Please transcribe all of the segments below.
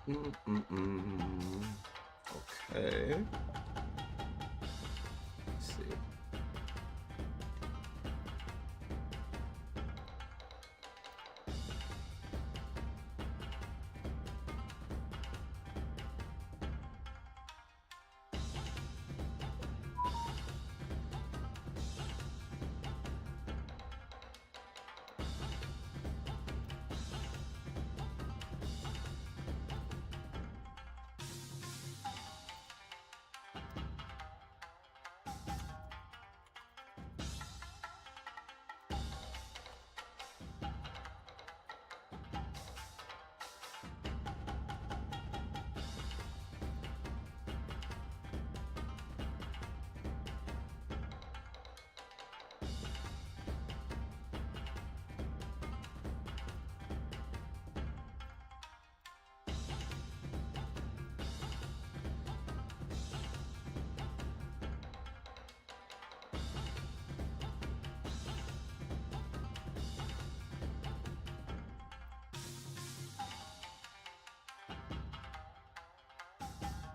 Mm-mm-mm. Okay. Let's see.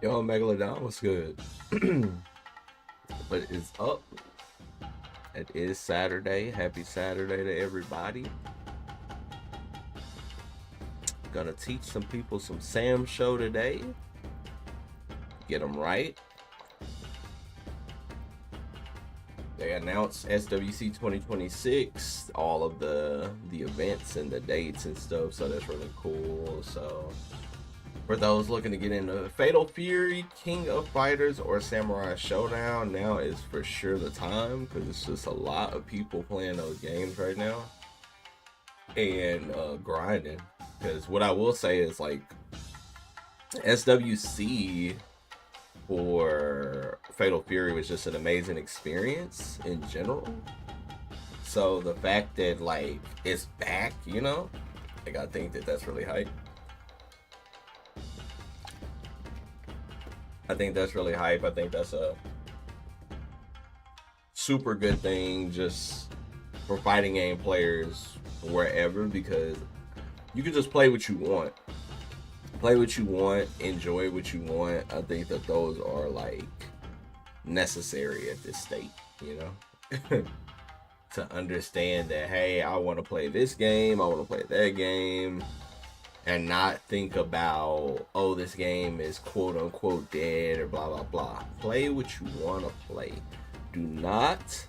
Yo, Megalodon was good. But it's up. It is Saturday. Happy Saturday to everybody. Gonna teach some people some Samsho today. Get them right. They announced SWC 2026, all of the events and the dates and stuff, so that's really cool. So for those looking to get into Fatal Fury, King of Fighters, or Samurai Showdown, now is for sure the time, because it's just a lot of people playing those games right now and grinding. Because what I will say is, like, SWC for Fatal Fury was just an amazing experience in general. So the fact that, like, it's back, you know, like, I think that that's really hype. I think that's really hype. I think that's a super good thing just for fighting game players wherever, because you can just play what you want. Play what you want, enjoy what you want. I think that those are, like, necessary at this state, you know? To understand that, hey, I want to play this game, I want to play that game, and not think about, oh, this game is quote unquote dead or blah blah blah. Play what you want to play. Do not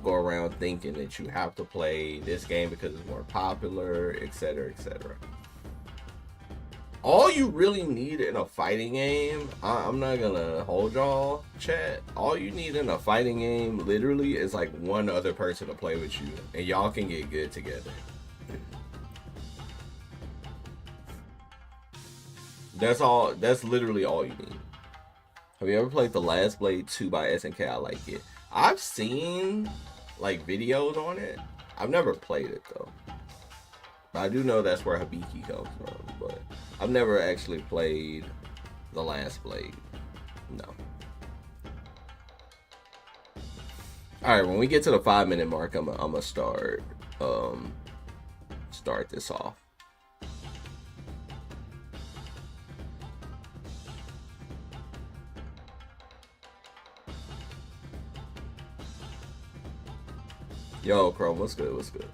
go around thinking that you have to play this game because it's more popular, etc., etc. All you really need in a fighting game, I'm not gonna hold y'all, chat. All you need in a fighting game, literally, is like one other person to play with you, and y'all can get good together. That's all. That's literally all you need. Have you ever played The Last Blade 2 by SNK? I like it. I've seen, like, videos on it. I've never played it though. I do know that's where Hibiki comes from, but I've never actually played The Last Blade. No. Alright, when we get to the 5-minute mark, I'm gonna start this off. Yo, Chrome, what's good? What's good?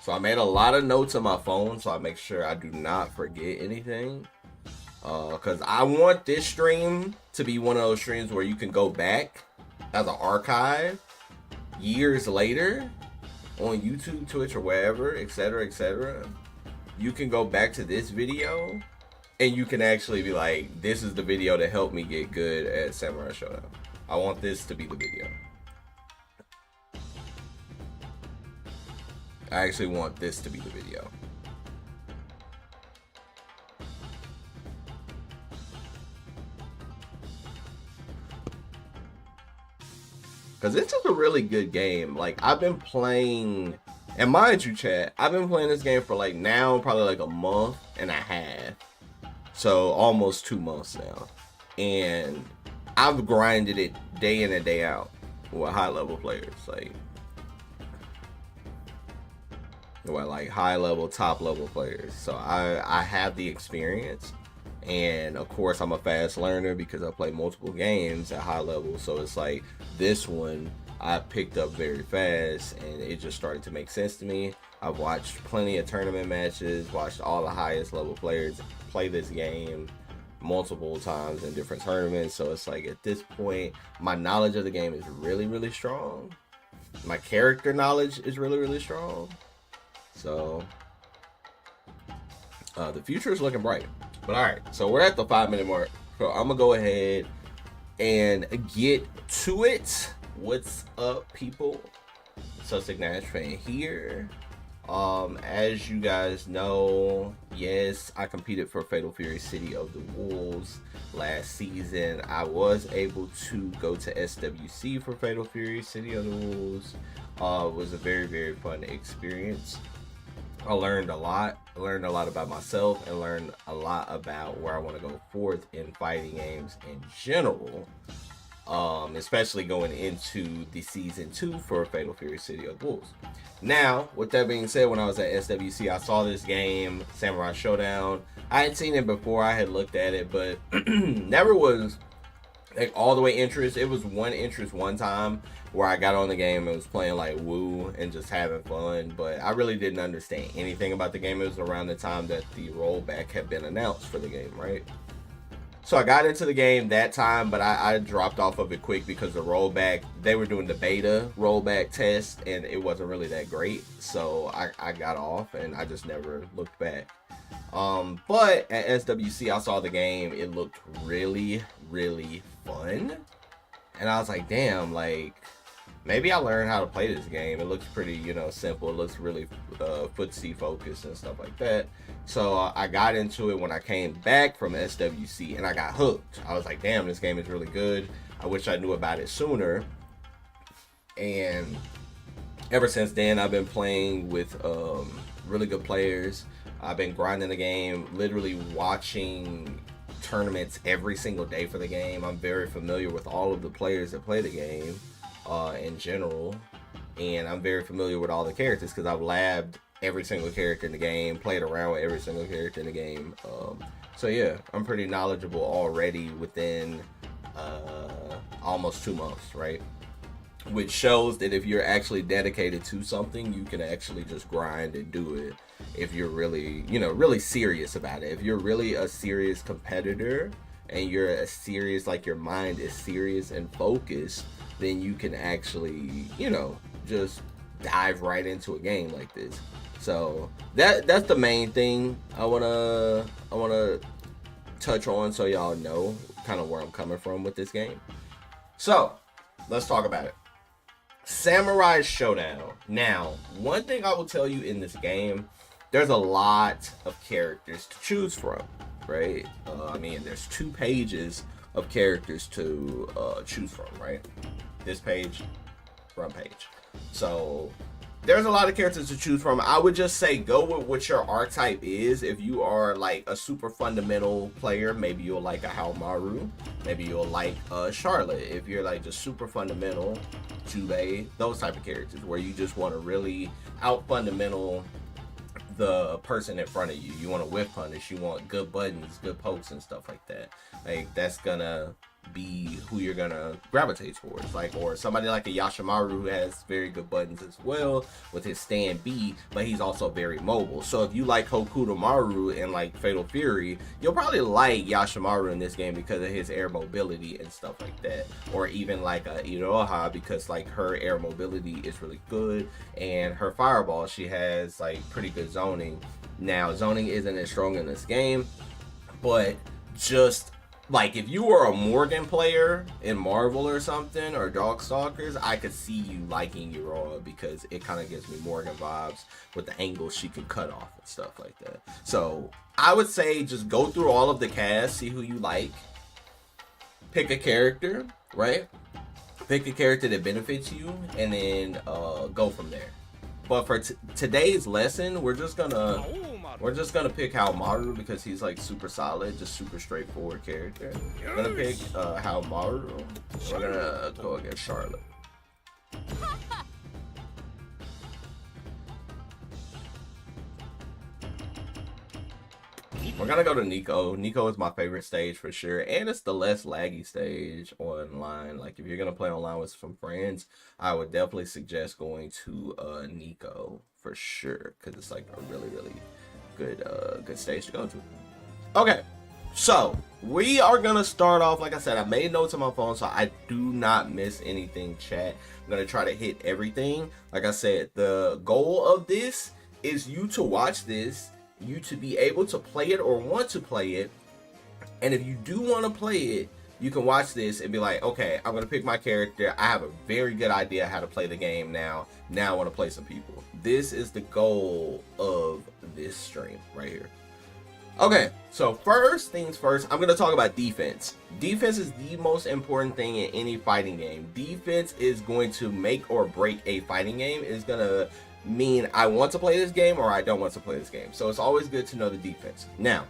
So I made a lot of notes on my phone, so I make sure I do not forget anything. Because I want this stream to be one of those streams where you can go back as an archive years later on YouTube, Twitch, or wherever, etc., etc. You can go back to this video and you can actually be like, this is the video that helped me get good at Samurai Showdown. I want this to be the video. I actually want this to be the video. Because it's just a really good game. Like, I've been playing, and mind you, chat, I've been playing this game for, like, now probably like a month and a half. So almost 2 months now. And I've grinded it day in and day out with high level players. Like, Well, like high level, top level players. So I have the experience, and of course I'm a fast learner because I play multiple games at high level. So it's like this one I picked up very fast, and it just started to make sense to me. I've watched plenty of tournament matches, watched all the highest level players play this game multiple times in different tournaments. So it's like at this point, my knowledge of the game is really, really strong. My character knowledge is really, really strong. So the future is looking bright. But all right, so we're at the 5-minute mark. So I'm gonna go ahead and get to it. What's up, people? Sussex Nash fan here. As you guys know, yes, I competed for Fatal Fury City of the Wolves last season. I was able to go to SWC for Fatal Fury City of the Wolves. It was a very, very fun experience. I learned a lot. I learned a lot about myself and learned a lot about where I want to go forth in fighting games in general. Especially going into the season 2 for Fatal Fury City of the Wolves. Now, with that being said, when I was at SWC, I saw this game, Samurai Showdown. I had seen it before, I had looked at it, but never was like all the way interested. It was one interest one time where I got on the game and was playing like Woo and just having fun, but I really didn't understand anything about the game. It was around the time that the rollback had been announced for the game, right? So I got into the game that time, but I dropped off of it quick because the rollback, they were doing the beta rollback test and it wasn't really that great. So I got off and I just never looked back. But at SWC, I saw the game. It looked really, really fun. And I was like, damn, like, maybe I learned how to play this game. It looks pretty, you know, simple. It looks really footsie focused and stuff like that. So I got into it when I came back from SWC and I got hooked. I was like, damn, this game is really good. I wish I knew about it sooner. And ever since then, I've been playing with really good players. I've been grinding the game, literally watching tournaments every single day for the game. I'm very familiar with all of the players that play the game in general. And I'm very familiar with all the characters because I've labbed every single character in the game, played around with every single character in the game. So yeah, I'm pretty knowledgeable already within almost 2 months, right? Which shows that if you're actually dedicated to something, you can actually just grind and do it if you're really, you know, really serious about it. If you're really a serious competitor and you're a serious, like your mind is serious and focused, then you can actually, you know, just dive right into a game like this. So that's the main thing I wanna touch on, so y'all know kind of where I'm coming from with this game. So let's talk about it. Samurai Showdown. Now, one thing I will tell you in this game, there's a lot of characters to choose from, right? I mean, there's 2 pages of characters to choose from, right? This page, front page. So there's a lot of characters to choose from. I would just say go with what your archetype is. If you are like a super fundamental player, maybe you'll like a Haomaru. Maybe you'll like Charlotte. If you're like just super fundamental, Jubei, those type of characters where you just want to really out fundamental the person in front of you. You want to whiff punish. You want good buttons, good pokes and stuff like that. Like that's gonna be who you're gonna gravitate towards, like, or somebody like a Yashimaru who has very good buttons as well with his stand B, but he's also very mobile. So if you like Hokuto Maru and like Fatal Fury, you'll probably like Yashimaru in this game because of his air mobility and stuff like that, or even like a Iroha because like her air mobility is really good, and her fireball, she has like pretty good zoning. Now zoning isn't as strong in this game, but just like if you were a Morgan player in Marvel or something, or Darkstalkers, I could see you liking Urawa because it kind of gives me Morgan vibes with the angles she can cut off and stuff like that. So I would say just go through all of the cast, see who you like, pick a character, right? Pick a character that benefits you, and then go from there. But for today's lesson, we're just gonna pick Haomaru because he's like super solid, just super straightforward character. We're gonna pick Haomaru. We're gonna go against Charlotte. We're gonna go to Nico. Nico is my favorite stage for sure, and it's the less laggy stage online. Like if you're gonna play online with some friends, I would definitely suggest going to Nico for sure, because it's like a really good stage to go to. Okay, so we are gonna start off. Like I said, I made notes on my phone so I do not miss anything, chat. I'm gonna try to hit everything. Like I said, the goal of this is you to watch this, you to be able to play it or want to play it. And if you do want to play it, you can watch this and be like, okay, I'm gonna pick my character. I have a very good idea how to play the game now. Now I want to play some people. This is the goal of this stream right here. Okay, so first things first, I'm gonna talk about defense. Defense is the most important thing in any fighting game. Defense is going to make or break a fighting game. It's gonna mean I want to play this game or I don't want to play this game. So it's always good to know the defense. Now,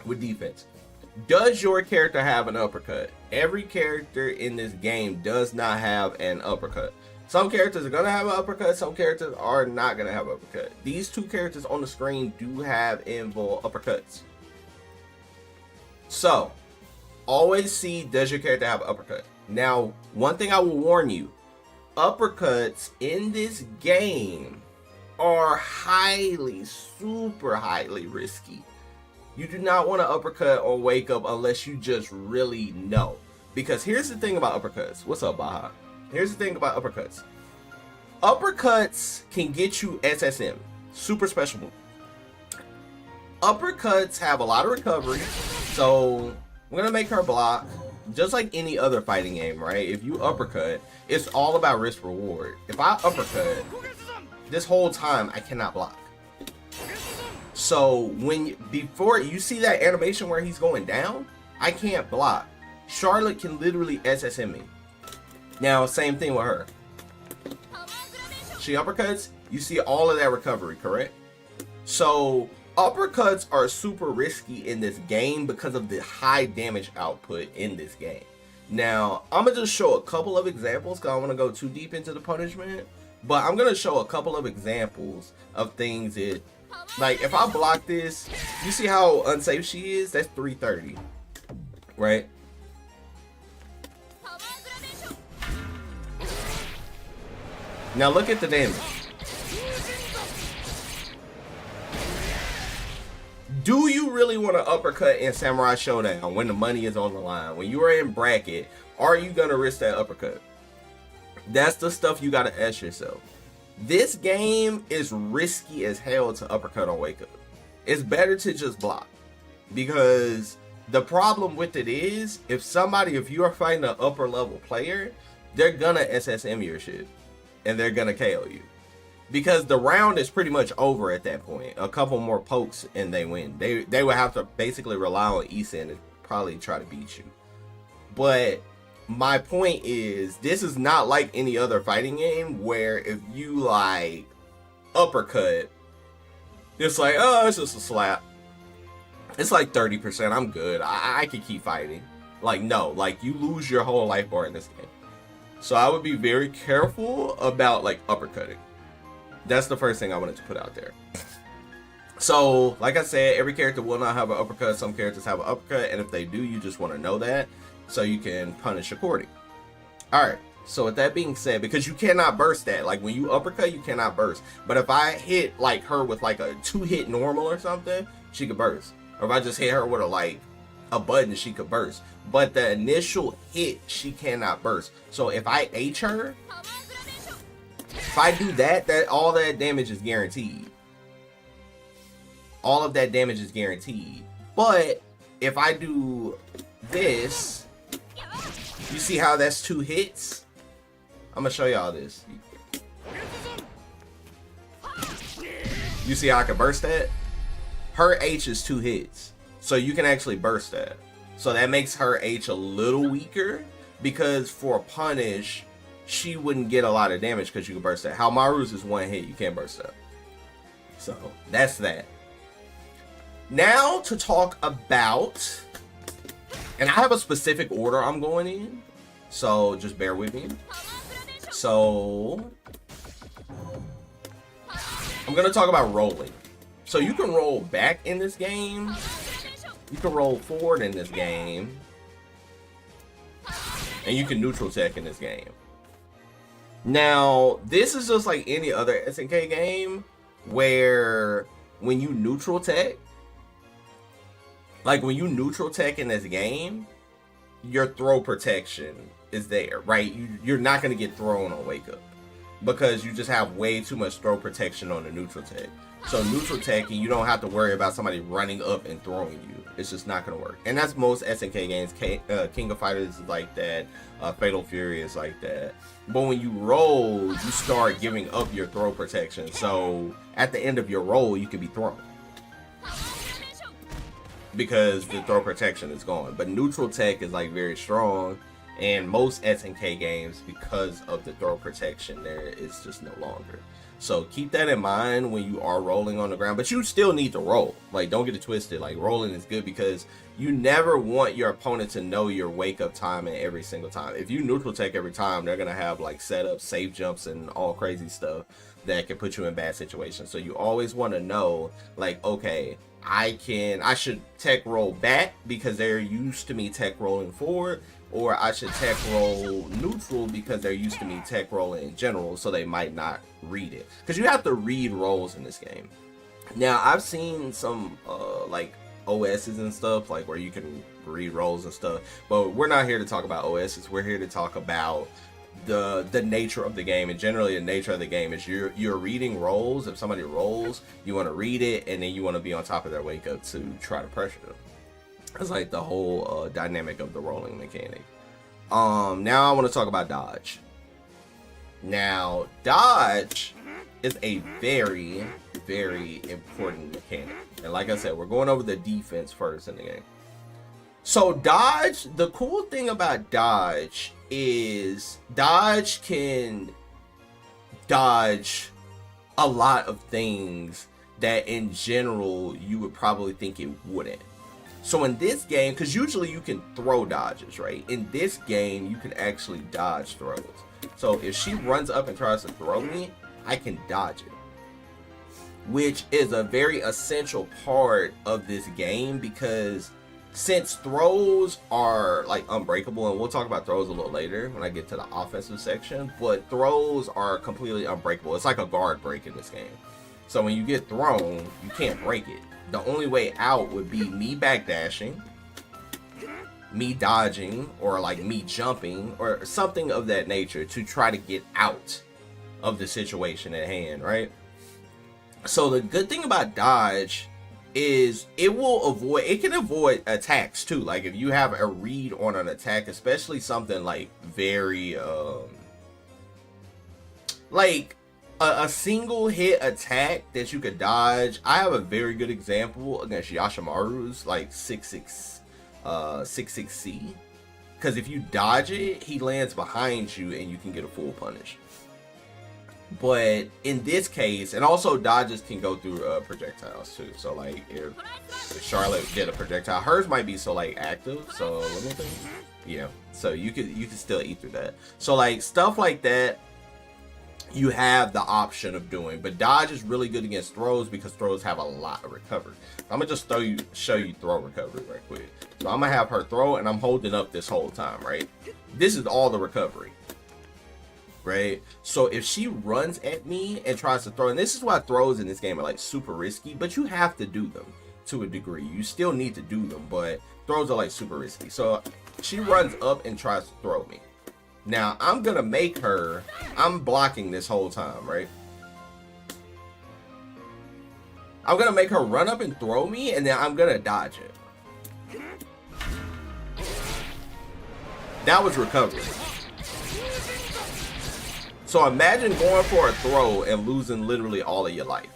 with defense, does your character have an uppercut? Every character in this game does not have an uppercut. Some characters are going to have an uppercut, some characters are not going to have an uppercut. These two characters on the screen do have involved uppercuts. So, always see, does your character have an uppercut? Now, one thing I will warn you, uppercuts in this game are super highly risky. You do not want to uppercut or wake up unless you just really know. Because here's the thing about uppercuts. What's up, Baha? Here's the thing about uppercuts. Uppercuts can get you SSM. Super special move. Uppercuts have a lot of recovery. So I'm going to make her block. Just like any other fighting game, right? If you uppercut, it's all about risk reward. If I uppercut, this whole time I cannot block. So before you see that animation where he's going down, I can't block. Charlotte can literally SSM me. Now, same thing with her. She uppercuts, you see all of that recovery, correct? So uppercuts are super risky in this game because of the high damage output in this game. Now, I'm going to just show a couple of examples because I don't want to go too deep into the punishment. But I'm going to show a couple of examples of things that, like, if I block this, you see how unsafe she is? That's 330, right? Now look at the damage. Do you really want to uppercut in Samurai Showdown when the money is on the line? When you are in bracket, are you going to risk that uppercut? That's the stuff you got to ask yourself. This game is risky as hell to uppercut on wake up. It's better to just block. Because the problem with it is, if you are fighting an upper level player, they're going to SSM your shit. And they're going to KO you. Because the round is pretty much over at that point. A couple more pokes and they win. They would have to basically rely on Isen to probably try to beat you. But my point is, this is not like any other fighting game where if you like uppercut, it's like, oh, it's just a slap. It's like 30%. I'm good. I can keep fighting. Like, no, like you lose your whole life bar in this game. So I would be very careful about like uppercutting. That's the first thing I wanted to put out there. So, like I said, every character will not have an uppercut. Some characters have an uppercut, and if they do, you just want to know that so you can punish accordingly. Alright, so with that being said, because you cannot burst that. Like, when you uppercut, you cannot burst. But if I hit, like, her with, like, a 2-hit normal or something, she could burst. Or if I just hit her with, a button, she could burst. But the initial hit, she cannot burst. So if I H her, if I do that, all that damage is guaranteed. All of that damage is guaranteed. But if I do this, you see how that's 2 hits? I'm gonna show y'all this. You see how I can burst that? Her H is 2 hits. So you can actually burst that. So that makes her H a little weaker, because for a punish, she wouldn't get a lot of damage because you can burst that. Haumaru's is 1 hit, you can't burst that. So that's that. Now to talk about, and I have a specific order I'm going in, so just bear with me. So I'm gonna talk about rolling. So you can roll back in this game, You can roll forward in this game, and you can neutral tech in this game. Now, this is just like any other SNK game where when you neutral tech, like when you neutral tech in this game, your throw protection is there, right? You're not going to get thrown on wake up because you just have way too much throw protection on the neutral tech. So neutral tech, and you don't have to worry about somebody running up and throwing you. It's just not going to work. And that's most SNK games. King of Fighters is like that. Fatal Fury is like that. But when you roll, you start giving up your throw protection. So at the end of your roll, you can be thrown because the throw protection is gone. But neutral tech is like very strong, and most SNK games, because of the throw protection, there is just no longer. So keep that in mind when you are rolling on the ground, but you still need to roll. Like, don't get it twisted. Like, rolling is good because you never want your opponent to know your wake up time in every single time. If you neutral tech every time, they're gonna have like setups, safe jumps, and all crazy stuff that can put you in bad situations. So you always want to know, like, okay, I should tech roll back because they're used to me tech rolling forward, or I should tech roll neutral because they're used to me tech rolling in general, so they might not read it. Because you have to read rolls in this game. Now, I've seen some like OSs and stuff, like where you can read rolls and stuff, but we're not here to talk about OSs. We're here to talk about the nature of the game, and generally the nature of the game is you're reading rolls. If somebody rolls, you want to read it, and then you want to be on top of their wake up to try to pressure them. It's like the whole dynamic of the rolling mechanic. Now I want to talk about dodge. Now, dodge is a very, very important mechanic. And like I said, we're going over the defense first in the game. So dodge, the cool thing about dodge is dodge can dodge a lot of things that in general you would probably think it wouldn't. So in this game, because usually you can throw dodges, right? In this game, you can actually dodge throws. So if she runs up and tries to throw me, I can dodge it, which is a very essential part of this game, because since throws are like unbreakable, and we'll talk about throws a little later when I get to the offensive section, but throws are completely unbreakable. It's like a guard break in this game. So when you get thrown, you can't break it. The only way out would be me backdashing, me dodging, or like me jumping, or something of that nature to try to get out of the situation at hand, right? So the good thing about dodge is it can avoid attacks too. Like if you have a read on an attack, especially something like very like a single hit attack that you could dodge. I have a very good example against Yashimaru's like 66C, because if you dodge it, he lands behind you and you can get a full punish. But in this case, and also dodges can go through projectiles too. So like if Charlotte did a projectile, hers might be so like active. So let me think. Yeah, so you could still eat through that. So like stuff like that, you have the option of doing. But dodge is really good against throws because throws have a lot of recovery. I'm gonna just show you throw recovery right quick. So I'm gonna have her throw, and I'm holding up this whole time, right? This is all the recovery, right? So if she runs at me and tries to throw, and this is why throws in this game are like super risky, but you have to do them to a degree. You still need to do them, but throws are like super risky. So she runs up and tries to throw me. Now, I'm gonna make her, I'm blocking this whole time, right? I'm gonna make her run up and throw me, and then I'm gonna dodge it. That was recovery. So imagine going for a throw and losing literally all of your life.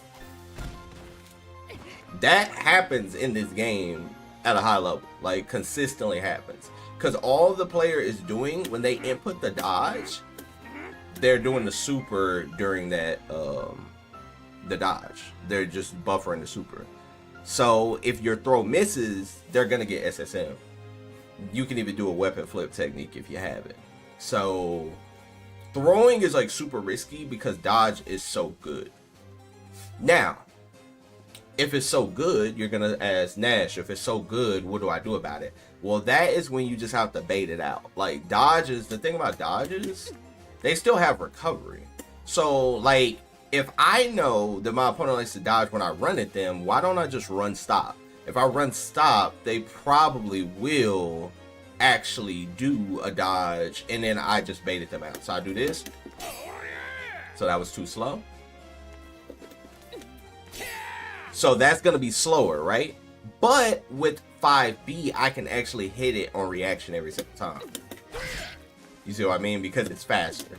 That happens in this game at a high level, like consistently happens. Because all the player is doing when they input the dodge, they're doing the super during that the dodge. They're just buffering the super. So if your throw misses, they're gonna get SSM. You can even do a weapon flip technique if you have it. So throwing is like super risky because dodge is so good. Now, if it's so good, you're gonna ask Nash, if it's so good, what do I do about it? Well, that is when you just have to bait it out. Like dodges, the thing about dodges, they still have recovery. So like, if I know that my opponent likes to dodge when I run at them, why don't I just run stop? If I run stop, they probably will actually do a dodge, and then I just baited them out. So I do this. So that was too slow. So that's going to be slower, right? But with 5B, I can actually hit it on reaction every single time. You see what I mean? Because it's faster.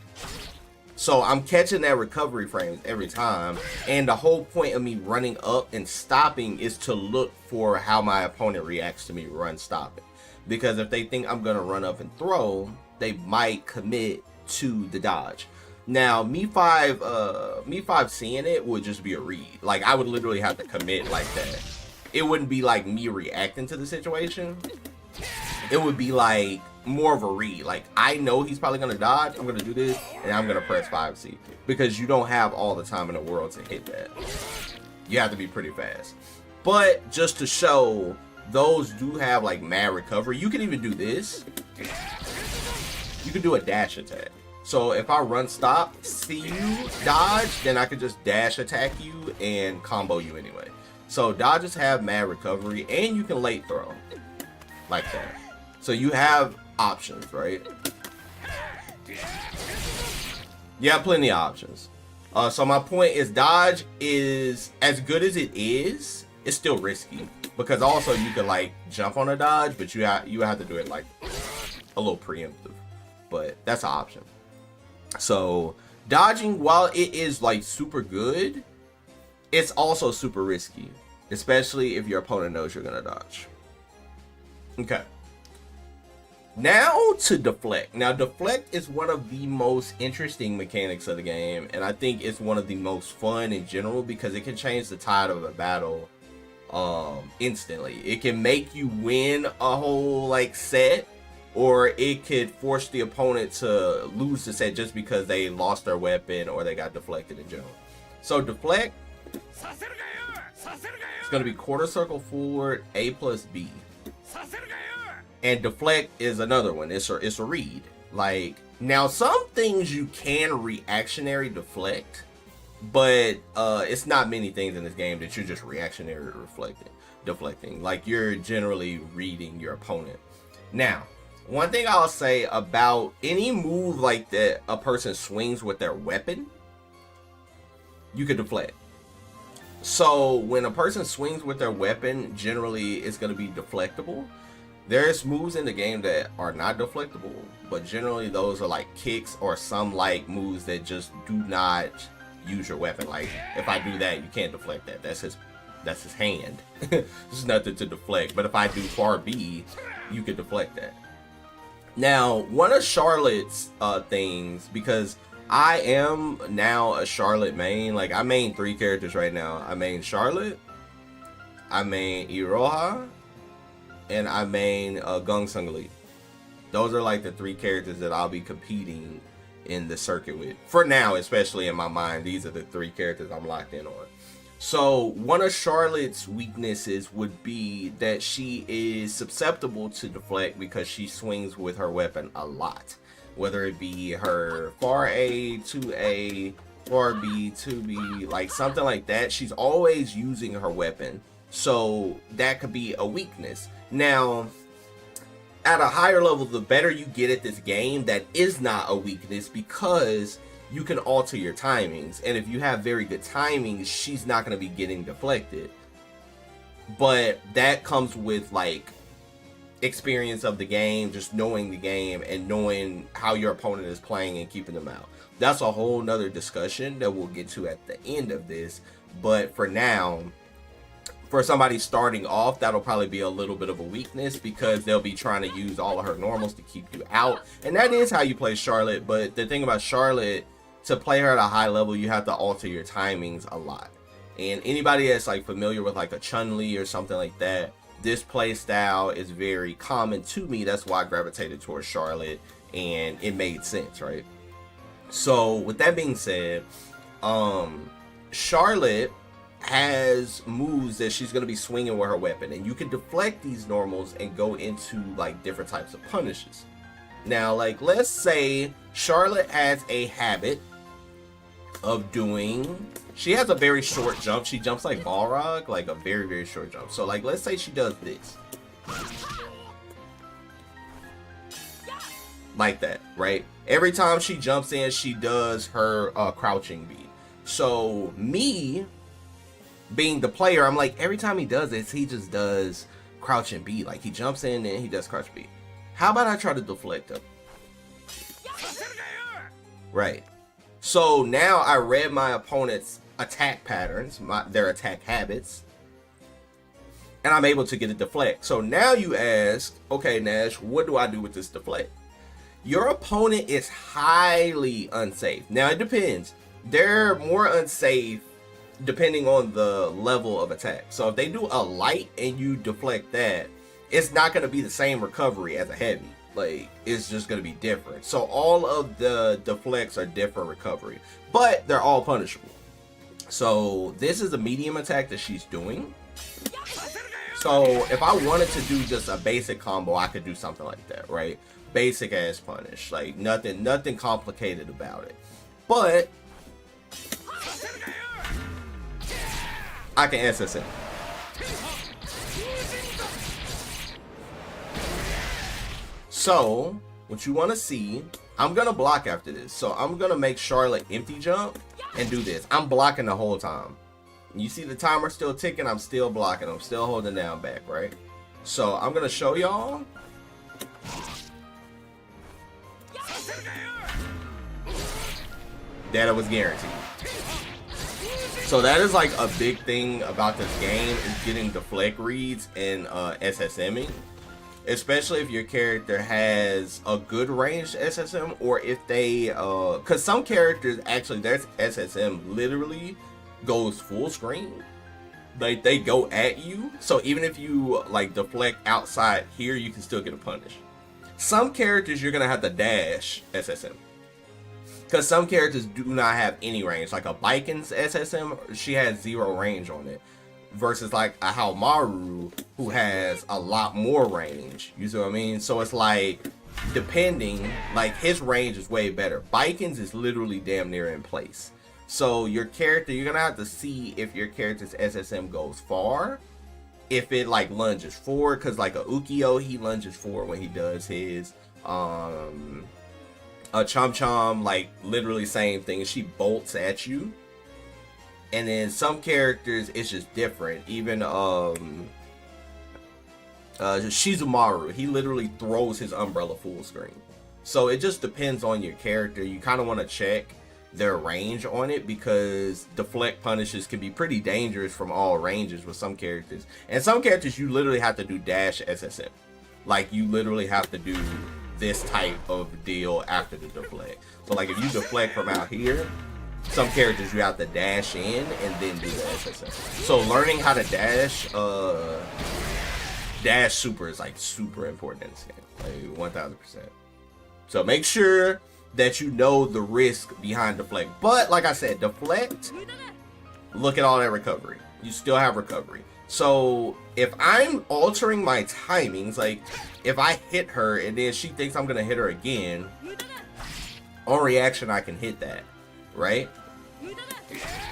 So I'm catching that recovery frames every time. And the whole point of me running up and stopping is to look for how my opponent reacts to me run stopping. Because if they think I'm going to run up and throw, they might commit to the dodge. Now, me five seeing it would just be a read. Like, I would literally have to commit like that. It wouldn't be like me reacting to the situation. It would be like more of a read. Like, I know he's probably going to dodge. I'm going to do this, and I'm going to press 5C. Because you don't have all the time in the world to hit that. You have to be pretty fast. But just to show, those do have like mad recovery. You can even do this. You can do a dash attack. So if I run stop, see you, dodge, then I could just dash attack you and combo you anyway. So dodges have mad recovery, and you can late throw like that. So you have options, right? You have plenty of options. So my point is, dodge is, as good as it is, it's still risky. Because also you could like jump on a dodge, but you have to do it like a little preemptive. But that's an option. So dodging, while it is like super good, it's also super risky, especially if your opponent knows you're gonna dodge. Okay. Now to deflect. Now deflect is one of the most interesting mechanics of the game, and I think it's one of the most fun in general because it can change the tide of a battle instantly. It can make you win a whole like set, or it could force the opponent to lose the set just because they lost their weapon or they got deflected in general. So deflect, it's going to be quarter circle forward, A plus B. And deflect is another one. It's a read. Like, now some things you can reactionary deflect, but it's not many things in this game that you're just reactionary deflecting. Like, you're generally reading your opponent. Now, one thing I'll say about any move like that a person swings with their weapon, you can deflect. So when a person swings with their weapon, generally it's going to be deflectable. There's moves in the game that are not deflectable, but generally those are like kicks or some like moves that just do not use your weapon. Like, if I do that, you can't deflect that. That's his hand. There's nothing to deflect. But if I do far B, you can deflect that. Now, one of Charlotte's things, because I am now a Charlotte main, like I main 3 characters right now. I main Charlotte, I main Iroha, and I main Gongsun Lee. Those are like the 3 characters that I'll be competing in the circuit with. For now, especially in my mind, these are the 3 characters I'm locked in on. So one of Charlotte's weaknesses would be that she is susceptible to deflect because she swings with her weapon a lot. Whether it be her far A, 2A, far B, 2B, like something like that. She's always using her weapon. So that could be a weakness. Now, at a higher level, the better you get at this game, that is not a weakness because you can alter your timings, and if you have very good timings, she's not going to be getting deflected. But that comes with like experience of the game, just knowing the game and knowing how your opponent is playing and keeping them out. That's a whole nother discussion that we'll get to at the end of this. But for now, for somebody starting off, that'll probably be a little bit of a weakness because they'll be trying to use all of her normals to keep you out. And that is how you play Charlotte. But the thing about Charlotte, to play her at a high level, you have to alter your timings a lot. And anybody that's like familiar with like a Chun-Li or something like that, this play style is very common to me. That's why I gravitated towards Charlotte, and it made sense, right? So with that being said, Charlotte has moves that she's going to be swinging with her weapon, and you can deflect these normals and go into like different types of punishes. Now, like, let's say Charlotte has a habit of doing, she has a very short jump. She jumps like Balrog, like a very, very short jump. So like, let's say she does this. Like that, right? Every time she jumps in, she does her crouching beat. So me, being the player, I'm like, every time he does this, he just does crouch and beat. Like, he jumps in and he does crouch beat. How about I try to deflect him? Right. So now I read my opponent's attack patterns, their attack habits, and I'm able to get a deflect. So now you ask, okay, Nash, what do I do with this deflect? Your opponent is highly unsafe. Now, it depends. They're more unsafe depending on the level of attack. So if they do a light and you deflect that, it's not going to be the same recovery as a heavy. Like, it's just going to be different. So all of the deflects are different recovery, but they're all punishable. So this is a medium attack that she's doing. So if I wanted to do just a basic combo, I could do something like that, right? Basic ass punish, like nothing complicated about it. But I can SS it. So what you want to see, I'm gonna block after this. So I'm gonna make Charlotte empty jump and do this. I'm blocking the whole time. You see the timer still ticking, I'm still blocking. I'm still holding down back, right? So I'm gonna show y'all. That it was guaranteed. So that is like a big thing about this game, is getting deflect reads and SSMing. Especially if your character has a good ranged SSM, or if they, cause some characters actually, their SSM literally goes full screen. Like, they go at you. So even if you like deflect outside here, you can still get a punish. Some characters you're gonna have to dash SSM. Because some characters do not have any range. Like a Biken's SSM, she has 0 range on it. Versus like a Haomaru, who has a lot more range. You see what I mean? So it's like, depending, like his range is way better. Biken's is literally damn near in place. So your character, you're going to have to see if your character's SSM goes far. If it like lunges forward. Because like a Ukyo, he lunges forward when he does his. A Chom Chom, like literally same thing. She bolts at you. And then some characters, it's just different. Even Shizumaru, he literally throws his umbrella full screen. So it just depends on your character. You kind of want to check their range on it, because deflect punishes can be pretty dangerous from all ranges with some characters. And some characters you literally have to do dash SSM. Like, you literally have to do this type of deal after the deflect. So like if you deflect from out here, some characters you have to dash in and then do the SSM. So learning how to dash super is like super important in this game, like 1000%. So make sure that you know the risk behind deflect. But like I said, deflect, look at all that recovery. You still have recovery. So if I'm altering my timings, like if I hit her and then she thinks I'm gonna hit her again, on reaction I can hit that, right?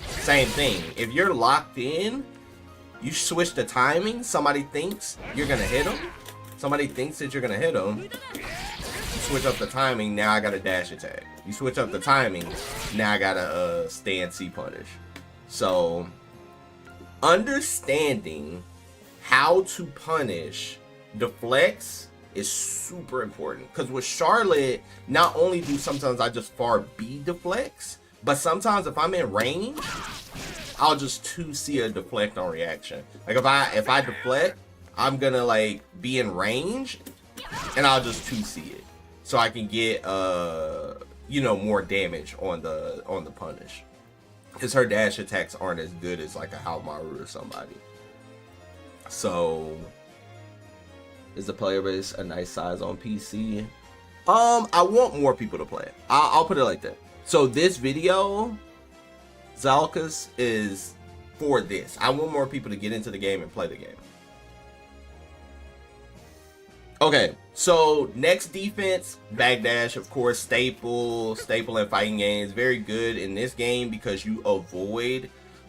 Same thing. If you're locked in, you switch the timing. Somebody thinks you're gonna hit them. Somebody thinks that you're gonna hit them. You switch up the timing. Now I got a dash attack. You switch up the timing. Now I got a stand C punish. So understanding how to punish deflects is super important. Because with Charlotte, not only do sometimes I just far B deflects, but sometimes if I'm in range, I'll just 2C a deflect on reaction. Like if I deflect, I'm gonna like be in range and I'll just 2C it. So I can get you know, more damage on the punish. Because her dash attacks aren't as good as like a Haomaru or somebody. So is the player base a nice size on PC? I want more people to play it. I'll put it like that. So this video, Zalkus, is for this. I want more people to get into the game and play the game. Okay, so next defense, backdash, of course, staple in fighting games. Very good in this game because you avoid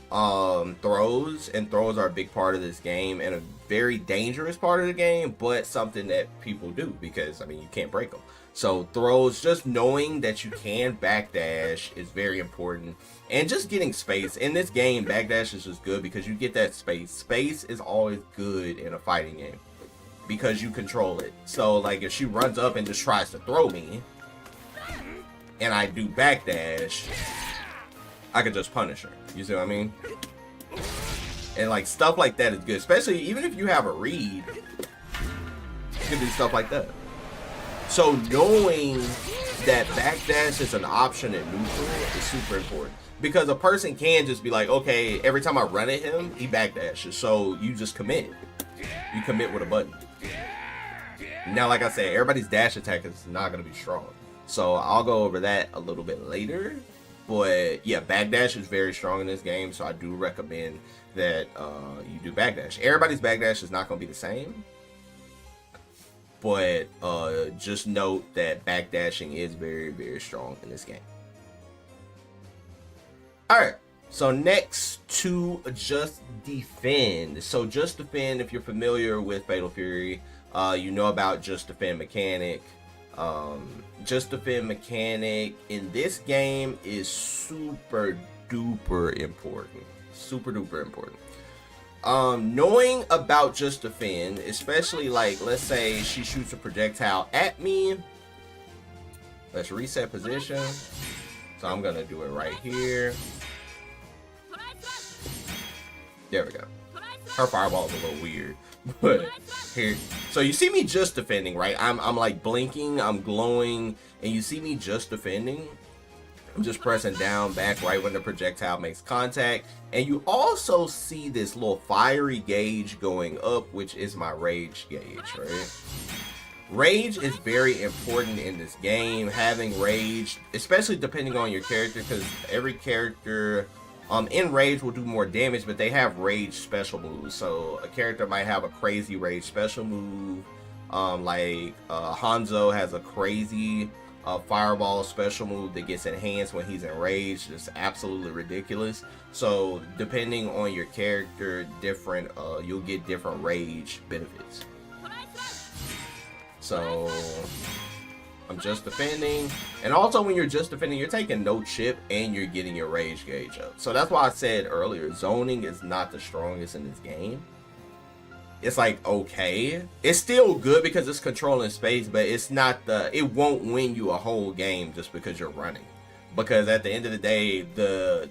throws, and throws are a big part of this game and a very dangerous part of the game, but something that people do because, I mean, you can't break them. So throws, just knowing that you can backdash is very important, and just getting space. In this game, backdash is just good because you get that space. Space is always good in a fighting game because you control it. So like if she runs up and just tries to throw me and I do backdash, I could just punish her. You see what I mean? And like stuff like that is good, especially even if you have a read, you can do stuff like that. So knowing that backdash is an option in neutral is super important, because a person can just be like, okay, every time I run at him, he backdashes. So you just commit. You commit with a button. Now, like I said, everybody's dash attack is not going to be strong. So I'll go over that a little bit later. But yeah, backdash is very strong in this game, so I do recommend that you do backdash. Everybody's backdash is not going to be the same, but just note that backdashing is very, very strong in this game. Alright, so next to Just Defend. So Just Defend, if you're familiar with Fatal Fury, you know about Just Defend mechanic. Just Defend mechanic in this game is super duper important. Super duper important. Knowing about Just Defend, especially like, let's say she shoots a projectile at me. Let's reset position. So I'm gonna do it right here. There we go. Her fireball is a little weird, but here. So you see me just defending, right? I'm like blinking, I'm glowing, and you see me just defending. I'm just pressing down, back, right when the projectile makes contact. And you also see this little fiery gauge going up, which is my rage gauge, right? Rage is very important in this game. Having rage, especially depending on your character, because every character in rage will do more damage, but they have rage special moves. So a character might have a crazy rage special move, like Hanzo has a crazy fireball special move that gets enhanced when he's in rage. Just absolutely ridiculous. So depending on your character, different you'll get different rage benefits. So I'm just defending, and also when you're just defending, you're taking no chip and you're getting your rage gauge up. So that's why I said earlier, zoning is not the strongest in this game. It's like, okay, it's still good because it's controlling space, but it's not it won't win you a whole game just because you're running, because at the end of the day, the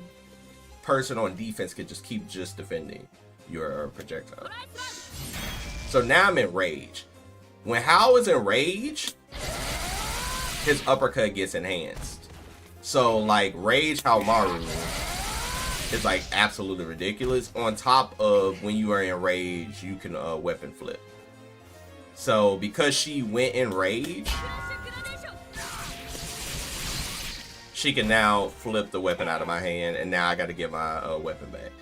person on defense could just keep just defending your projectile. So now I'm in rage. When Hao is in rage, his uppercut gets enhanced. So like Rage Haomaru is like absolutely ridiculous. On top of when you are in rage, you can weapon flip. So because she went in rage, she can now flip the weapon out of my hand, and now I got to get my weapon back.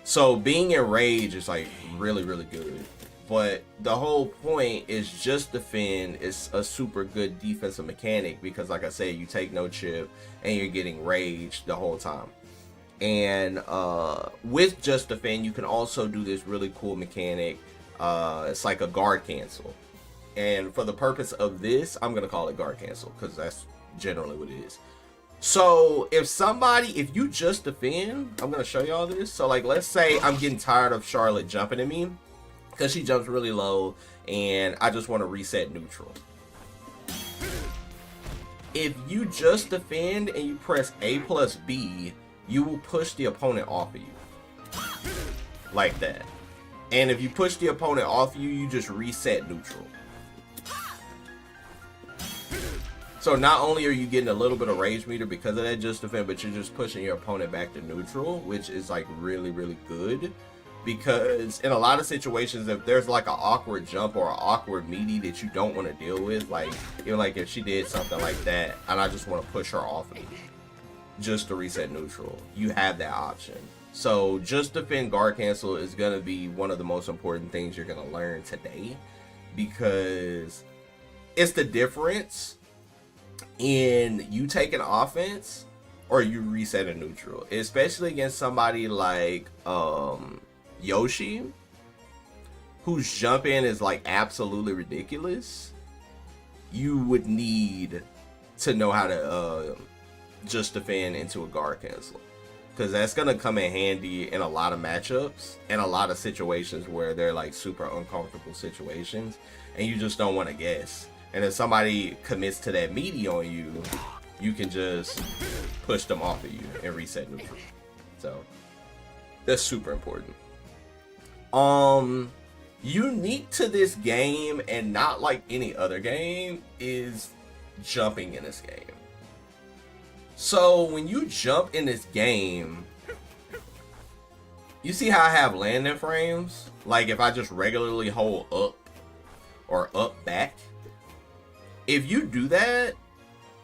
So being in rage is like really, really good. But the whole point is just defend is a super good defensive mechanic, because like I said, you take no chip and you're getting rage the whole time. And with just defend, you can also do this really cool mechanic. It's like a guard cancel. And for the purpose of this, I'm going to call it guard cancel, because that's generally what it is. So if you just defend, I'm going to show y'all this. So like, let's say I'm getting tired of Charlotte jumping at me, because she jumps really low, and I just want to reset neutral. If you just defend and you press A plus B, you will push the opponent off of you. Like that. And if you push the opponent off of you, you just reset neutral. So not only are you getting a little bit of rage meter because of that just defend, but you're just pushing your opponent back to neutral, which is like really, really good. Because in a lot of situations, if there's like an awkward jump or an awkward meaty that you don't want to deal with, like even like if she did something like that and I just want to push her off of me just to reset neutral, you have that option. So just defend guard cancel is going to be one of the most important things you're going to learn today, because it's the difference in you taking offense or you reset a neutral, especially against somebody like Yoshi, whose jump in is like absolutely ridiculous. You would need to know how to just defend into a guard cancel, because that's going to come in handy in a lot of matchups and a lot of situations where they're like super uncomfortable situations and you just don't want to guess. And if somebody commits to that meaty on you, you can just push them off of you and reset neutral. So that's super important. Unique to this game and not like any other game is jumping in this game. So when you jump in this game, you see how I have landing frames? Like if I just regularly hold up or up back, if you do that,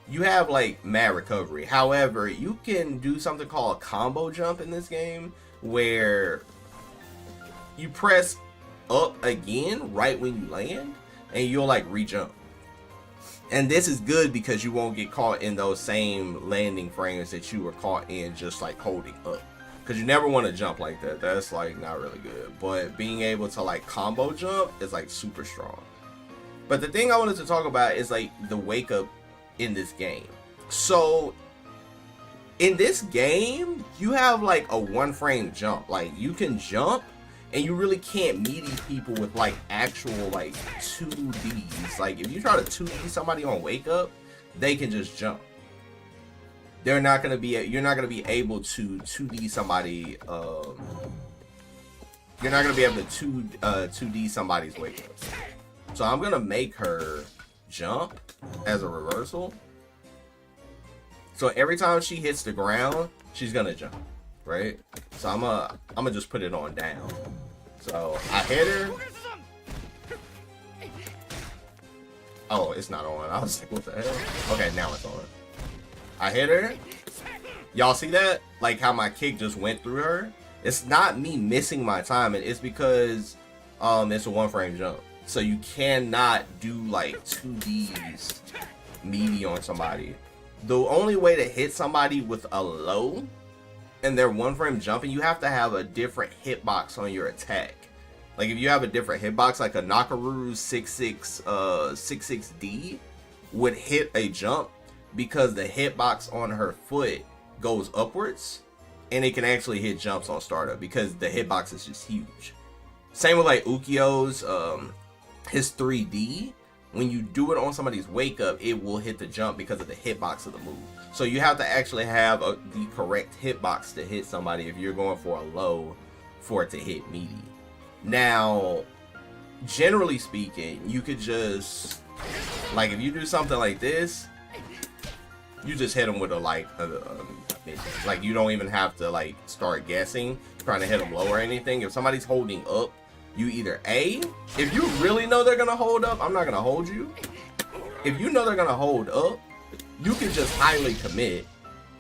you have like mad recovery. However, you can do something called a combo jump in this game where you press up again right when you land and you'll like re-jump. And this is good because you won't get caught in those same landing frames that you were caught in just like holding up, because you never want to jump like that. That's like not really good. But being able to like combo jump is like super strong. But the thing I wanted to talk about is like the wake up in this game. So in this game, you have like a 1 frame jump. Like you can jump and you really can't meaty people with like actual like 2Ds. Like if you try to 2D somebody on wake up, they can just jump. They're not gonna be, you're not gonna be able to 2D somebody. You're not gonna be able to 2D somebody's wake up. So I'm gonna make her jump as a reversal. So every time she hits the ground, she's gonna jump, right? So I'm gonna just put it on down. So I hit her. Oh, it's not on. I was like, what the hell? Okay, now it's on. I hit her. Y'all see that? Like how my kick just went through her? It's not me missing my timing. It's because it's a 1 frame jump. So you cannot do like 2Ds meaty on somebody. The only way to hit somebody with a low and they're 1 frame jumping, you have to have a different hitbox on your attack. Like if you have a different hitbox, like a Nakaru's 6-6D would hit a jump because the hitbox on her foot goes upwards and it can actually hit jumps on startup because the hitbox is just huge. Same with like Ukyo's his 3D. When you do it on somebody's wake up, it will hit the jump because of the hitbox of the move. So you have to actually have the correct hitbox to hit somebody if you're going for a low for it to hit meaty. Now, generally speaking, you could just, like if you do something like this, you just hit them with a like you don't even have to like start guessing, trying to hit them low or anything. If somebody's holding up, you either if you really know they're gonna hold up, I'm not gonna hold you. If you know they're gonna hold up, you can just highly commit,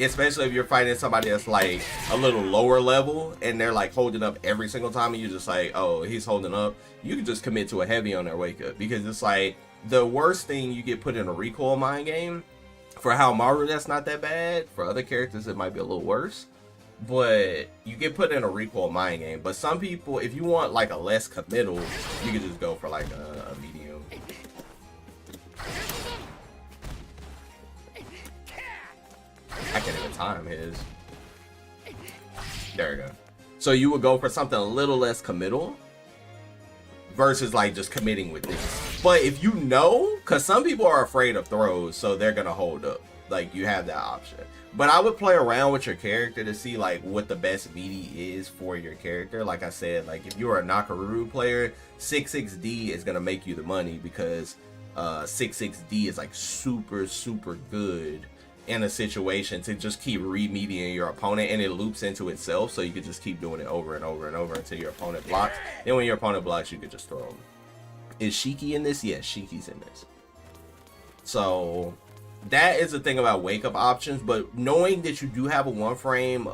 especially if you're fighting somebody that's like a little lower level and they're like holding up every single time and you're just like, oh, he's holding up. You can just commit to a heavy on their wake up, because it's like the worst thing you get put in a recoil mind game. For how Maru, that's not that bad. For other characters, it might be a little worse. But you get put in a recoil mind game. But some people, if you want like a less committal, you can just go for like a medium. I can't even time his. There we go. So you would go for something a little less committal versus like just committing with this. But if you know, because some people are afraid of throws, so they're gonna hold up. Like you have that option. But I would play around with your character to see like what the best meaty is for your character. Like I said, like if you're a Nakaruru player, 6-6D is gonna make you the money, because 6-6D is like super good in a situation to just keep re-meatying your opponent, and it loops into itself, so you could just keep doing it over and over and over until your opponent blocks. And when your opponent blocks, you could just throw them. Is Shiki in this? Yes, Shiki's in this. So that is the thing about wake up options, but knowing that you do have a 1-frame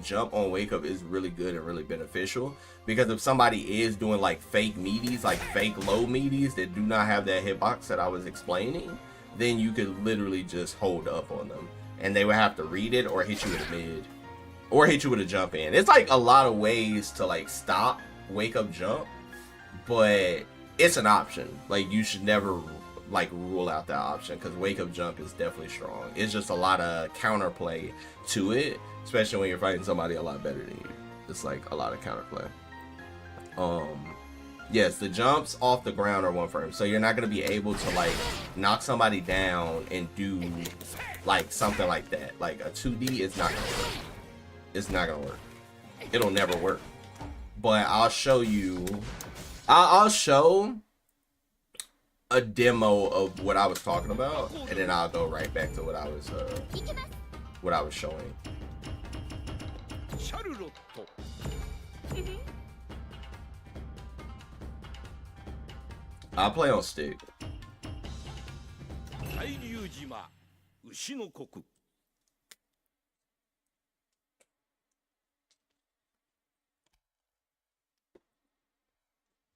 jump on wake up is really good and really beneficial, because if somebody is doing like fake meaties, like fake low meaties that do not have that hitbox that I was explaining, then you could literally just hold up on them and they would have to read it or hit you with a mid or hit you with a jump in. It's like a lot of ways to like stop wake up jump, but it's an option. Like you should never like rule out that option, because wake up jump is definitely strong. It's just a lot of counterplay to it, especially when you're fighting somebody a lot better than you. It's like a lot of counterplay. Yes, the jumps off the ground are 1-frame, so you're not going to be able to like knock somebody down and do like something like that. Like a 2D is not going to work. It's not going to work. It'll never work. But I'll show you, I'll show a demo of what I was talking about, and then I'll go right back to what I was showing. I'll play on stick.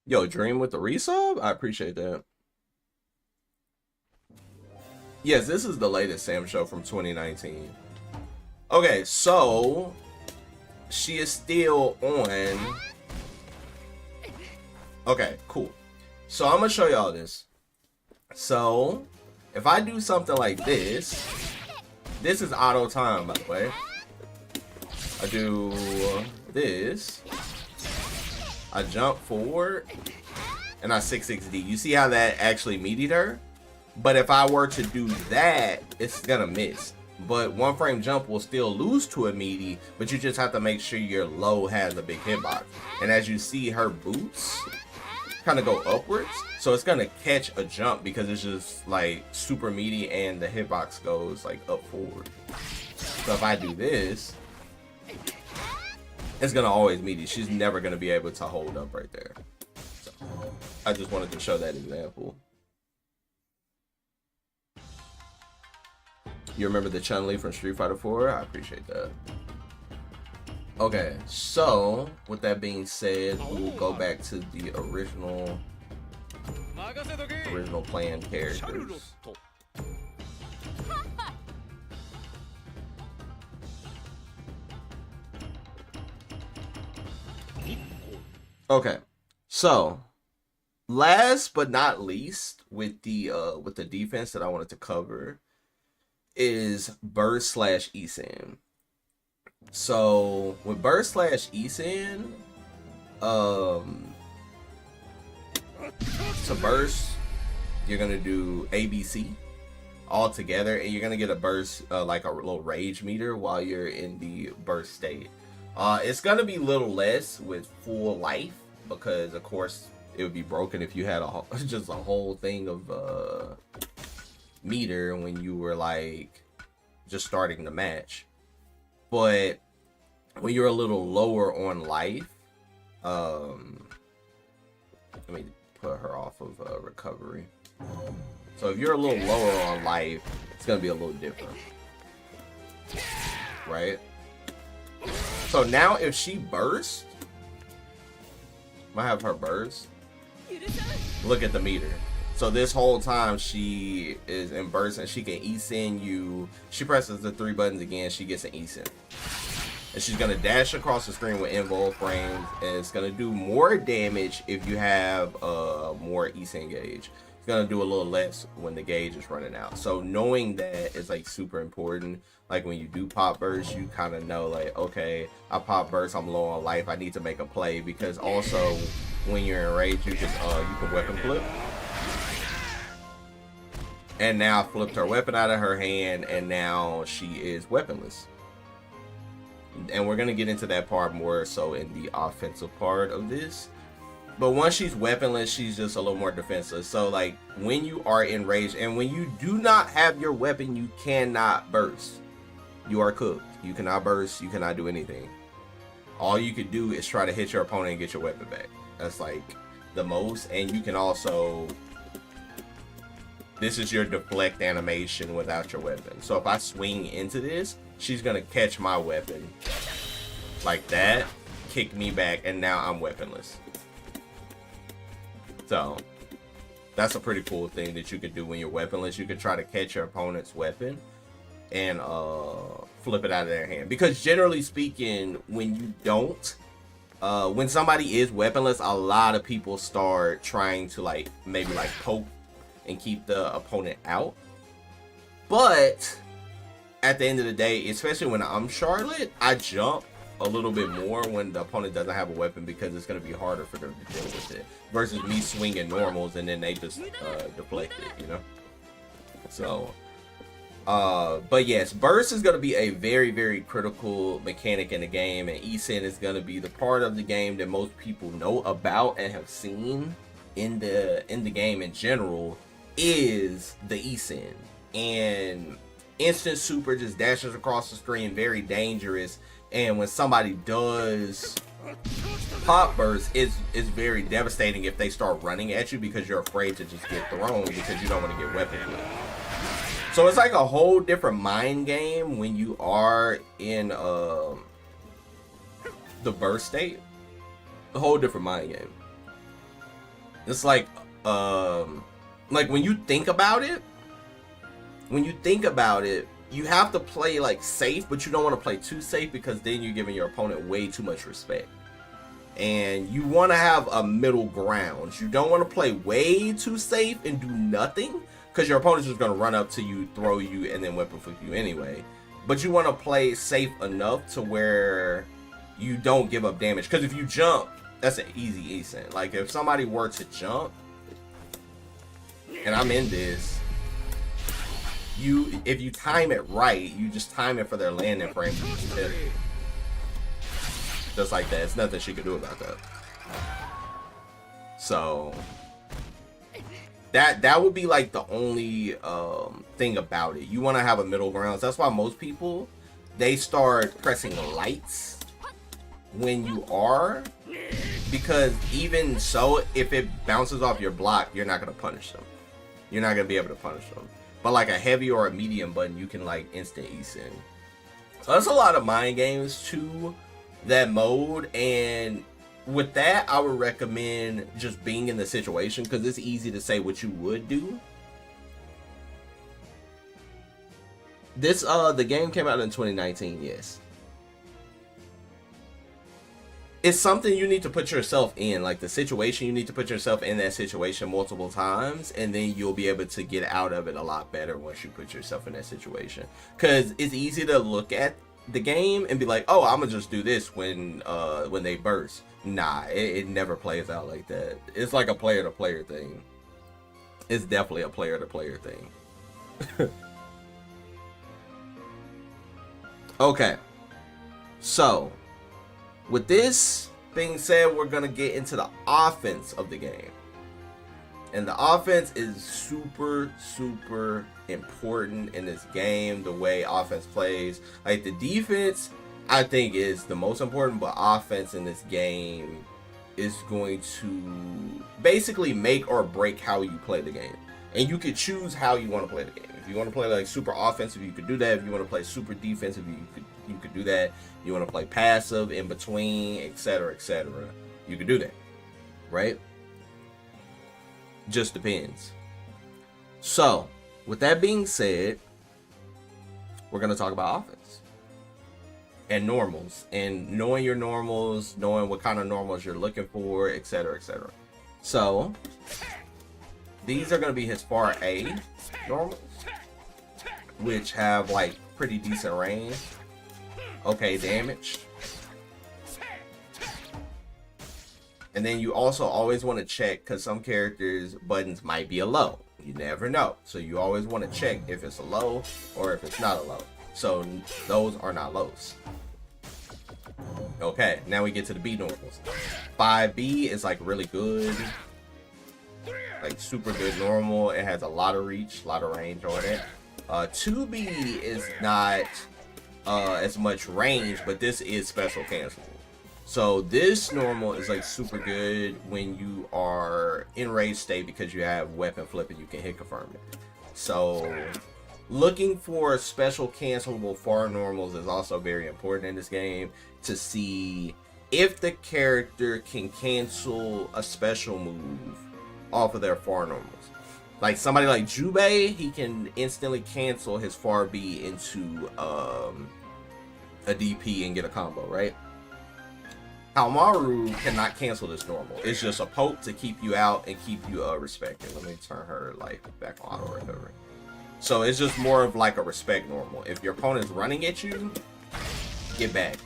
Yo, Dream with the resub? I appreciate that. Yes, this is the latest Samsho from 2019. Okay, so she is still on. Okay, cool. So I'm gonna show y'all this. So if I do something like this, this is auto time, by the way. I do this. I jump forward and I 6-6D. You see how that actually meatied her? But if I were to do that, it's gonna miss. But 1-frame jump will still lose to a meaty, but you just have to make sure your low has a big hitbox. And as you see, her boots kind of go upwards, so it's gonna catch a jump because it's just like super meaty and the hitbox goes like up forward. So if I do this, it's gonna always meaty. She's never gonna be able to hold up right there. So I just wanted to show that example. You remember the Chun-Li from Street Fighter 4? I appreciate that. Okay, so with that being said, we will go back to the original planned characters. Okay, so last but not least, with the defense that I wanted to cover is burst / ESAN. So with burst / ESAN, to burst, you're gonna do ABC all together, and you're gonna get a burst, like a little rage meter while you're in the burst state. It's gonna be a little less with full life, because of course it would be broken if you had just a whole thing of meter when you were like just starting the match. But when you're a little lower on life, let me put her off of recovery. So if you're a little lower on life, it's gonna be a little different, right? So now if she bursts, might have her burst. Look at the meter. So this whole time she is in burst, and she can ESAN you. She presses the 3 buttons again, she gets an ESAN. And she's gonna dash across the screen with invul frames, and it's gonna do more damage if you have more ESAN gauge. It's gonna do a little less when the gauge is running out. So knowing that is like super important. Like when you do pop burst, you kind of know like, okay, I pop burst, I'm low on life, I need to make a play, because also when you're in rage, you can weapon flip. And now I flipped her weapon out of her hand, and now she is weaponless. And we're gonna get into that part more so in the offensive part of this. But once she's weaponless, she's just a little more defenseless. So like when you are enraged and when you do not have your weapon, you cannot burst. You are cooked. You cannot burst. You cannot do anything. All you could do is try to hit your opponent and get your weapon back. That's like the most. And you can also, this is your deflect animation without your weapon. So if I swing into this, she's gonna catch my weapon like that, kick me back, and now I'm weaponless. So that's a pretty cool thing that you could do when you're weaponless. You could try to catch your opponent's weapon and flip it out of their hand. Because generally speaking, when you don't, when somebody is weaponless, a lot of people start trying to like maybe like poke and keep the opponent out. But at the end of the day, especially when I'm Charlotte, I jump a little bit more when the opponent doesn't have a weapon, because it's going to be harder for them to deal with it versus me swinging normals and then they just deflect it, you know. So but yes, burst is going to be a very, very critical mechanic in the game, and ESIN is going to be the part of the game that most people know about and have seen in the game in general, is the ESIN. And instant super just dashes across the screen, very dangerous, and when somebody does pop burst, is very devastating if they start running at you, because you're afraid to just get thrown because you don't want to get weapon whipped. So it's like a whole different mind game when you are in the burst state. A whole different mind game. It's like when you think about it, you have to play like safe, but you don't want to play too safe, because then you're giving your opponent way too much respect. And you want to have a middle ground. You don't want to play way too safe and do nothing, because your opponent's just going to run up to you, throw you, and then weapon flip you anyway. But you want to play safe enough to where you don't give up damage. Because if you jump, that's an easy ESIN. Like, if somebody were to jump, and I'm in this, if you time it right, you just time it for their landing frame. Just like that. It's nothing she can do about that. So that would be like the only thing about it. You want to have a middle ground. So that's why most people, they start pressing lights when you are, because even so, if it bounces off your block, you're not going to punish them. You're not going to be able to punish them. But like a heavy or a medium button, you can like instant ESIN. So that's a lot of mind games to that mode, and with that, I would recommend just being in the situation, because it's easy to say what you would do. This the game came out in 2019, yes. It's something you need to put yourself in, like the situation, you need to put yourself in that situation multiple times, and then you'll be able to get out of it a lot better once you put yourself in that situation. Because it's easy to look at the game and be like, oh, I'm gonna just do this when they burst. Nah, it never plays out like that. It's like a player to player thing. It's definitely a player to player thing. Okay, so with this being said, we're gonna get into the offense of the game. And the offense is super, super important in this game, the way offense plays. Like, the defense, I think, is the most important, but offense in this game is going to basically make or break how you play the game. And you could choose how you want to play the game. If you want to play like super offensive, you could do that. If you want to play super defensive, you could do that. You want to play passive, in between, etc., etc., you could do that, right? Just depends. So, with that being said, we're going to talk about offense and normals, and knowing your normals, knowing what kind of normals you're looking for, etc., etc. So, these are going to be his far A normals, which have like pretty decent range, okay damage. And then you also always want to check, because some characters' buttons might be a low. You never know. So you always want to check if it's a low or if it's not a low. So those are not lows. Okay, now we get to the B normals. 5B is like really good. Like super good normal. It has a lot of reach, a lot of range on it. 2B is not as much range, but this is special cancelable. So this normal is like super good when you are in rage state, because you have weapon flip and you can hit confirm it. So looking for special cancelable far normals is also very important in this game to see if the character can cancel a special move off of their far normals. Like somebody like Jubei, he can instantly cancel his far B into a DP and get a combo, right? Haomaru cannot cancel this normal. It's just a poke to keep you out and keep you respected. Let me turn her life back on auto recovery. So it's just more of like a respect normal. If your opponent's running at you, get back.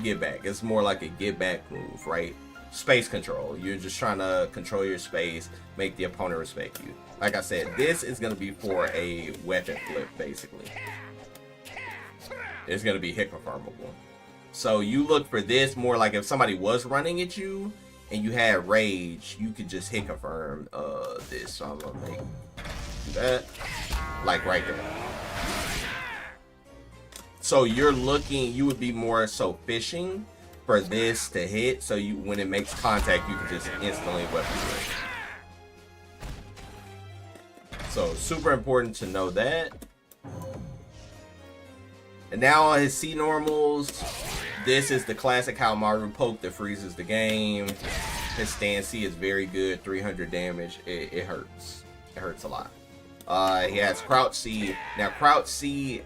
Get back. It's more like a get back move, right? Space control. You're just trying to control your space, make the opponent respect you. Like I said, this is going to be for a weapon flip, basically. It's going to be hit confirmable. So you look for this more like if somebody was running at you and you had rage, you could just hit confirm this. So I'm going to make that like right there. So you're looking, you would be more so fishing for this to hit, so you when it makes contact you can just instantly weapon flip. So super important to know that. And now on his C normals, this is the classic Haomaru poke that freezes the game. His stand C is very good, 300 damage. It hurts. It hurts a lot. He has crouch C. Now crouch C,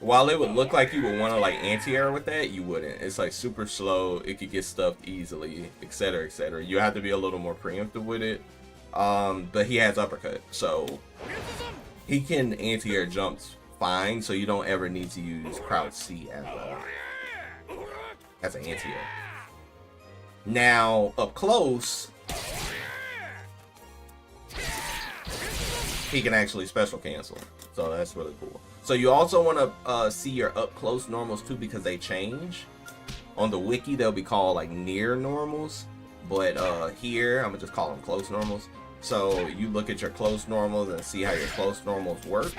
while it would look like you would want to like anti-air with that, you wouldn't. It's like super slow. It could get stuffed easily, etc., etc. You have to be a little more preemptive with it. But he has uppercut, so he can anti-air jumps fine. So you don't ever need to use crouch C as an anti-air. Now up close, he can actually special cancel. So that's really cool. So you also want to see your up close normals too, because they change. On the wiki, they'll be called like near normals, but here I'm gonna just call them close normals. So you look at your close normals and see how your close normals work,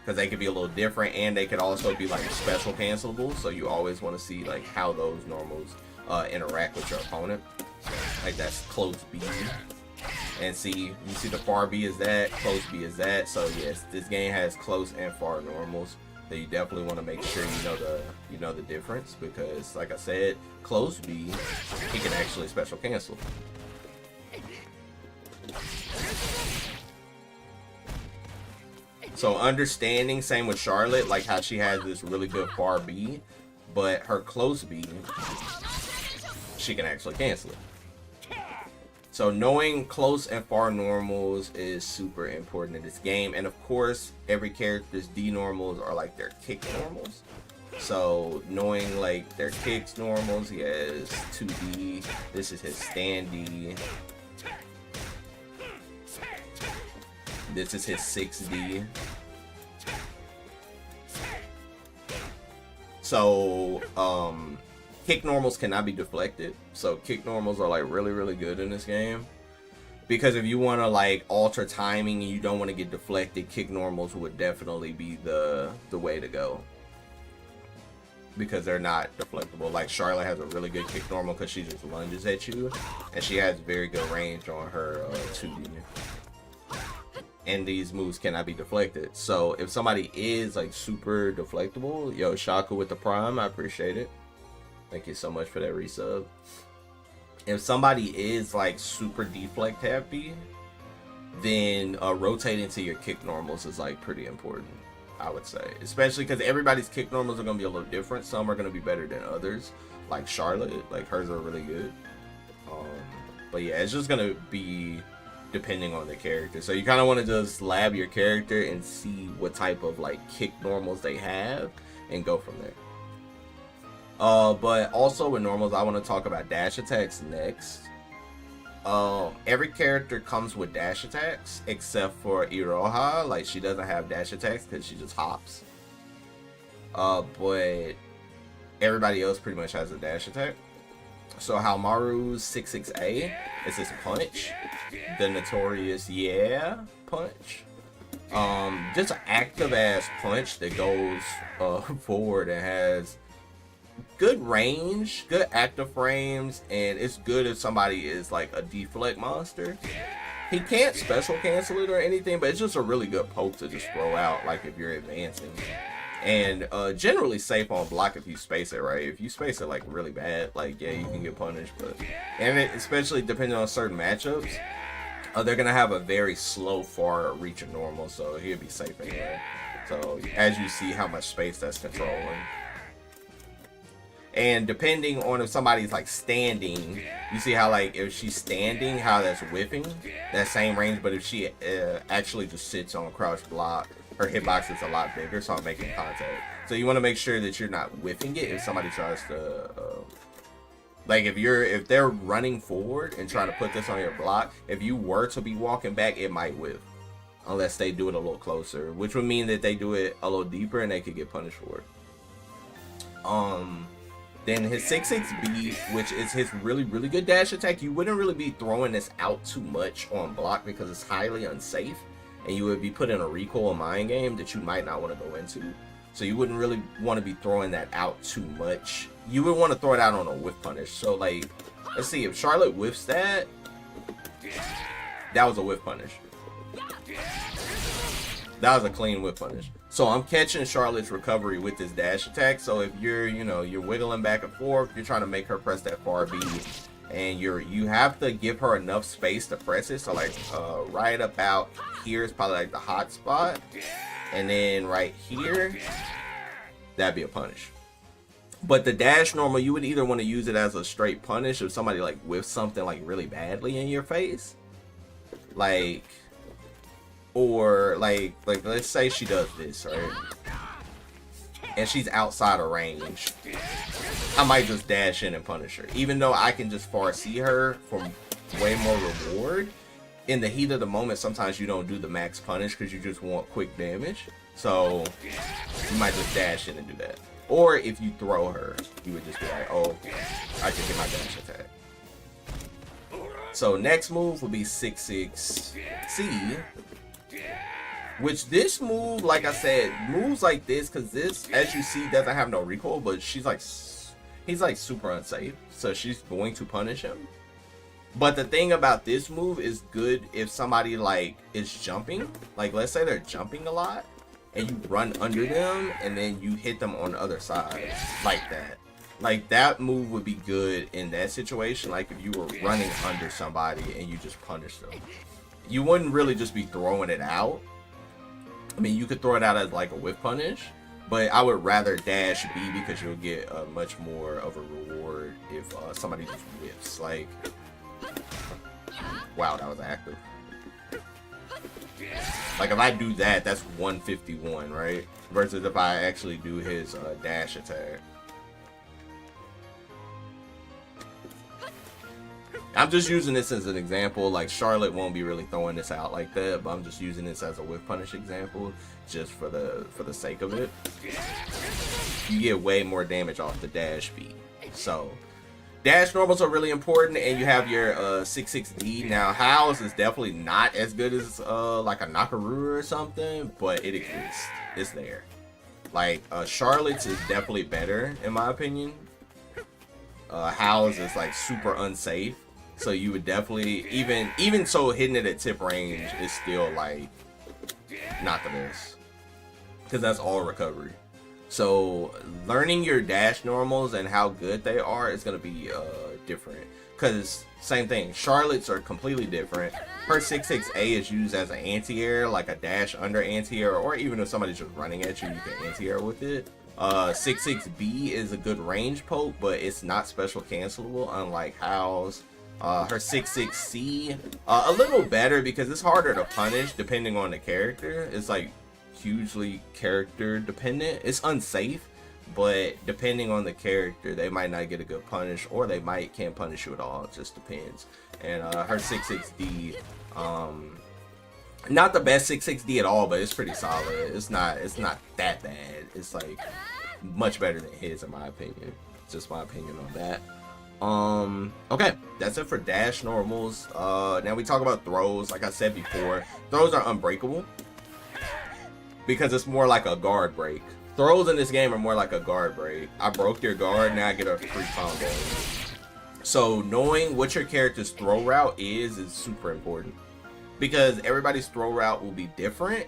because they could be a little different, and they could also be like special cancelable. So you always want to see like how those normals interact with your opponent. Like that's close B. And see, you see the far B is that, close B is that. So yes, this game has close and far normals. So you definitely want to make sure you know the difference, because like I said, close B, he can actually special cancel. So understanding, same with Charlotte, like how she has this really good far B, but her close B, she can actually cancel it. So knowing close and far normals is super important in this game. And of course, every character's D normals are like their kick normals. So knowing like their kicks normals, he has 2D. This is his stand D. This is his 6D. So kick normals cannot be deflected. So kick normals are like really good in this game, because if you want to like alter timing and you don't want to get deflected, kick normals would definitely be the way to go, because they're not deflectable. Like Charlotte has a really good kick normal because she just lunges at you, and she has very good range on her 2D. And these moves cannot be deflected. So if somebody is like super deflectable, yo, Shaka with the prime, I appreciate it. Thank you so much for that resub. If somebody is like super deflect happy, then rotating to your kick normals is like pretty important, I would say. Especially because everybody's kick normals are going to be a little different. Some are going to be better than others. Like Charlotte, like hers are really good. But yeah, it's just going to be depending on the character. So you kind of want to just lab your character and see what type of like kick normals they have and go from there. But also with normals, I want to talk about dash attacks next. Every character comes with dash attacks except for Iroha. Like she doesn't have dash attacks because she just hops. But everybody else pretty much has a dash attack. So Haomaru's 66A is his punch, the notorious punch. Just an active ass punch that goes forward and has good range, good active frames, and it's good if somebody is like a deflect monster. He can't special cancel it or anything, but it's just a really good poke to just throw out, like if you're advancing. And generally safe on block if you space it right. If you space it like really bad, like yeah, you can get punished. But especially depending on certain matchups, they're gonna have a very slow far reach of normal, so he'll be safe anyway. So as you see how much space that's controlling. And depending on if somebody's like standing, you see how like if she's standing, how that's whipping that same range. But if she actually just sits on crouch block, her hitbox is a lot bigger, so I'm making contact. So you want to make sure that you're not whiffing it if somebody tries to, like if they're running forward and trying to put this on your block, if you were to be walking back, it might whiff. Unless they do it a little closer, which would mean that they do it a little deeper and they could get punished for it. Then his 6-6B, which is his really good dash attack, you wouldn't really be throwing this out too much on block because it's highly unsafe, and you would be put in a recoil mind game that you might not want to go into. So you wouldn't really want to be throwing that out too much. You would want to throw it out on a whiff punish. So like, let's see, if Charlotte whiffs that, that was a whiff punish. That was a clean whip punish. So I'm catching Charlotte's recovery with this dash attack. So if you're, you're wiggling back and forth, you're trying to make her press that far B, and you have to give her enough space to press it. So like right about here is probably like the hot spot, and then right here, that'd be a punish. But the dash normal, you would either want to use it as a straight punish if somebody like whiffs something like really badly in your face, like. Or like let's say she does this, right? And she's outside of range. I might just dash in and punish her. Even though I can just foresee her from way more reward. In the heat of the moment, sometimes you don't do the max punish because you just want quick damage. So you might just dash in and do that. Or if you throw her, you would just be like, oh, I can get my dash attack. So next move would be 6-6C. Which this move, like I said, moves like this because this, as you see, doesn't have no recoil, but he's like super unsafe, so she's going to punish him. But the thing about this move is good if somebody like is jumping, like let's say they're jumping a lot, and you run under them and then you hit them on the other side like that. Like that move would be good in that situation, like if you were running under somebody and you just punish them. You wouldn't really just be throwing it out. I mean, you could throw it out as like a whip punish, but I would rather dash B because you'll get much more of a reward if somebody just whips. Like, wow, that was active. Like if I do that, that's 151, right? Versus if I actually do his dash attack. I'm just using this as an example. Like Charlotte won't be really throwing this out like that, but I'm just using this as a whip punish example, just for the sake of it. You get way more damage off the dash B. So dash normals are really important, and you have your 6-6D. Now House is definitely not as good as like a Nakaruru or something, but it exists. It's there. Like Charlotte's is definitely better in my opinion. House is like super unsafe. So you would definitely, even so hitting it at tip range is still like not the best. Because that's all recovery. So learning your dash normals and how good they are is going to be different. Because same thing, Charlotte's are completely different. Her 6-6A is used as an anti-air, like a dash under anti-air, or even if somebody's just running at you, you can anti-air with it. 6-6B is a good range poke, but it's not special cancelable, unlike House. Her 6-6C, a little better because it's harder to punish depending on the character. It's like hugely character dependent. It's unsafe, but depending on the character, they might not get a good punish, or they can't punish you at all. It just depends. And her 6-6D, not the best 6-6D at all, but it's pretty solid. It's not that bad. It's like much better than his in my opinion. Just my opinion on that. Okay, that's it for dash normals. Now we talk about throws. Like I said before, throws are unbreakable because it's more like a guard break. Throws in this game are more like a guard break. I broke your guard, now I get a free combo. So knowing what your character's throw route is super important. because everybody's throw route will be different.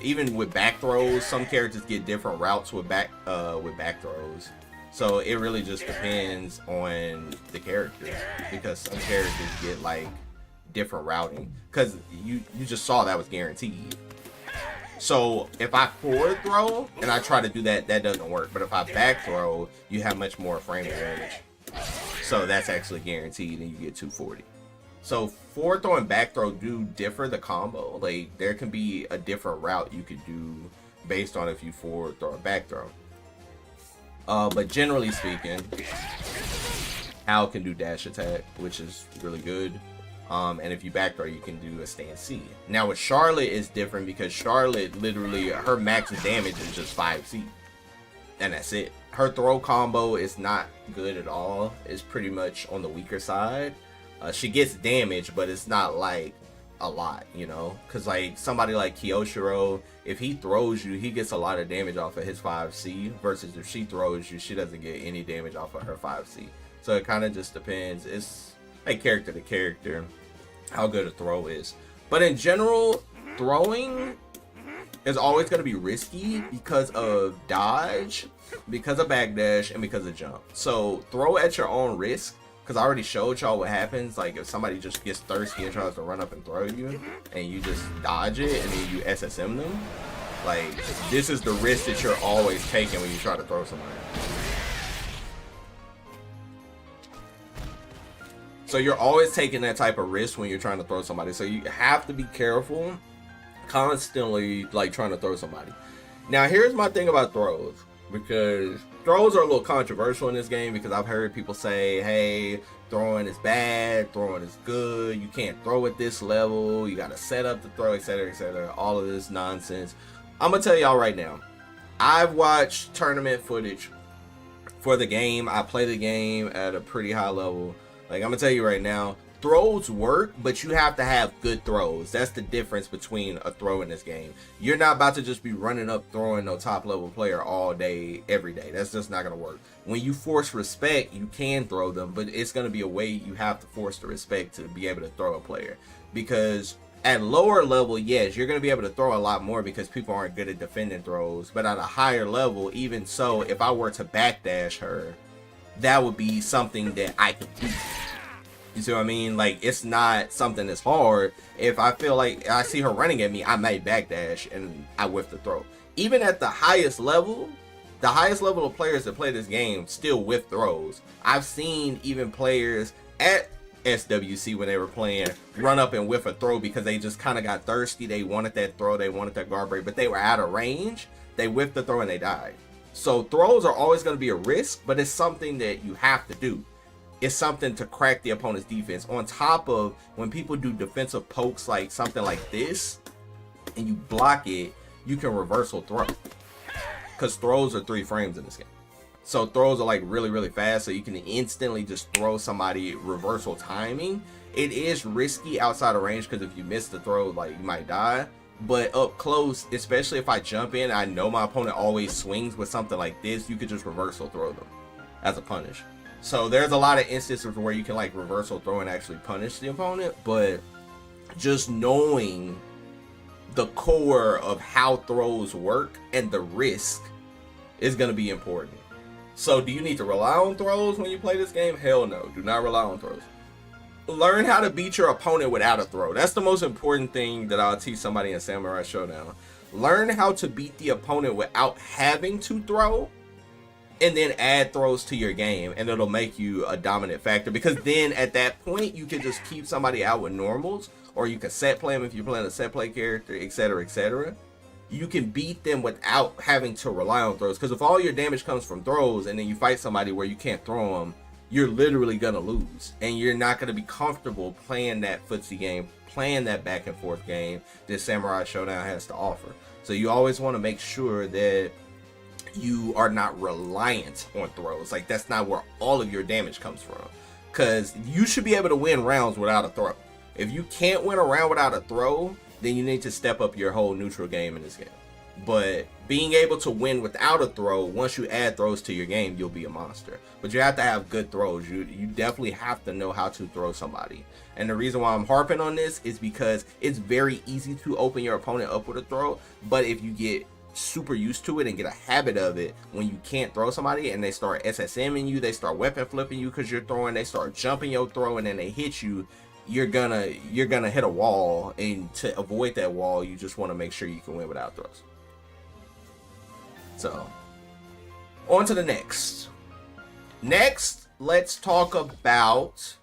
Even with back throws, some characters get different routes with back throws. So it really just depends on the character, because some characters get like different routing. Because you just saw that was guaranteed. So if I forward throw and I try to do that, that doesn't work. But if I back throw, you have much more frame advantage. So that's actually guaranteed, and you get 240. So forward throw and back throw do differ the combo. Like there can be a different route you could do based on if you forward throw or back throw. But generally speaking, Hal can do dash attack, which is really good. And if you back throw, you can do a stand C. Now with Charlotte is different, because Charlotte literally, her max damage is just 5C. And that's it. Her throw combo is not good at all. It's pretty much on the weaker side. She gets damage, but it's not like a lot, you know? Because like somebody like Kyoshiro, if he throws you, he gets a lot of damage off of his 5C, versus if she throws you, she doesn't get any damage off of her 5C. So it kind of just depends. It's like character to character how good a throw is. But in general, throwing is always going to be risky because of dodge, because of backdash, and because of jump. So throw at your own risk, because I already showed y'all what happens. Like if somebody just gets thirsty and tries to run up and throw you, and you just dodge it and then you SSM them, like this is the risk that you're always taking when you try to throw somebody. So you're always taking that type of risk when you're trying to throw somebody. So you have to be careful constantly, like trying to throw somebody. Now here's my thing about throws, because throws are a little controversial in this game, because I've heard people say, hey, throwing is bad, throwing is good, you can't throw at this level, you gotta set up the throw, etc, etc, all of this nonsense. I'm gonna tell y'all right now, I've watched tournament footage for the game. I play the game at a pretty high level. Like I'm gonna tell you right now, throws work, but you have to have good throws. That's the difference between a throw in this game. You're not about to just be running up throwing no top level player all day, every day. That's just not gonna work. When you force respect, you can throw them, but it's gonna be a way you have to force the respect to be able to throw a player. Because at lower level, yes, you're gonna be able to throw a lot more because people aren't good at defending throws. But at a higher level, even so, if I were to backdash her, that would be something that I could do. You see what I mean? Like, it's not something that's hard. If I feel like I see her running at me, I might backdash and I whiff the throw. Even at the highest level of players that play this game still whiff throws. I've seen even players at SWC when they were playing run up and whiff a throw because they just kind of got thirsty. They wanted that throw, they wanted that guard break, but they were out of range. They whiffed the throw and they died. So throws are always going to be a risk, but it's something that you have to do. It's something to crack the opponent's defense. On top of when people do defensive pokes like something like this, and you block it, you can reversal throw. Because throws are 3 frames in this game. So throws are like really, really fast, so you can instantly just throw somebody reversal timing. It is risky outside of range, because if you miss the throw, like you might die. But up close, especially if I jump in, I know my opponent always swings with something like this, you could just reversal throw them as a punish. So there's a lot of instances where you can like reversal throw and actually punish the opponent, but just knowing the core of how throws work and the risk is going to be important. So do you need to rely on throws when you play this game? Hell no, do not rely on throws. Learn how to beat your opponent without a throw. That's the most important thing that I'll teach somebody in Samurai Showdown. Learn how to beat the opponent without having to throw, and then add throws to your game, and it'll make you a dominant factor. Because then at that point, you can just keep somebody out with normals, or you can set play them if you're playing a set play character, etc, etc. You can beat them without having to rely on throws. Because if all your damage comes from throws, and then you fight somebody where you can't throw them, you're literally gonna lose, and you're not gonna be comfortable playing that footsie game, playing that back and forth game that Samurai Showdown has to offer. So you always want to make sure that you are not reliant on throws. Like, that's not where all of your damage comes from, because you should be able to win rounds without a throw. If you can't win a round without a throw, then you need to step up your whole neutral game in this game, But being able to win without a throw, once you add throws to your game, you'll be a monster. But you have to have good throws. You definitely have to know how to throw somebody. And the reason why I'm harping on this is because it's very easy to open your opponent up with a throw. But if you get super used to it and get a habit of it, when you can't throw somebody and they start SSMing you, they start weapon flipping you because you're throwing, they start jumping your throw and then they hit you, you're gonna hit a wall. And to avoid that wall, you just want to make sure you can win without throws. So, on to the next. Next, let's talk about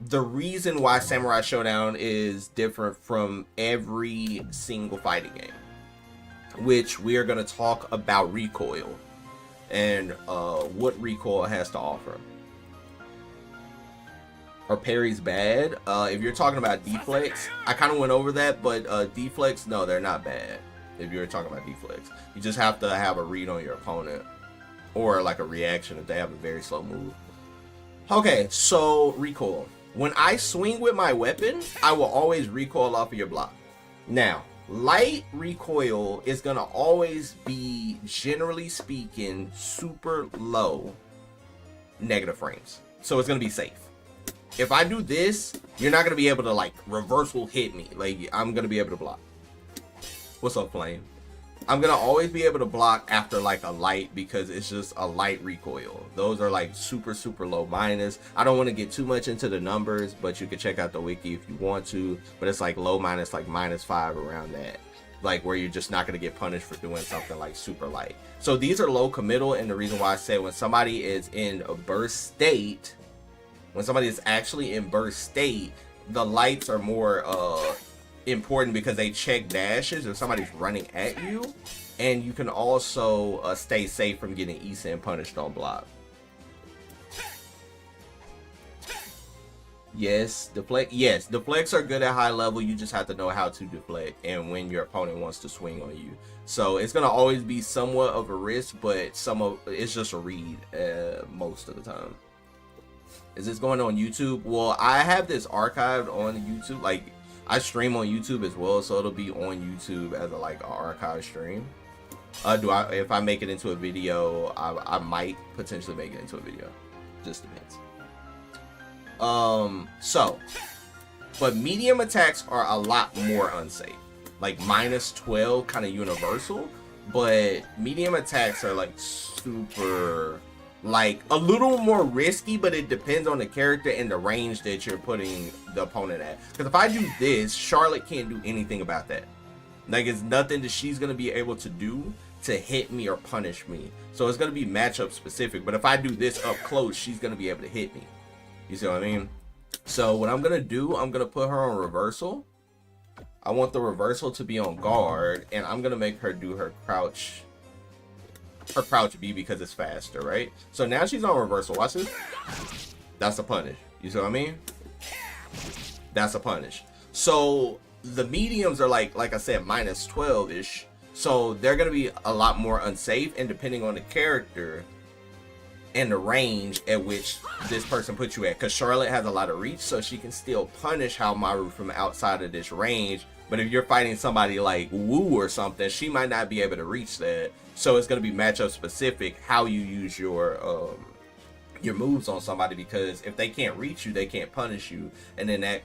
the reason why Samurai Showdown is different from every single fighting game, which we are going to talk about recoil and what recoil has to offer. Are parries bad? If you're talking about deflex, I kind of went over that, but deflex, no, they're not bad. If you're talking about deflex, you just have to have a read on your opponent or like a reaction if they have a very slow move. Okay, so recoil. When I swing with my weapon, I will always recoil off of your block. Now, light recoil is gonna always be, generally speaking, super low negative frames. So it's gonna be safe. If I do this, you're not gonna be able to like reversal hit me. Like I'm gonna be able to block. What's up, Flame? I'm gonna always be able to block after like a light because it's just a light recoil. Those are like super low minus. I don't want to get too much into the numbers, but you can check out the wiki if you want to. But it's like low minus, like -5 around that, like where you're just not gonna get punished for doing something like super light. So these are low committal, and the reason why I say when somebody is in a burst state, when somebody is actually in burst state, the lights are more important because they check dashes if somebody's running at you, and you can also stay safe from getting Issa and punished on block. Yes, deflect. Yes, deflects are good at high level. You just have to know how to deflect and when your opponent wants to swing on you. So it's gonna always be somewhat of a risk, but it's just a read most of the time. Is this going on YouTube? Well, I have this archived on YouTube. Like I stream on YouTube as well, so it'll be on YouTube as a like an archive stream. If I make it into a video, I might potentially make it into a video. Just depends. But medium attacks are a lot more unsafe. Like -12 kind of universal, but medium attacks are like super, like a little more risky, but it depends on the character and the range that you're putting the opponent at. Because if I do this, Charlotte can't do anything about that. Like it's nothing that she's gonna be able to do to hit me or punish me. So it's gonna be matchup specific. But if I do this up close, she's gonna be able to hit me. You see what I mean? So what I'm gonna do, I'm gonna put her on reversal. I want the reversal to be on guard, and I'm gonna make her do her crouch B because it's faster, right? So now she's on reversal. Watch this. That's a punish. You see what I mean? That's a punish. So the mediums are like I said, -12-ish. So they're gonna be a lot more unsafe, and depending on the character and the range at which this person puts you at, because Charlotte has a lot of reach, so she can still punish Haomaru from outside of this range. But if you're fighting somebody like Wu or something, she might not be able to reach that. So it's going to be matchup specific how you use your moves on somebody, because if they can't reach you, they can't punish you, and then that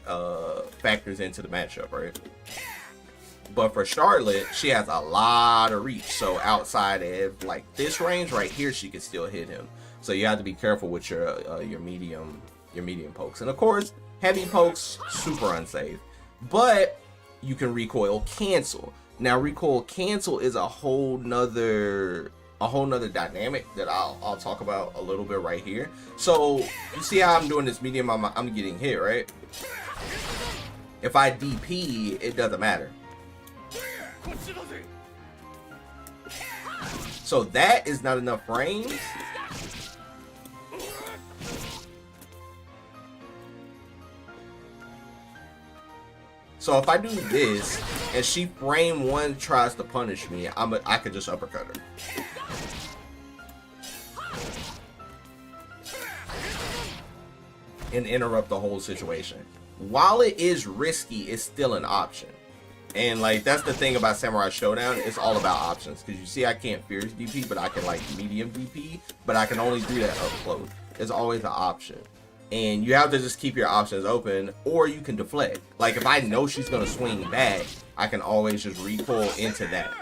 factors into the matchup, right? But for Charlotte, she has a lot of reach, so outside of like this range right here, she can still hit him. So you have to be careful with your medium pokes, and of course heavy pokes super unsafe, but you can recoil cancel. Now recoil cancel is a whole nother dynamic that I'll talk about a little bit right here. So you see how I'm doing this medium, I'm getting hit, right? If I DP, it doesn't matter. So that is not enough frames. So if I do this and she frame 1 tries to punish me, I could just uppercut her. And interrupt the whole situation. While it is risky, it's still an option. And like that's the thing about Samurai Showdown, it's all about options. Because you see I can't fierce DP, but I can like medium DP, but I can only do that up close. It's always an option. And you have to just keep your options open, or you can deflect. Like if I know she's gonna swing back, I can always just recoil into that.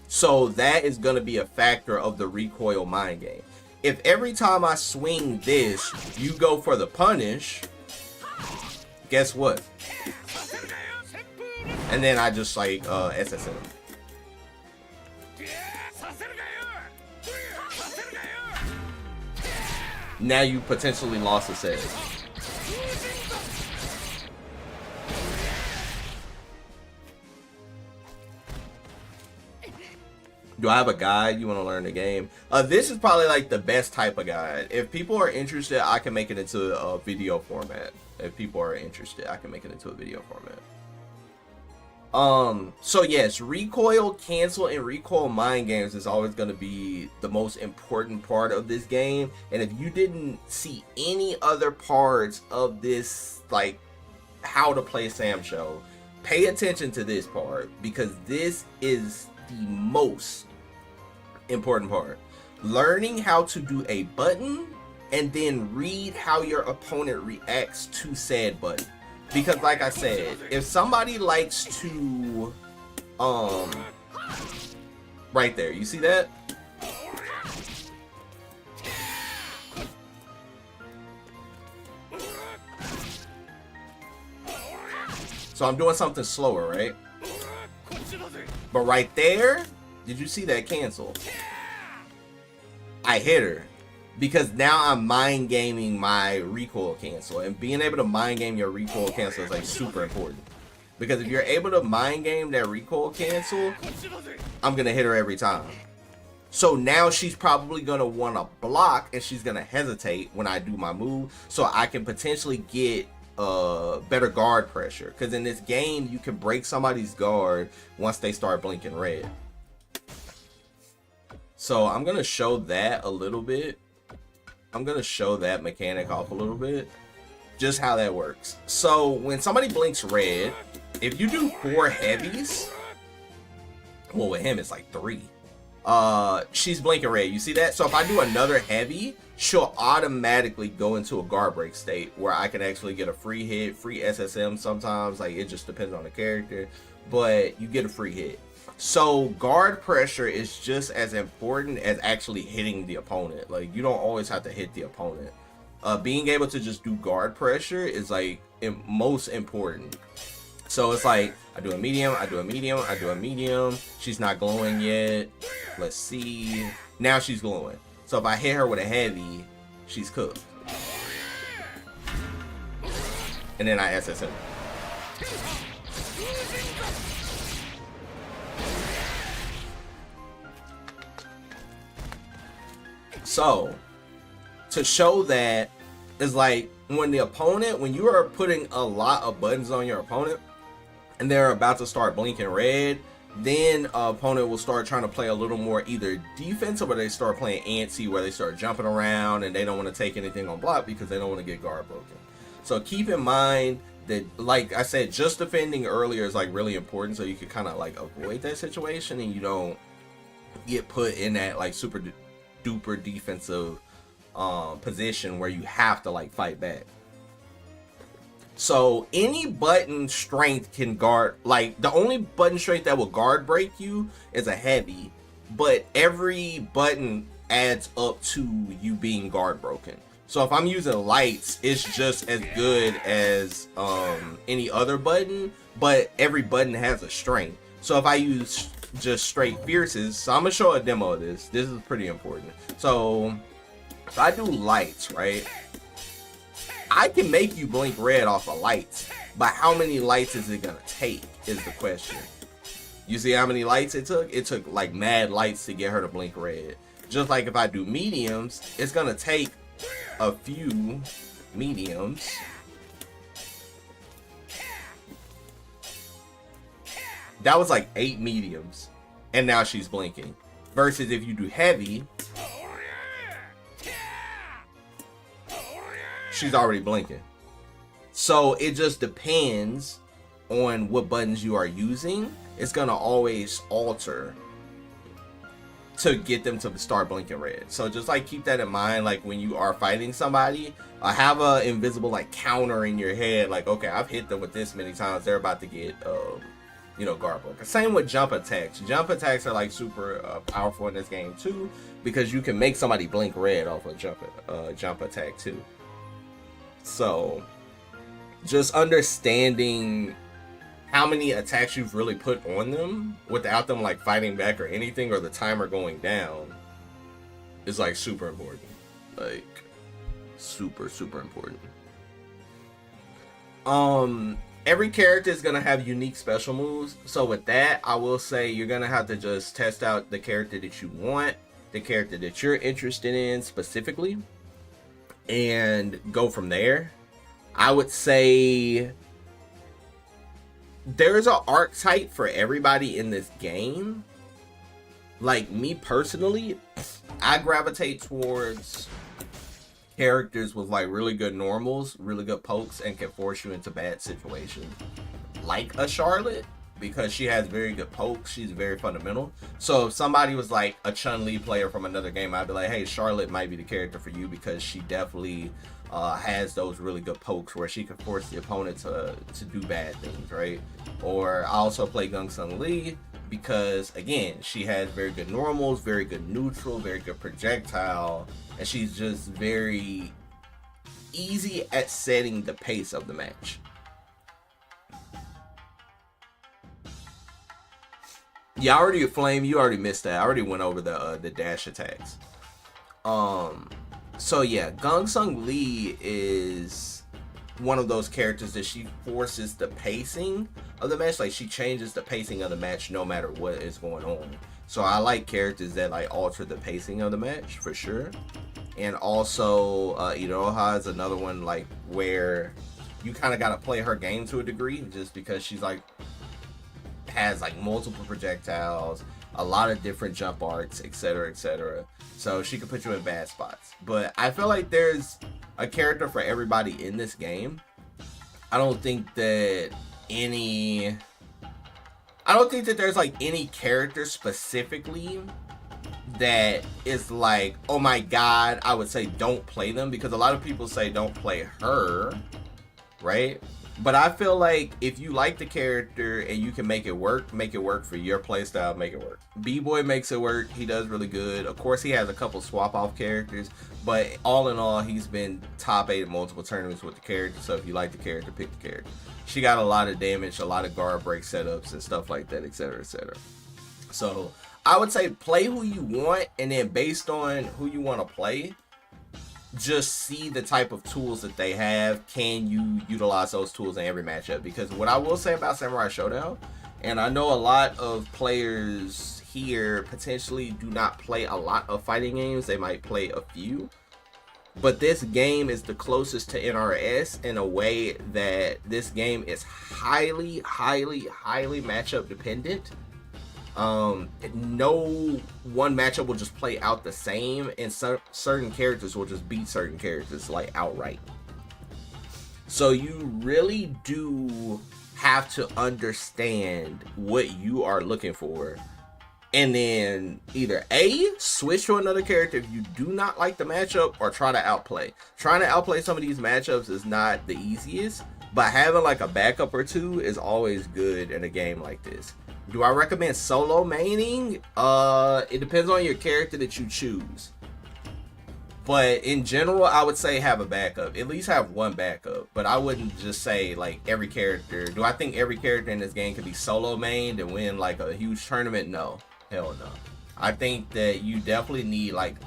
So that is gonna be a factor of the recoil mind game. If every time I swing this, you go for the punish, guess what? And then I just like SSM. Now you potentially lost a set. Do I have a guide? You want to learn the game? This is probably like the best type of guide. If people are interested, I can make it into a video format. If people are interested, I can make it into a video format. So yes, recoil, cancel, and recoil mind games is always going to be the most important part of this game. And if you didn't see any other parts of this, like how to play Samsho, pay attention to this part, because this is the most important part. Learning how to do a button and then read how your opponent reacts to said button. Because like I said, if somebody likes to, right there, you see that? So I'm doing something slower, right? But right there, did you see that cancel? I hit her. Because now I'm mind gaming my recoil cancel, and being able to mind game your recoil cancel is like super important. Because if you're able to mind game that recoil cancel, I'm gonna hit her every time. So now she's probably gonna want to block, and she's gonna hesitate when I do my move, so I can potentially get better guard pressure. Because in this game, you can break somebody's guard once they start blinking red. So I'm gonna show that a little bit. I'm going to show that mechanic off a little bit, just how that works. So when somebody blinks red, if you do 4 heavies, well, with him it's like 3, she's blinking red. You see that? So if I do another heavy, she'll automatically go into a guard break state where I can actually get a free hit, free SSM sometimes. Like it just depends on the character, but you get a free hit. So guard pressure is just as important as actually hitting the opponent. Like you don't always have to hit the opponent. Being able to just do guard pressure is like most important. So it's like I do a medium, I do a medium, I do a medium. She's not glowing yet. Let's see. Now she's glowing. So if I hit her with a heavy, she's cooked. And then I SSM. So, to show that, is like when the opponent, when you are putting a lot of buttons on your opponent and they're about to start blinking red, then opponent will start trying to play a little more either defensive, or they start playing antsy where they start jumping around and they don't want to take anything on block because they don't want to get guard broken. So keep in mind that, like I said, just defending earlier is like really important, so you can kind of like avoid that situation and you don't get put in that like super duper defensive position where you have to like fight back. So any button strength can guard, like the only button strength that will guard break you is a heavy, but every button adds up to you being guard broken. So if I'm using lights, it's just as good as any other button, but every button has a strength. So if I use just straight fierces, so I'm gonna show a demo of this. This is pretty important. So if I do lights, right, I can make you blink red off of lights, but how many lights is it gonna take is the question. You see how many lights it took? It took like mad lights to get her to blink red. Just like if I do mediums, it's gonna take a few mediums. That was like 8 mediums, and now she's blinking. Versus if you do heavy, she's already blinking. So it just depends on what buttons you are using, it's gonna always alter to get them to start blinking red. So just like keep that in mind, like when you are fighting somebody, have a invisible like counter in your head, like okay, I've hit them with this many times, they're about to get you know, garbled. Same with jump attacks. Jump attacks are like super powerful in this game too, because you can make somebody blink red off a jump attack too. So just understanding how many attacks you've really put on them without them like fighting back or anything, or the timer going down, is like super important. Like super important. Every character is gonna have unique special moves. So with that, I will say you're gonna have to just test out the character that you want, the character that you're interested in specifically, and go from there. I would say there's an archetype for everybody in this game. Like me personally, I gravitate towards characters with like really good normals, really good pokes, and can force you into bad situations. Like a Charlotte, because she has very good pokes, she's very fundamental. So if somebody was like a Chun-Li player from another game, I'd be like, hey, Charlotte might be the character for you, because she definitely has those really good pokes where she can force the opponent to do bad things, right? Or I also play Gangsung Lee because, again, she has very good normals, very good neutral, very good projectile, and she's just very easy at setting the pace of the match. Yeah, I already Flame, you already missed that. I already went over the dash attacks. So yeah, Gangsung Lee is one of those characters that she forces the pacing of the match. Like she changes the pacing of the match no matter what is going on. So I like characters that like alter the pacing of the match for sure. And also Iroha is another one like where you kind of got to play her game to a degree, just because she's like has like multiple projectiles, a lot of different jump arcs, etc, etc. So she can put you in bad spots. But I feel like there's a character for everybody in this game. I don't think that there's like any character specifically that is like, oh my god, I would say don't play them, because a lot of people say don't play her, right? But I feel like if you like the character and you can make it work for your playstyle, make it work. B-Boy makes it work. He does really good. Of course, he has a couple swap-off characters, but all in all, he's been top 8 in multiple tournaments with the character, so if you like the character, pick the character. She got a lot of damage, a lot of guard break setups and stuff like that, etc, etc. So I would say play who you want, and then based on who you want to play, just see the type of tools that they have. Can you utilize those tools in every matchup? Because what I will say about Samurai Showdown, and I know a lot of players here potentially do not play a lot of fighting games, they might play a few, but this game is the closest to NRS in a way that this game is highly matchup dependent. No one matchup will just play out the same, and certain characters will just beat certain characters like outright. So you really do have to understand what you are looking for, and then either A, switch to another character if you do not like the matchup, or try to outplay. Trying to outplay some of these matchups is not the easiest, but having like a backup or two is always good in a game like this. Do I recommend solo maining? It depends on your character that you choose. But in general, I would say have a backup. At least have one backup. But I wouldn't just say like every character. Do I think every character in this game could be solo mained and win like a huge tournament? No. Hell no. I think that you definitely need like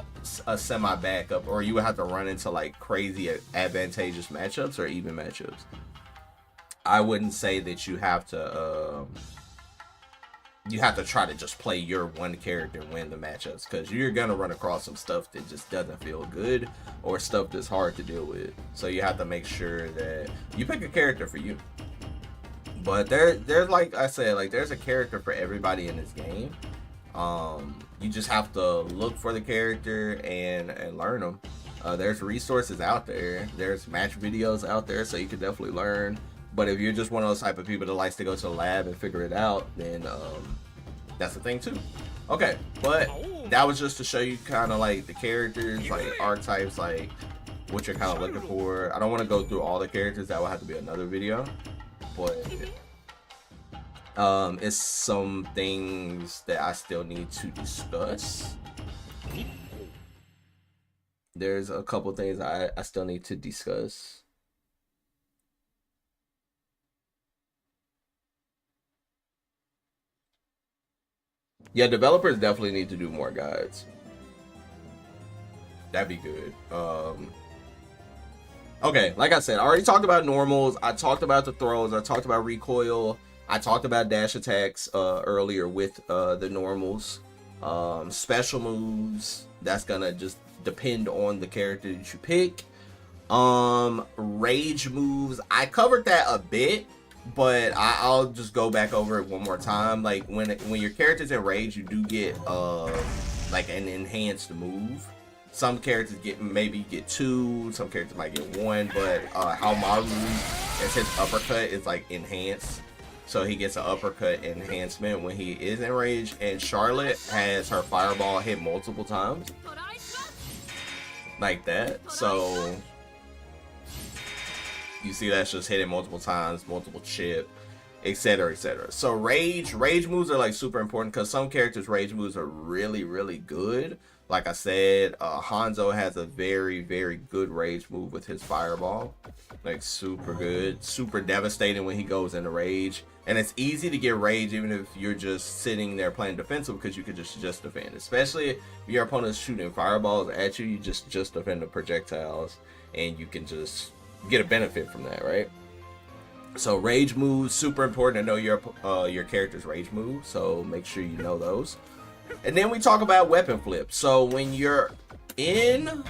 a semi backup, or you would have to run into like crazy advantageous matchups or even matchups. I wouldn't say that you have to try to just play your one character and win the matchups, because you're gonna run across some stuff that just doesn't feel good, or stuff that's hard to deal with. So you have to make sure that you pick a character for you. But there's like I said, like there's a character for everybody in this game. You just have to look for the character and learn them. There's resources out there. There's match videos out there, so you can definitely learn. But if you're just one of those type of people that likes to go to the lab and figure it out, then that's the thing too. Okay, but that was just to show you kind of like the characters, like archetypes, like what you're kind of looking for. I don't want to go through all the characters. That will have to be another video. But it's some things that I still need to discuss. There's a couple things I still need to discuss. Yeah, developers definitely need to do more guides. That'd be good. Okay, like I said, I already talked about normals. I talked about the throws. I talked about recoil. I talked about dash attacks earlier with the normals. Special moves, that's gonna just depend on the character that you pick. Rage moves, I covered that a bit, but I'll just go back over it one more time. Like when your character's in rage, you do get like an enhanced move. Some characters maybe get 2, some characters might get 1, but how Maru is, his uppercut is like enhanced. So he gets an uppercut enhancement when he is in rage, and Charlotte has her fireball hit multiple times. Like that. So you see that's just hitting multiple times, multiple chip, etc, etc. So rage moves are like super important because some characters' rage moves are really, really good. Like I said, Hanzo has a very, very good rage move with his fireball. Like super good, super devastating when he goes into rage. And it's easy to get rage even if you're just sitting there playing defensive, because you could just defend. Especially if your opponent's shooting fireballs at you, you just defend the projectiles and you can just get a benefit from that, right? So rage moves, super important to know your character's rage moves, so make sure you know those. And then we talk about weapon flips. So when you're in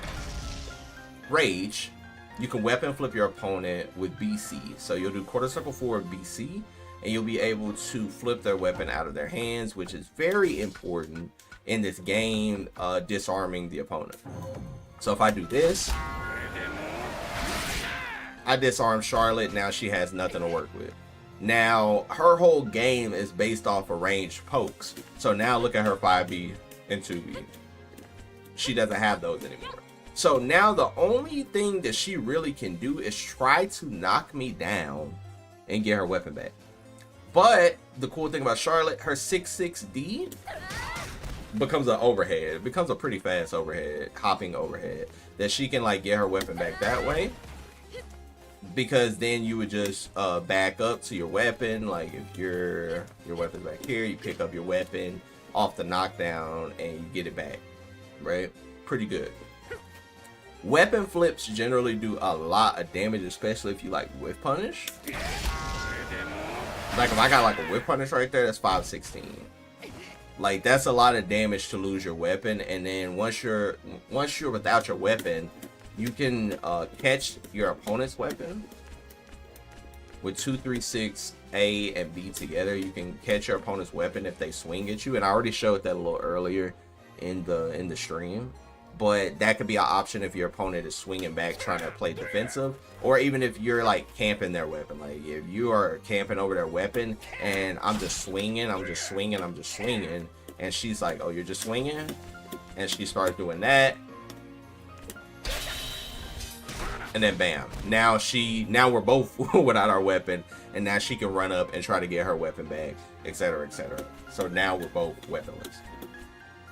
rage, you can weapon flip your opponent with BC. So you'll do quarter circle forward BC, and you'll be able to flip their weapon out of their hands, which is very important in this game, disarming the opponent. So if I do this, I disarm Charlotte. Now she has nothing to work with. Now her whole game is based off of ranged pokes. So now look at her 5B and 2B. She doesn't have those anymore. So now the only thing that she really can do is try to knock me down and get her weapon back. But the cool thing about Charlotte, her 6-6D becomes an overhead. It becomes a pretty fast overhead, hopping overhead, that she can like get her weapon back that way. Because then you would just back up to your weapon. Like if your weapon's back here, you pick up your weapon off the knockdown and you get it back, right? Pretty good. Weapon flips generally do a lot of damage, especially if you like whiff punish. Like if I got like a whiff punish right there, that's 516. Like that's a lot of damage to lose your weapon. And then once you're without your weapon, you can catch your opponent's weapon with 2, 3, 6, A and B together. You can catch your opponent's weapon if they swing at you, and I already showed that a little earlier in the stream. But that could be an option if your opponent is swinging back trying to play defensive, or even if you're like camping their weapon. Like if you are camping over their weapon and I'm just swinging, and she's like, oh, you're just swinging, and she starts doing that. And then bam, now we're both without our weapon, and now she can run up and try to get her weapon back, etc, etc. So now we're both weaponless.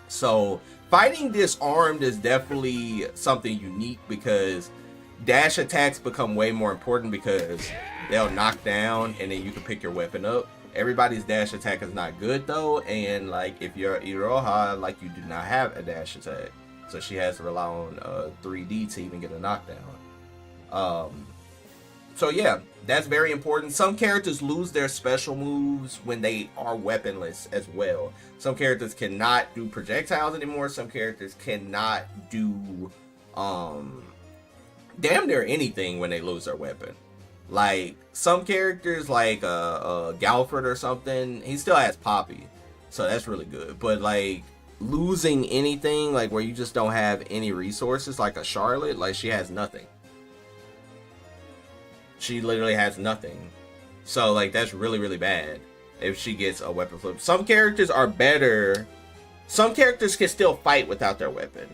So fighting disarmed is definitely something unique, because dash attacks become way more important because they'll knock down and then you can pick your weapon up. Everybody's dash attack is not good though, and like if you're Iroha, like you do not have a dash attack, so she has to rely on 3D to even get a knockdown. So yeah, that's very important. Some characters lose their special moves when they are weaponless as well. Some characters cannot do projectiles anymore. Some characters cannot do damn near anything when they lose their weapon. Like some characters like Galford or something, he still has Poppy, so that's really good. But like losing anything, like where you just don't have any resources, like a Charlotte, like she has nothing. She literally has nothing. So like that's really, really bad if she gets a weapon flip. Some characters are better. Some characters can still fight without their weapon.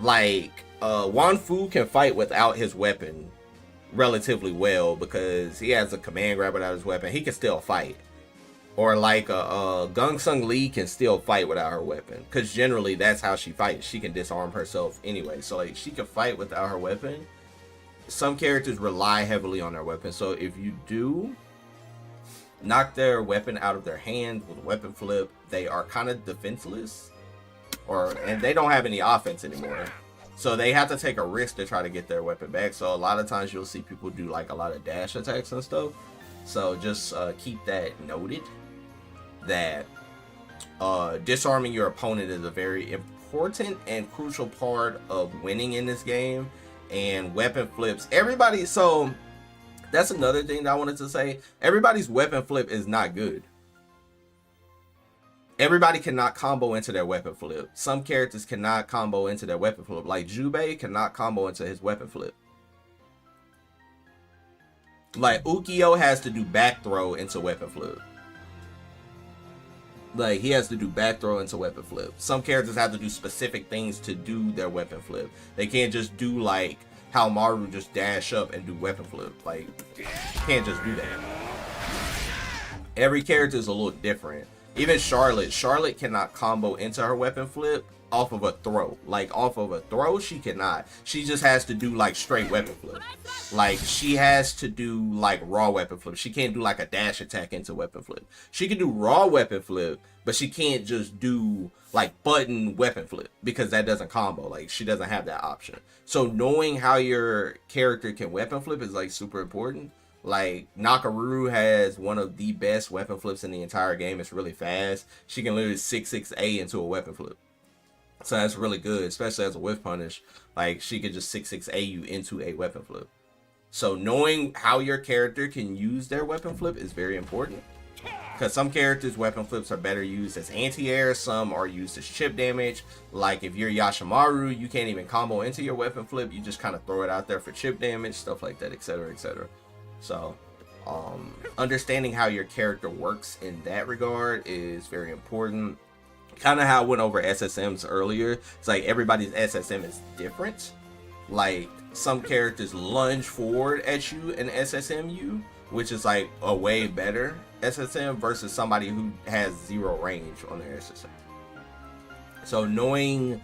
Like Wan Fu can fight without his weapon relatively well because he has a command grab without his weapon. He can still fight. Or like Gung Sung Lee can still fight without her weapon, because generally that's how she fights. She can disarm herself anyway, so like she can fight without her weapon. Some characters rely heavily on their weapon, so if you do knock their weapon out of their hand with a weapon flip, they are kind of defenseless, and they don't have any offense anymore. So they have to take a risk to try to get their weapon back. So a lot of times you'll see people do like a lot of dash attacks and stuff. So just keep that noted, that disarming your opponent is a very important and crucial part of winning in this game. And weapon flips, everybody, so that's another thing that I wanted to say. Everybody's weapon flip is not good. Everybody cannot combo into their weapon flip. Some characters cannot combo into their weapon flip. Like Jubei cannot combo into his weapon flip. Like Ukyo has to do back throw into weapon flip. Like he has to do back throw into weapon flip. Some characters have to do specific things to do their weapon flip. They can't just do like how Maru just dash up and do weapon flip. Like can't just do that. Every character is a little different. Even Charlotte cannot combo into her weapon flip off of a throw. Like off of a throw, she cannot. She just has to do like straight weapon flip. Like she has to do like raw weapon flip. She can't do like a dash attack into weapon flip. She can do raw weapon flip, but she can't just do like button weapon flip because that doesn't combo. Like she doesn't have that option. So knowing how your character can weapon flip is like super important. Like Nakaruru has one of the best weapon flips in the entire game. It's really fast. She can literally 6-6A into a weapon flip. So that's really good, especially as a whiff punish. Like she could just 6-6A you into a weapon flip. So knowing how your character can use their weapon flip is very important. Because some characters' weapon flips are better used as anti-air, some are used as chip damage. Like if you're Yashimaru, you can't even combo into your weapon flip. You just kind of throw it out there for chip damage, stuff like that, etc, etc. So understanding how your character works in that regard is very important. Kind of how I went over SSMs earlier. It's like everybody's SSM is different. Like some characters lunge forward at you and SSM you, which is like a way better SSM versus somebody who has zero range on their SSM. So knowing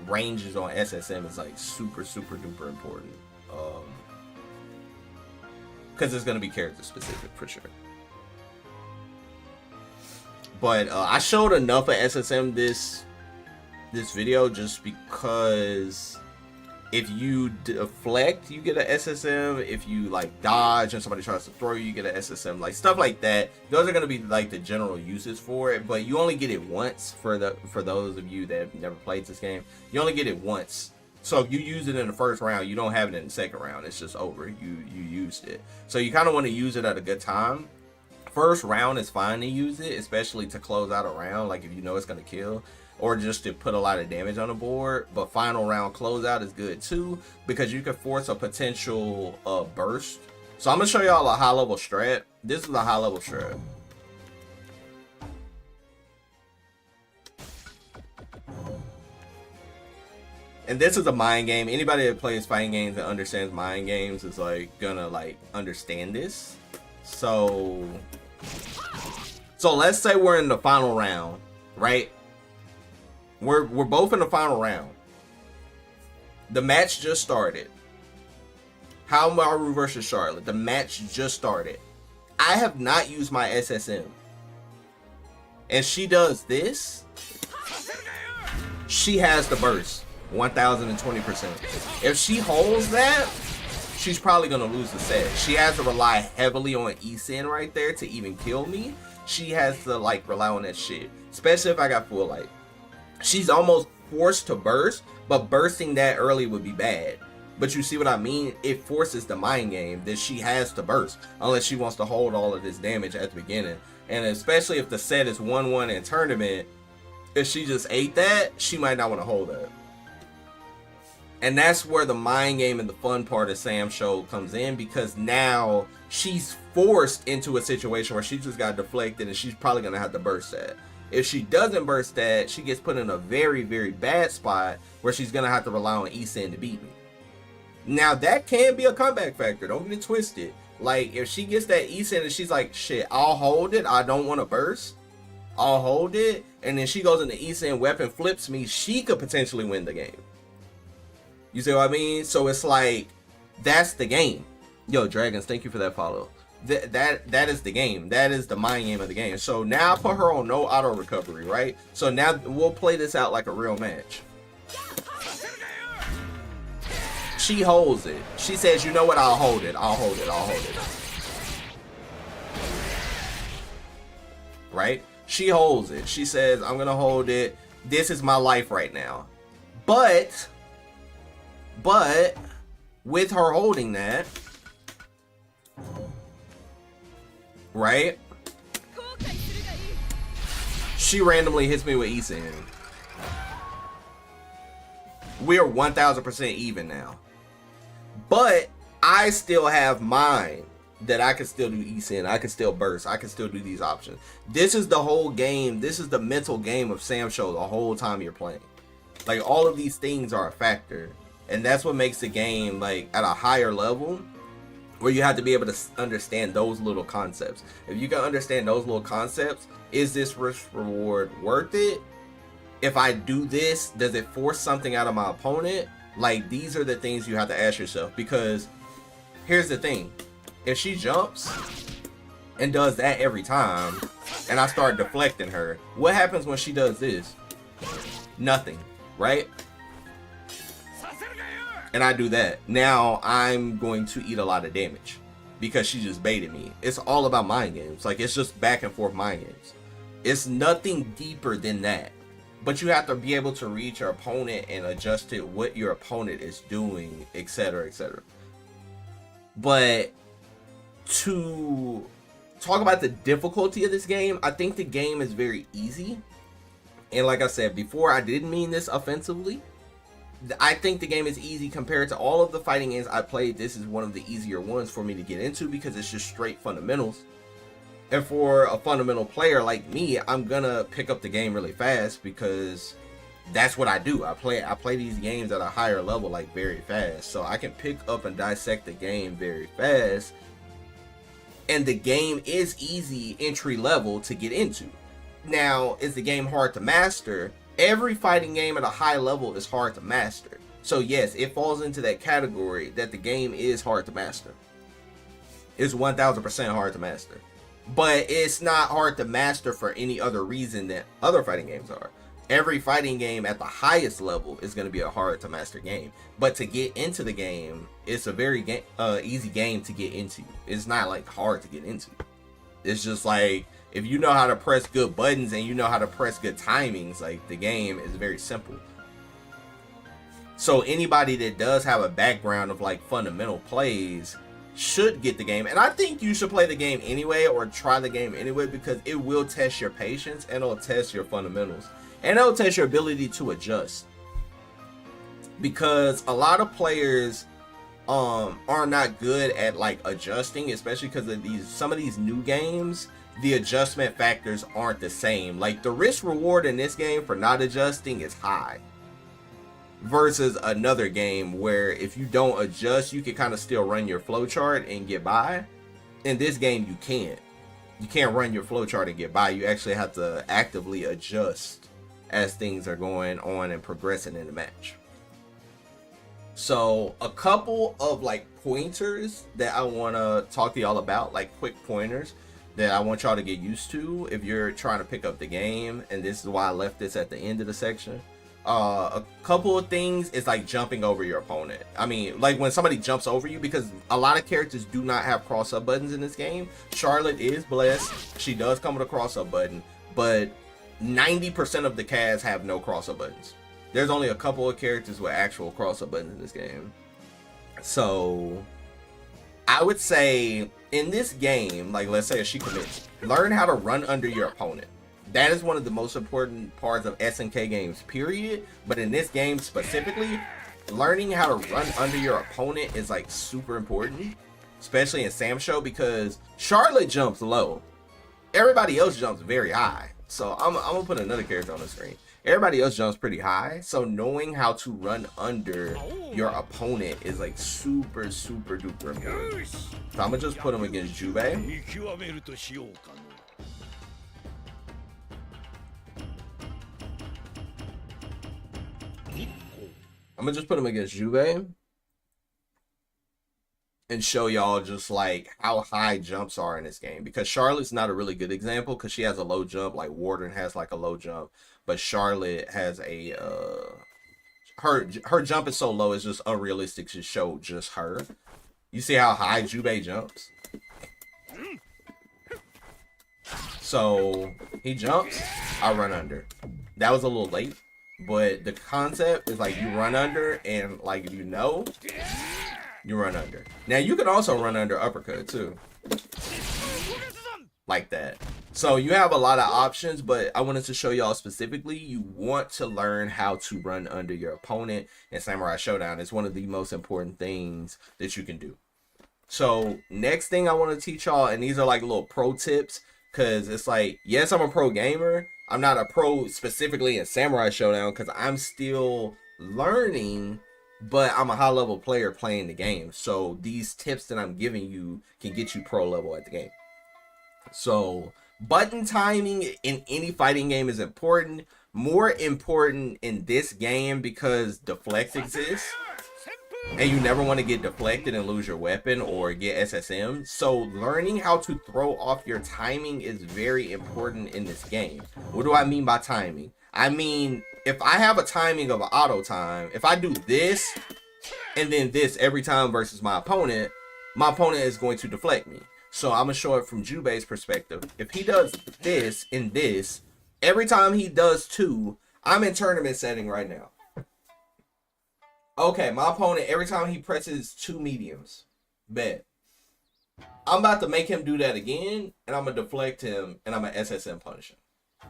ranges on SSM is like super duper important. Because it's going to be character specific for sure. But I showed enough of SSM this video just because if you deflect, you get an SSM. If you like dodge and somebody tries to throw you, you get an SSM. Like stuff like that. Those are going to be like the general uses for it. But you only get it once for those of you that have never played this game. You only get it once. So if you use it in the first round, you don't have it in the second round. It's just over. You used it. So you kind of want to use it at a good time. First round is fine to use it, especially to close out a round, like if you know it's going to kill, or just to put a lot of damage on the board. But final round closeout is good too, because you can force a potential burst. So I'm going to show y'all a high level strat. This is a high level strat. And this is a mind game. Anybody that plays fighting games and understands mind games is like gonna like understand this. So let's say we're in the final round, right? We're both in the final round. The match just started. How Maru versus Charlotte. The match just started. I have not used my SSM. And she does this. She has the burst. 1020%. If she holds that, she's probably gonna lose the set. She has to rely heavily on E-Sin right there to even kill me. She has to like rely on that shit, especially if I got full light. She's almost forced to burst, but bursting that early would be bad. But you see what I mean? It forces the mind game that she has to burst unless she wants to hold all of this damage at the beginning. And especially if the set is 1-1 in tournament, if she just ate that, she might not want to hold that. And that's where the mind game and the fun part of Samsho comes in, because now she's forced into a situation where she just got deflected and she's probably going to have to burst that. If she doesn't burst that, she gets put in a very, very bad spot where she's going to have to rely on Isin to beat me. Now, that can be a comeback factor. Don't get it twisted. Like, if she gets that Isin and she's like, shit, I'll hold it. I don't want to burst. I'll hold it. And then she goes into Isin, weapon flips me. She could potentially win the game. You see what I mean? So it's like, that's the game. Yo, Dragons, thank you for that follow. That is the game. That is the mind game of the game. So now I put her on no auto recovery, right? So now we'll play this out like a real match. She holds it. She says, you know what? I'll hold it. I'll hold it. I'll hold it. Right? She holds it. She says, I'm going to hold it. This is my life right now. But with her holding that, right, she randomly hits me with Isin. We are 1000% even now. But I still have mine that I can still do Isin. I can still burst. I can still do these options. This is the whole game. This is the mental game of Samsho the whole time you're playing. Like, all of these things are a factor. And that's what makes the game, like, at a higher level, where you have to be able to understand those little concepts. If you can understand those little concepts, is this risk reward worth it? If I do this, does it force something out of my opponent? Like, these are the things you have to ask yourself. Because here's the thing. If she jumps and does that every time, and I start deflecting her, what happens when she does this? Nothing, right? And I do that. Now I'm going to eat a lot of damage because she just baited me. It's all about mind games. Like, it's just back and forth mind games. It's nothing deeper than that. But you have to be able to read your opponent and adjust to what your opponent is doing, etc., etc. But to talk about the difficulty of this game, I think the game is very easy. And like I said before, I didn't mean this offensively. I think the game is easy compared to all of the fighting games I played. This is one of the easier ones for me to get into because it's just straight fundamentals. And for a fundamental player like me, I'm gonna pick up the game really fast because that's what I do. I play these games at a higher level, like, very fast. So I can pick up and dissect the game very fast. And the game is easy entry level to get into. Now, is the game hard to master? Every fighting game at a high level is hard to master. So yes, it falls into that category that the game is hard to master. It's 1000% hard to master. But it's not hard to master for any other reason than other fighting games are. Every fighting game at the highest level is going to be a hard to master game. But to get into the game, it's a very easy game to get into. It's not like hard to get into. It's just like, if you know how to press good buttons and you know how to press good timings, like, the game is very simple. So anybody that does have a background of, like, fundamental plays should get the game. And I think you should play the game anyway, or try the game anyway, because it will test your patience and it'll test your fundamentals. And it'll test your ability to adjust. Because a lot of players are not good at, like, adjusting, especially because of some of these new games. The adjustment factors aren't the same. Like, the risk reward in this game for not adjusting is high, versus another game where if you don't adjust, you can kind of still run your flowchart and get by. In this game, you can't run your flowchart and get by. You actually have to actively adjust as things are going on and progressing in the match. So a couple of, like, pointers that I want to talk to y'all about, like quick pointers that I want y'all to get used to if you're trying to pick up the game. And this is why I left this at the end of the section. A couple of things is, like, jumping over your opponent. I mean, like, when somebody jumps over you, because a lot of characters do not have cross-up buttons in this game. Charlotte is blessed. She does come with a cross-up button, but 90% of the cast have no cross-up buttons. There's only a couple of characters with actual cross-up buttons in this game. So I would say in this game, like, let's say if she commits, learn how to run under your opponent. That is one of the most important parts of SNK games, period. But in this game specifically, learning how to run under your opponent is like super important, especially in Samsho, because Charlotte jumps low. Everybody else jumps very high. So I'm gonna put another character on the screen. Everybody else jumps pretty high. So knowing how to run under your opponent is like super duper important. So I'm gonna just put him against Jubei. I'm gonna just put him against Jubei and show y'all just like how high jumps are in this game, because Charlotte's not a really good example because she has a low jump. Like Warden has like a low jump, but Charlotte has a her jump is so low it's just unrealistic to show just her. You see how high Jubei jumps? So he jumps, I run under. That was a little late, but the concept is like you run under, and like you know, you run under. Now you can also run under uppercut too, like that. So you have a lot of options, but I wanted to show y'all specifically, you want to learn how to run under your opponent, and Samurai Showdown is one of the most important things that you can do. So next thing I want to teach y'all, and these are like little pro tips, because it's like, yes, I'm a pro gamer. I'm not a pro specifically in Samurai Showdown because I'm still learning, but I'm a high level player playing the game. So these tips that I'm giving you can get you pro level at the game. So button timing in any fighting game is important. More important in this game because deflect exists, and you never want to get deflected and lose your weapon or get SSM. So learning how to throw off your timing is very important in this game. What do I mean by timing? I mean, if I have a timing of an auto time, if I do this and then this every time versus my opponent is going to deflect me. So I'm gonna show it from Jubei's perspective. If he does this and this, every time he does two, I'm in tournament setting right now. Okay, my opponent, every time he presses two mediums, bet. I'm about to make him do that again, and I'm going to deflect him, and I'm going to SSM punish him.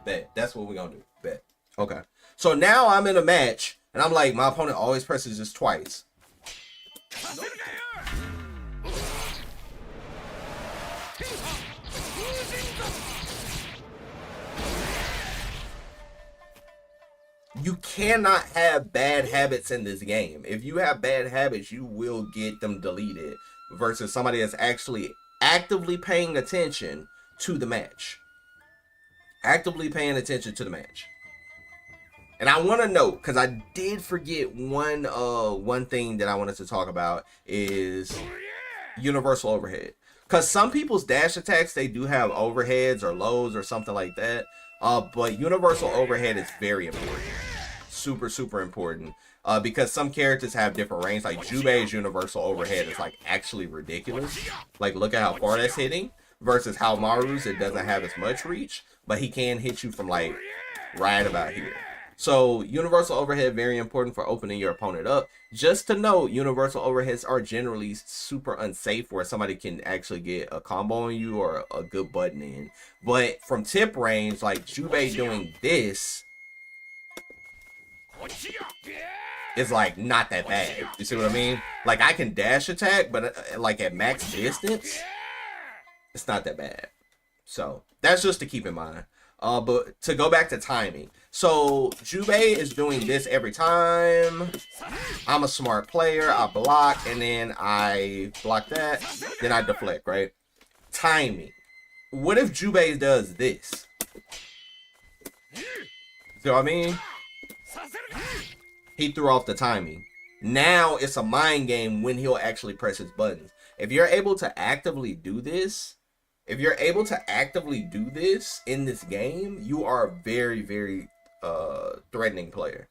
Bet. That's what we're going to do. Bet. Okay. So now I'm in a match, and I'm like, my opponent always presses this twice. You cannot have bad habits in this game. If you have bad habits, you will get them deleted versus somebody that's actually actively paying attention to the match. Actively paying attention to the match. And I want to note, because I did forget one thing that I wanted to talk about is universal overhead. Because some people's dash attacks, they do have overheads or lows or something like that. But universal overhead is very important. Super important. Because some characters have different range. Like Jubei's universal overhead is like actually ridiculous. Like look at how far that's hitting. Versus how Maru's, it doesn't have as much reach. But he can hit you from like right about here. So universal overhead, very important for opening your opponent up. Just to note, universal overheads are generally super unsafe where somebody can actually get a combo on you or a good button in. But from tip range, like Jubei doing this is like not that bad. You see what I mean? Like I can dash attack, but like at max distance, it's not that bad. So that's just to keep in mind. But to go back to timing. So Jubei is doing this every time. I'm a smart player. I block and then I block that. Then I deflect, right? Timing. What if Jubei does this? See what I mean? He threw off the timing. Now it's a mind game when he'll actually press his buttons. If you're able to actively do this, in this game, you are a very threatening player.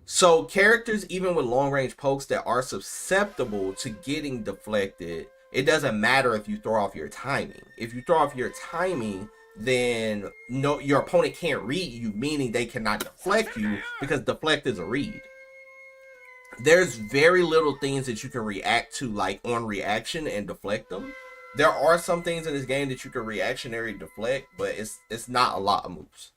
So characters, even with long range pokes that are susceptible to getting deflected, it doesn't matter if you throw off your timing. If you throw off your timing, then no, your opponent can't read you, meaning they cannot deflect you because deflect is a read. There's very little things that you can react to like on reaction and deflect them. There are some things in this game that you can reactionary deflect, but it's not a lot of moves.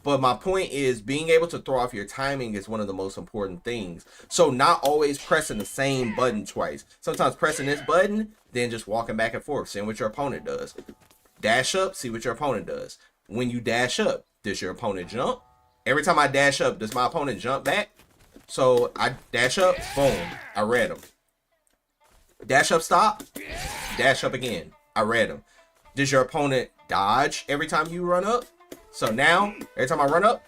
But my point is being able to throw off your timing is one of the most important things. So not always pressing the same button twice. Sometimes pressing this button, then just walking back and forth, seeing what your opponent does. Dash up, see what your opponent does. When you dash up, does your opponent jump? Every time I dash up, does my opponent jump back? So I dash up, boom, I read him. Dash up, stop, dash up again, I read him. Does your opponent dodge every time you run up? So now, every time I run up,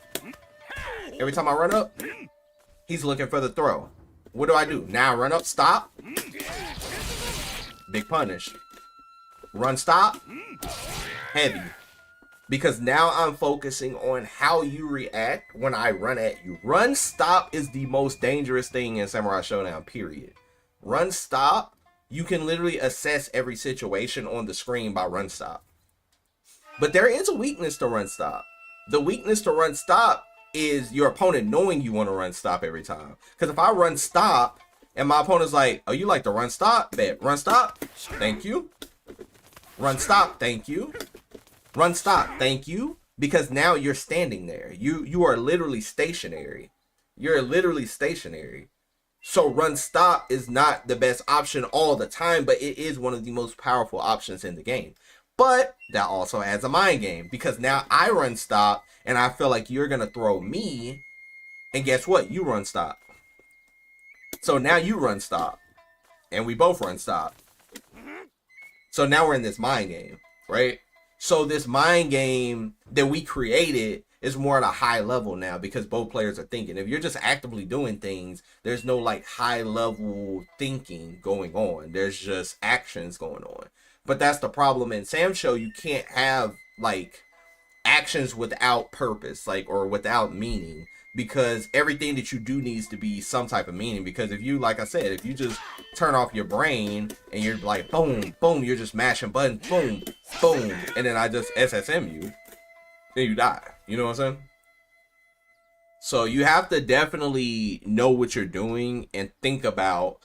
he's looking for the throw. What do? Now I run up, stop, big punish. Run, stop, heavy. Because now I'm focusing on how you react when I run at you. Run, stop is the most dangerous thing in Samurai Showdown, period. Run, stop, you can literally assess every situation on the screen by run, stop. But there is a weakness to run, stop. The weakness to run, stop is your opponent knowing you want to run, stop every time. Because if I run, stop, and my opponent's like, oh, you like to run, stop? Bet. Run, stop, thank you. Run, stop, thank you. Run, stop, thank you. Because now you're standing there. You are literally stationary. You're literally stationary. So run, stop is not the best option all the time, but it is one of the most powerful options in the game. But that also adds a mind game, because now I run, stop, and I feel like you're going to throw me, and guess what? You run, stop. So now you run, stop, and we both run, stop. So now we're in this mind game, right? So this mind game that we created is more at a high level now, because both players are thinking. If you're just actively doing things, there's no like high level thinking going on. There's just actions going on. But that's the problem in Samsho. You can't have like actions without purpose, like, or without meaning, because everything that you do needs to be some type of meaning. Because if you, like I said, if you just turn off your brain and you're like, boom, boom, you're just mashing buttons, boom, boom, and then I just SSM you, then you die. You know what I'm saying? So you have to definitely know what you're doing and think about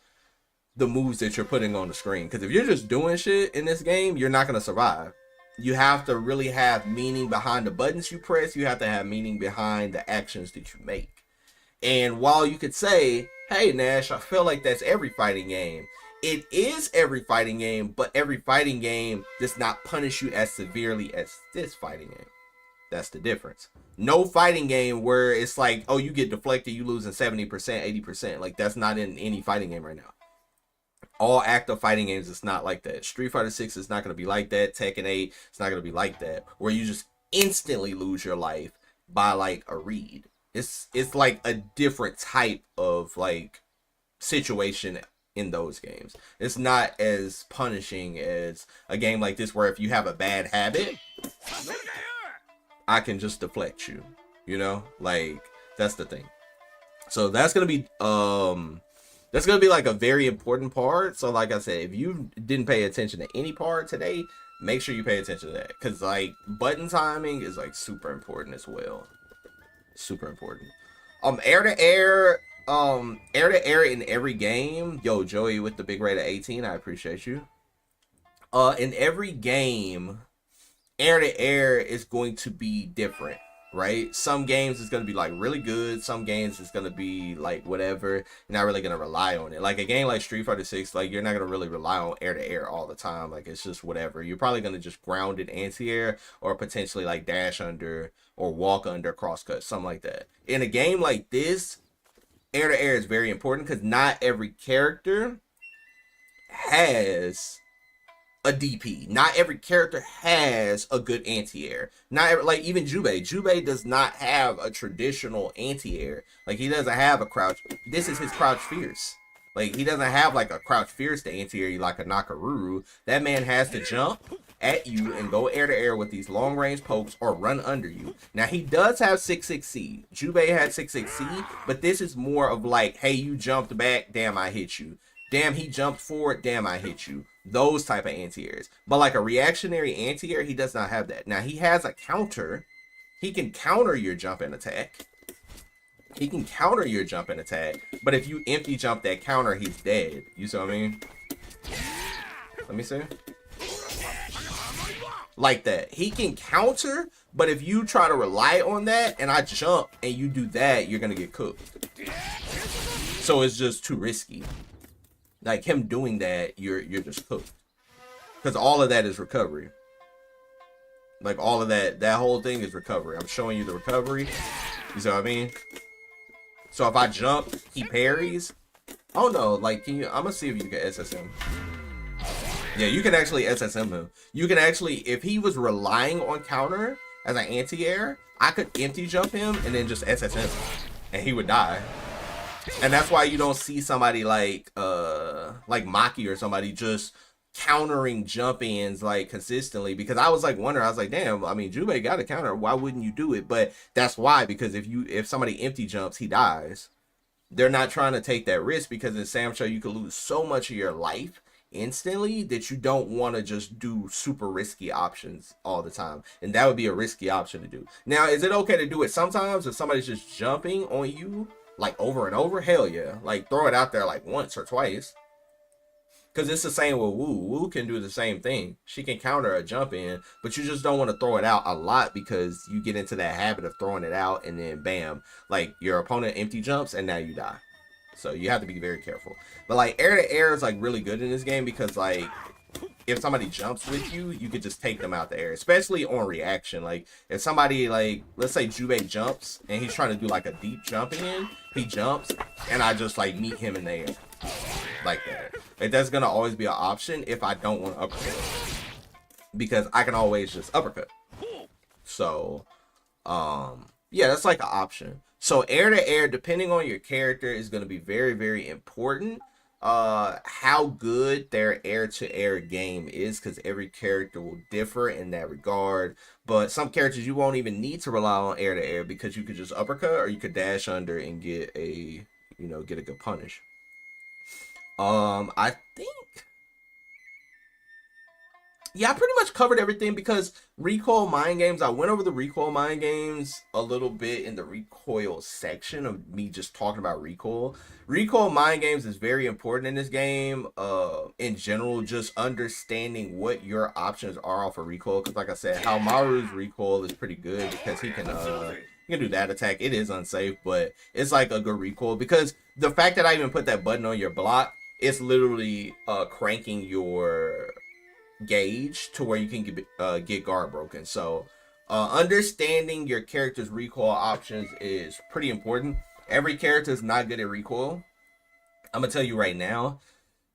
the moves that you're putting on the screen. Because if you're just doing shit in this game, you're not going to survive. You have to really have meaning behind the buttons you press. You have to have meaning behind the actions that you make. And while you could say, hey, Nash, I feel like that's every fighting game. It is every fighting game, but every fighting game does not punish you as severely as this fighting game. That's the difference. No fighting game where it's like, oh, you get deflected, you losing 70%, 80%. Like, that's not in any fighting game right now. All active fighting games, it's not like that. Street Fighter 6 is not going to be like that. Tekken 8, it's not going to be like that, where you just instantly lose your life by like a read. It's like a different type of like situation in those games. It's not as punishing as a game like this, where if you have a bad habit, I can just deflect you. You know, like, that's the thing. So that's gonna be like a very important part. So like I said, if you didn't pay attention to any part today, make sure you pay attention to that, because like button timing is like super important as well. Super important. Air to air in every game. Yo, Joey with the big rate of 18, I appreciate you. In every game, air to air is going to be different, right? Some games is going to be like really good. Some games is going to be like whatever. You're not really going to rely on it. Like a game like Street Fighter 6, like you're not going to really rely on air to air all the time. Like it's just whatever. You're probably going to just ground it anti-air, or potentially like dash under or walk under crosscut, something like that. In a game like this, air to air is very important, because not every character has a DP. Not every character has a good anti-air. Not every, like even Jubei does not have a traditional anti-air. Like he doesn't have a crouch. This is his crouch fierce. Like he doesn't have like a crouch fierce to anti-air you like a Nakaruru. That man has to jump at you and go air to air with these long range pokes or run under you. Now he does have 6-6-C. Jubei had 6-6-C, but this is more of like, hey, you jumped back, damn, I hit you. Damn, he jumped forward, damn, I hit you. Those type of anti-airs. But like a reactionary anti-air, he does not have that. Now he has a counter. He can counter your jump and attack. He can counter your jump and attack. But if you empty jump that counter, he's dead. You see what I mean? Let me see. Like that. He can counter, But if you try to rely on that and I jump and you do that, you're gonna get cooked. So it's just too risky. Like him doing that, you're just cooked. Because all of that is recovery. Like all of that whole thing is recovery. I'm showing you the recovery. You see what I mean? So if I jump, he parries. Oh no, like can you? I'm gonna see if you can SSM. Yeah, you can actually SSM him. You can actually, if he was relying on counter as an anti-air, I could empty jump him and then just SSM, and he would die. And that's why you don't see somebody like Maki or somebody just countering jump ins like consistently, because I was like wondering, I was like, damn, I mean Jubei got a counter, why wouldn't you do it? But that's why, because if somebody empty jumps, he dies. They're not trying to take that risk, because in Samsho you could lose so much of your life instantly that you don't want to just do super risky options all the time, and that would be a risky option to do. Now, is it okay to do it sometimes if somebody's just jumping on you like over and over? Hell yeah, like throw it out there like once or twice, because it's the same with Wu. Wu can do the same thing. She can counter a jump in, but you just don't want to throw it out a lot, because you get into that habit of throwing it out and then bam, like your opponent empty jumps and now you die. So you have to be very careful. But like air to air is like really good in this game, because like if somebody jumps with you, you could just take them out the air, especially on reaction. Like if somebody, like let's say Jubei jumps and he's trying to do like a deep jump in, he jumps and I just like meet him in the air like that. Like that's gonna always be an option if I don't want to uppercut, because I can always just uppercut. So yeah, that's like an option. So air to air, depending on your character, is going to be very, very important. How good their air to air game is, because every character will differ in that regard. But some characters you won't even need to rely on air to air, because you could just uppercut or you could dash under and get a good punish. I think, yeah, I pretty much covered everything, because recoil mind games, I went over the recoil mind games a little bit in the recoil section of me just talking about recoil. Recoil mind games is very important in this game. In general, just understanding what your options are off of recoil, because like I said, Haomaru's recoil is pretty good, because he can do that attack. It is unsafe, but it's like a good recoil, because the fact that I even put that button on your block, it's literally cranking your gauge to where you can get guard broken. So understanding your character's recoil options is pretty important. Every character is not good at recoil. I'm gonna tell you right now,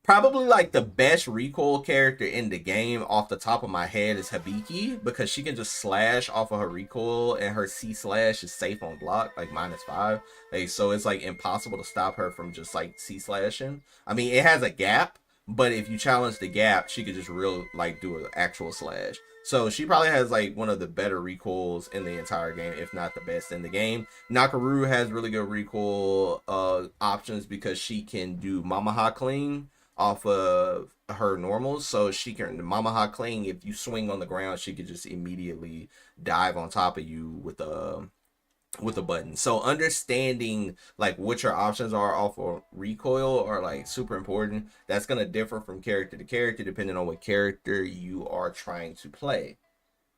probably like the best recoil character in the game off the top of my head is Hibiki, because she can just slash off of her recoil, and her C slash is safe on block, like -5. Like, so it's like impossible to stop her from just like C slashing. I mean, it has a gap, but if you challenge the gap, she could just do an actual slash. So she probably has like one of the better recoils in the entire game, if not the best in the game. Nakaru has really good recoil options, because she can do Mamaha cling off of her normals. So she can Mamaha cling, if you swing on the ground, she could just immediately dive on top of you with a button. So understanding like what your options are off of recoil are like super important. That's going to differ from character to character depending on what character you are trying to play.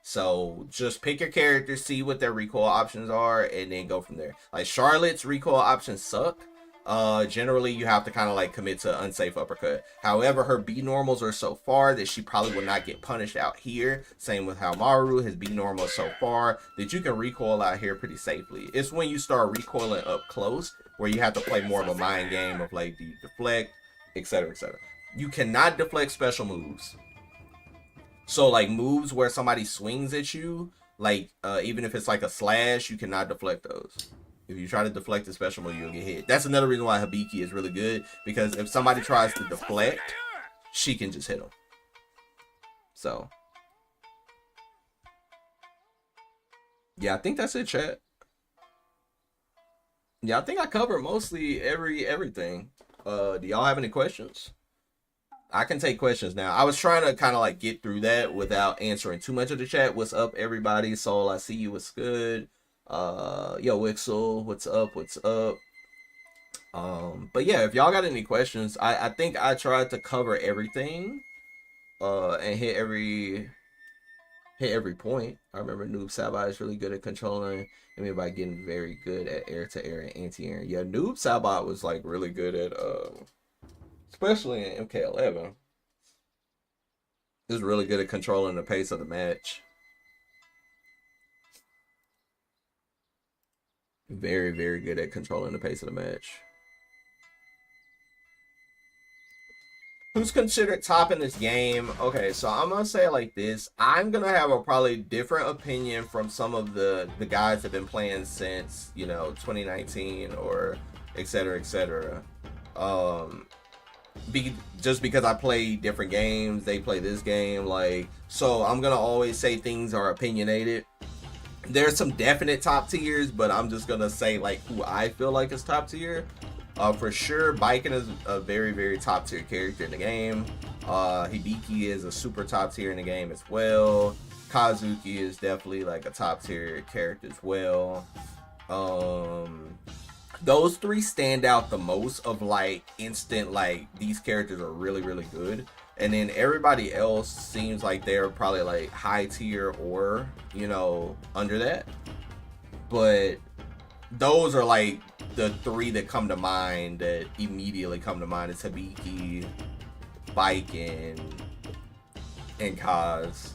So just pick your character, see what their recoil options are, and then go from there. Like Charlotte's recoil options suck. Generally you have to kind of like commit to unsafe uppercut. However, her B normals are so far that she probably will not get punished out here. Same with Haomaru, his B normal is so far that you can recoil out here pretty safely. It's when you start recoiling up close where you have to play more of a mind game of like, do you deflect, etc, etc. You cannot deflect special moves. So like moves where somebody swings at you, like even if it's like a slash, you cannot deflect those. If you try to deflect a special move, you'll get hit. That's another reason why Hibiki is really good, because if somebody tries to deflect, she can just hit them. So yeah, I think that's it, chat. Yeah, I think I covered mostly everything. Do y'all have any questions? I can take questions now. I was trying to kind of like get through that without answering too much of the chat. What's up, everybody? Soul, I see you. What's good? Yo, Wixel, what's up? What's up? But yeah, if y'all got any questions, I think I tried to cover everything and hit hit every point. I remember Noob Sabai is really good at controlling him by getting very good at air to air and anti-air. Yeah, Noob Sabai was like really good at especially in MK11. He was really good at controlling the pace of the match. Very, very good at controlling the pace of the match. Who's considered top in this game? Okay, so I'm gonna say it like this. I'm gonna have a probably different opinion from some of the guys that have been playing since, you know, 2019 or etc. etc. Just because I play different games, they play this game, like, so I'm gonna always say things are opinionated. There's some definite top tiers, but I'm just gonna say like who I feel like is top tier. For sure, Baiken is a very, very top tier character in the game. Hibiki is a super top tier in the game as well. Kazuki is definitely like a top tier character as well. Those three stand out the most of like instant, like these characters are really, really good. And then everybody else seems like they're probably like high tier or, you know, under that. But those are like the three that come to mind, that immediately come to mind. Is Hibiki, Baiken, and Kaz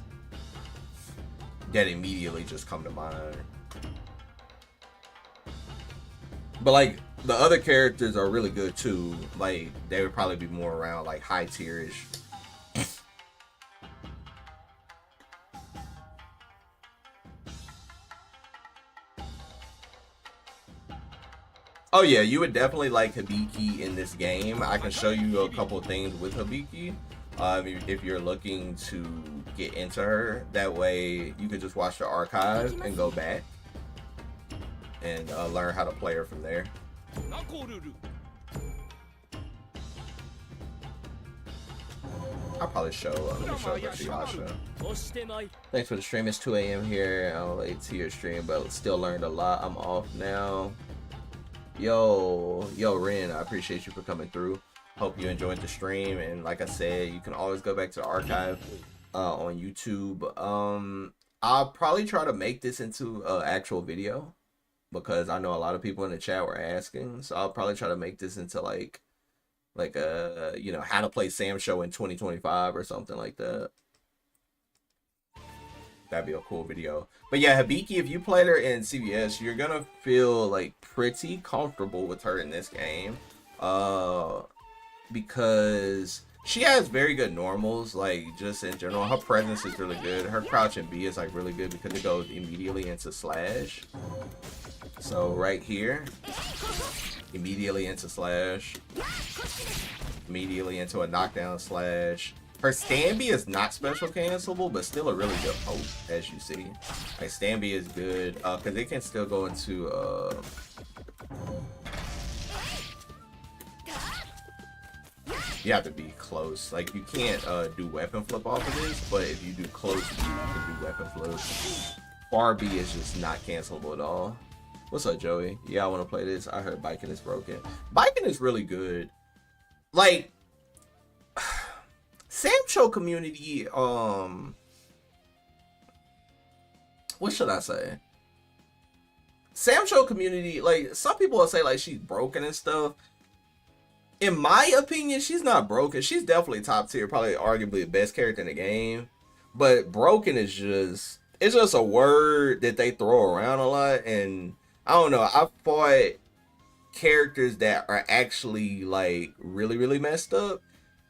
that immediately just come to mind. But like the other characters are really good too. Like they would probably be more around like high tierish. Oh yeah, you would definitely like Hibiki in this game. I can show you a couple things with Hibiki if you're looking to get into her. That way you could just watch the archive and go back and learn how to play her from there. I'll probably show, let me show Yasha. Thanks for the stream. It's 2 a.m. here. I'm late to your stream, but still learned a lot. I'm off now. Yo, Ren, I appreciate you for coming through. Hope you enjoyed the stream, and like I said, you can always go back to the archive on YouTube. I'll probably try to make this into an actual video because I know a lot of people in the chat were asking, so I'll probably try to make this into like a, you know, how to play Samsho in 2025 or something like that. That'd be a cool video. But yeah, Hibiki, if you played her in CVS, you're gonna feel like pretty comfortable with her in this game. Because she has very good normals, like just in general. Her presence is really good. Her crouch and B is like really good because it goes immediately into slash. So right here, immediately into slash. Immediately into a knockdown slash. Her Stanby is not special cancelable, but still a really good poke, as you see. Like, Stanby is good, because it can still go into, you have to be close. Like, you can't, do weapon flip off of this, but if you do close B, you can do weapon flip. Far B is just not cancelable at all. What's up, Joey? Yeah, I want to play this. I heard Baiken is broken. Baiken is really good. Like, Samsho community, what should I say? Samsho community, like, some people will say like she's broken and stuff. In my opinion, she's not broken. She's definitely top tier, probably arguably the best character in the game. But broken is just, it's just a word that they throw around a lot, and I don't know. I've fought characters that are actually like really, really messed up.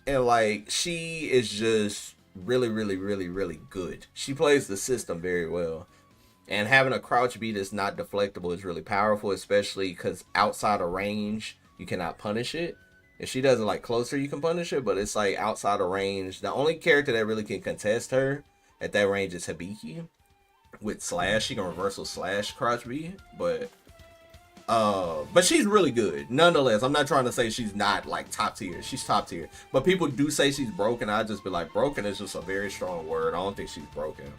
And like, she is just really, really, really, really good. She plays the system very well. And having a crouch beat that's not deflectable is really powerful, especially because outside of range, you cannot punish it. If she does it like closer, you can punish it, but it's like outside of range. The only character that really can contest her at that range is Hibiki. With slash, she can reversal slash crouch beat, but she's really good. Nonetheless, I'm not trying to say she's not like top tier. She's top tier. But people do say she's broken. I just be like, broken is just a very strong word. I don't think she's broken.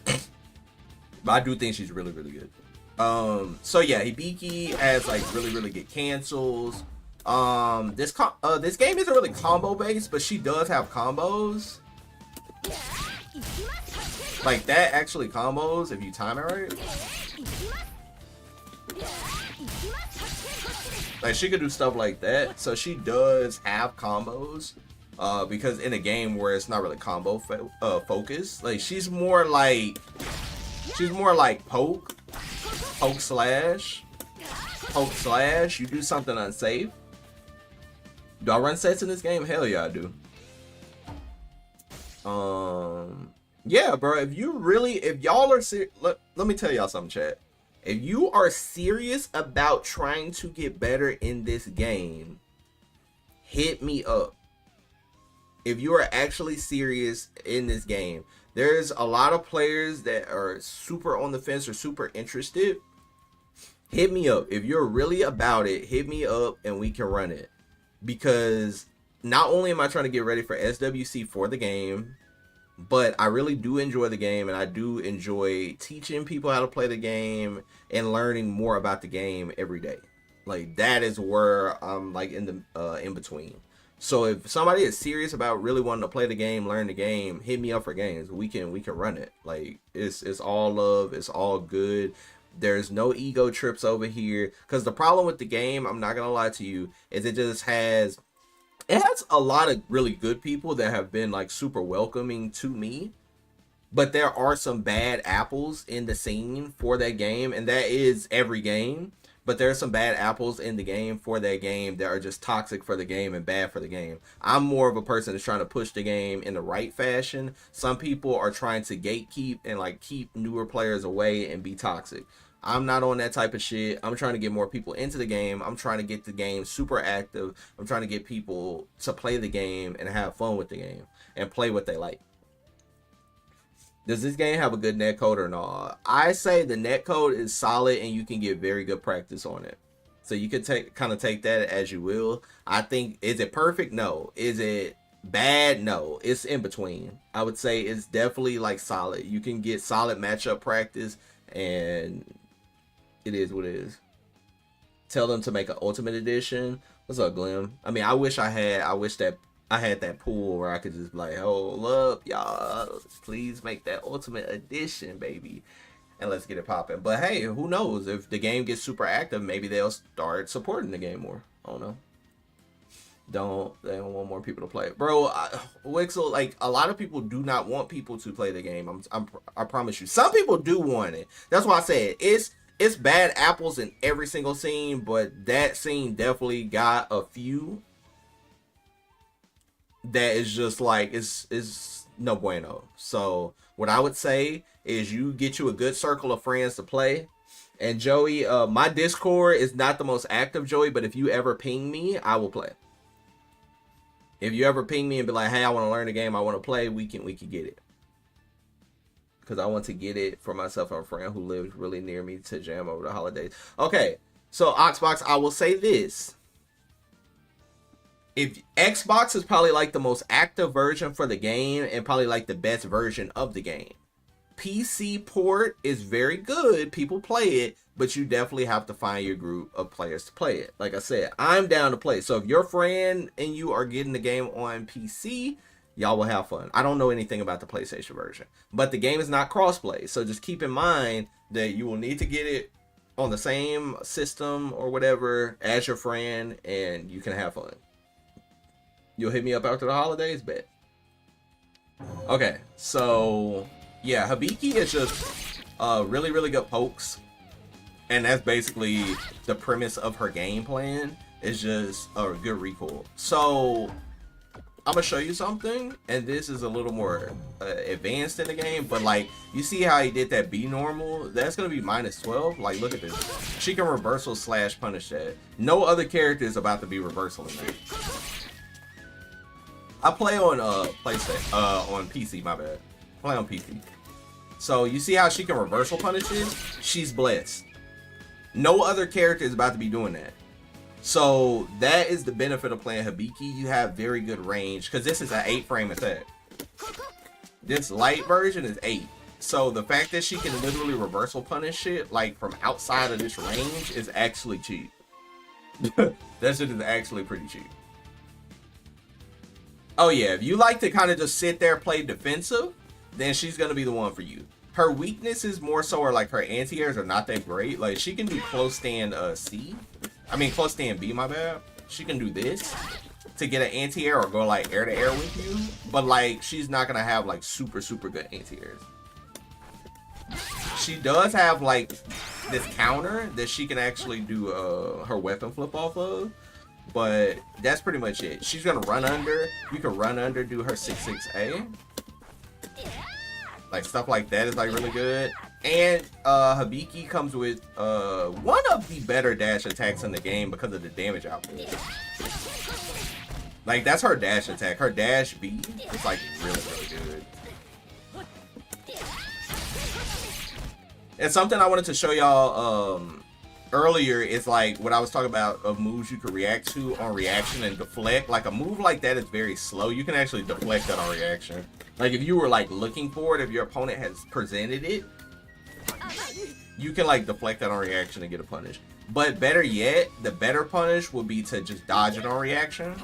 But I do think she's really, really good. So yeah, Hibiki has like really, really good cancels. This game isn't really combo based, but she does have combos. Like, that actually combos if you time it right. Like, she could do stuff like that. So she does have combos. Because in a game where it's not really combo focused, like she's more like poke slash. You do something unsafe. Do I run sets in this game? Hell yeah, I do. Yeah, bro. If y'all are serious, let me tell y'all something, chat. If you are serious about trying to get better in this game, hit me up. If you are actually serious in this game, there's a lot of players that are super on the fence or super interested. Hit me up. If you're really about it, hit me up and we can run it. Because not only am I trying to get ready for SWC for the game, but I really do enjoy the game, and I do enjoy teaching people how to play the game and learning more about the game every day. Like, that is where I'm like in the in between. So if somebody is serious about really wanting to play the game, learn the game, hit me up for games. We can run it. Like, it's all love, it's all good. There's no ego trips over here. Because the problem with the game, I'm not gonna lie to you, is it has a lot of really good people that have been like super welcoming to me. But there are some bad apples in the scene for that game, and that is every game. But there are some bad apples in the game for that game that are just toxic for the game and bad for the game. I'm more of a person that's trying to push the game in the right fashion. Some people are trying to gatekeep and like keep newer players away and be toxic. I'm not on that type of shit. I'm trying to get more people into the game. I'm trying to get the game super active. I'm trying to get people to play the game and have fun with the game and play what they like. Does this game have a good netcode or not? I say the netcode is solid and you can get very good practice on it. So you can kind of take that as you will. I think, is it perfect? No. Is it bad? No. It's in between. I would say it's definitely like solid. You can get solid matchup practice, and it is what it is. Tell them to make an Ultimate Edition. What's up, Glim? I mean, I wish that I had that pool where I could just be like, hold up, y'all, please make that Ultimate Edition, baby, and let's get it popping. But hey, who knows? If the game gets super active, maybe they'll start supporting the game more. I don't know. They don't want more people to play it, bro. Wixel, like, a lot of people do not want people to play the game. I promise you, some people do want it. That's why I said it's bad apples in every single scene, but that scene definitely got a few that is just like, is no bueno. So what I would say is you get you a good circle of friends to play. And Joey, my Discord is not the most active, Joey, but if you ever ping me, I will play. If you ever ping me and be like, hey, I want to learn the game, I want to play, we can get it. Because I want to get it for myself and a friend who lives really near me to jam over the holidays. Okay, so Xbox, I will say this. If Xbox is probably like the most active version for the game and probably like the best version of the game. PC port is very good. People play it, but you definitely have to find your group of players to play it. Like I said, I'm down to play. So if your friend and you are getting the game on PC, y'all will have fun. I don't know anything about the PlayStation version, but the game is not crossplay. So just keep in mind that you will need to get it on the same system or whatever as your friend, and you can have fun. You'll hit me up after the holidays, bet. Okay, so yeah, Hibiki is just really, really good pokes. And that's basically the premise of her game plan, is just a good recoil. So I'm gonna show you something, and this is a little more advanced in the game, but like, you see how he did that B normal? That's gonna be -12. Like, look at this. She can reversal slash punish that. No other character is about to be reversal in that. I play on PlayStation, on PC, my bad. Play on PC. So you see how she can reversal punish it? She's blessed. No other character is about to be doing that. So that is the benefit of playing Hibiki. You have very good range, because this is an 8-frame attack. This light version is 8. So the fact that she can literally reversal punish it like from outside of this range is actually cheap. That shit is actually pretty cheap. Oh yeah, if you like to kind of just sit there, play defensive, then she's gonna be the one for you. Her weaknesses more so are like her anti-airs are not that great. Like she can do close stand close stand B, my bad. She can do this to get an anti-air or go like air to air with you, but like she's not gonna have like super good anti-airs. She does have like this counter that she can actually do her weapon flip off of, but that's pretty much it. She's gonna run under. You can run under, do her 6-6A. Like stuff like that is like really good. And Hibiki comes with one of the better dash attacks in the game because of the damage output. Like that's her dash attack. Her dash B is like really good. And something I wanted to show y'all earlier is like what I was talking about of moves you can react to on reaction and deflect. Like a move like that is very slow. You can actually deflect that on reaction. Like if you were like looking for it, if your opponent has presented it, you can like deflect that on reaction and get a punish. But better yet, the better punish will be to just dodge it on reaction.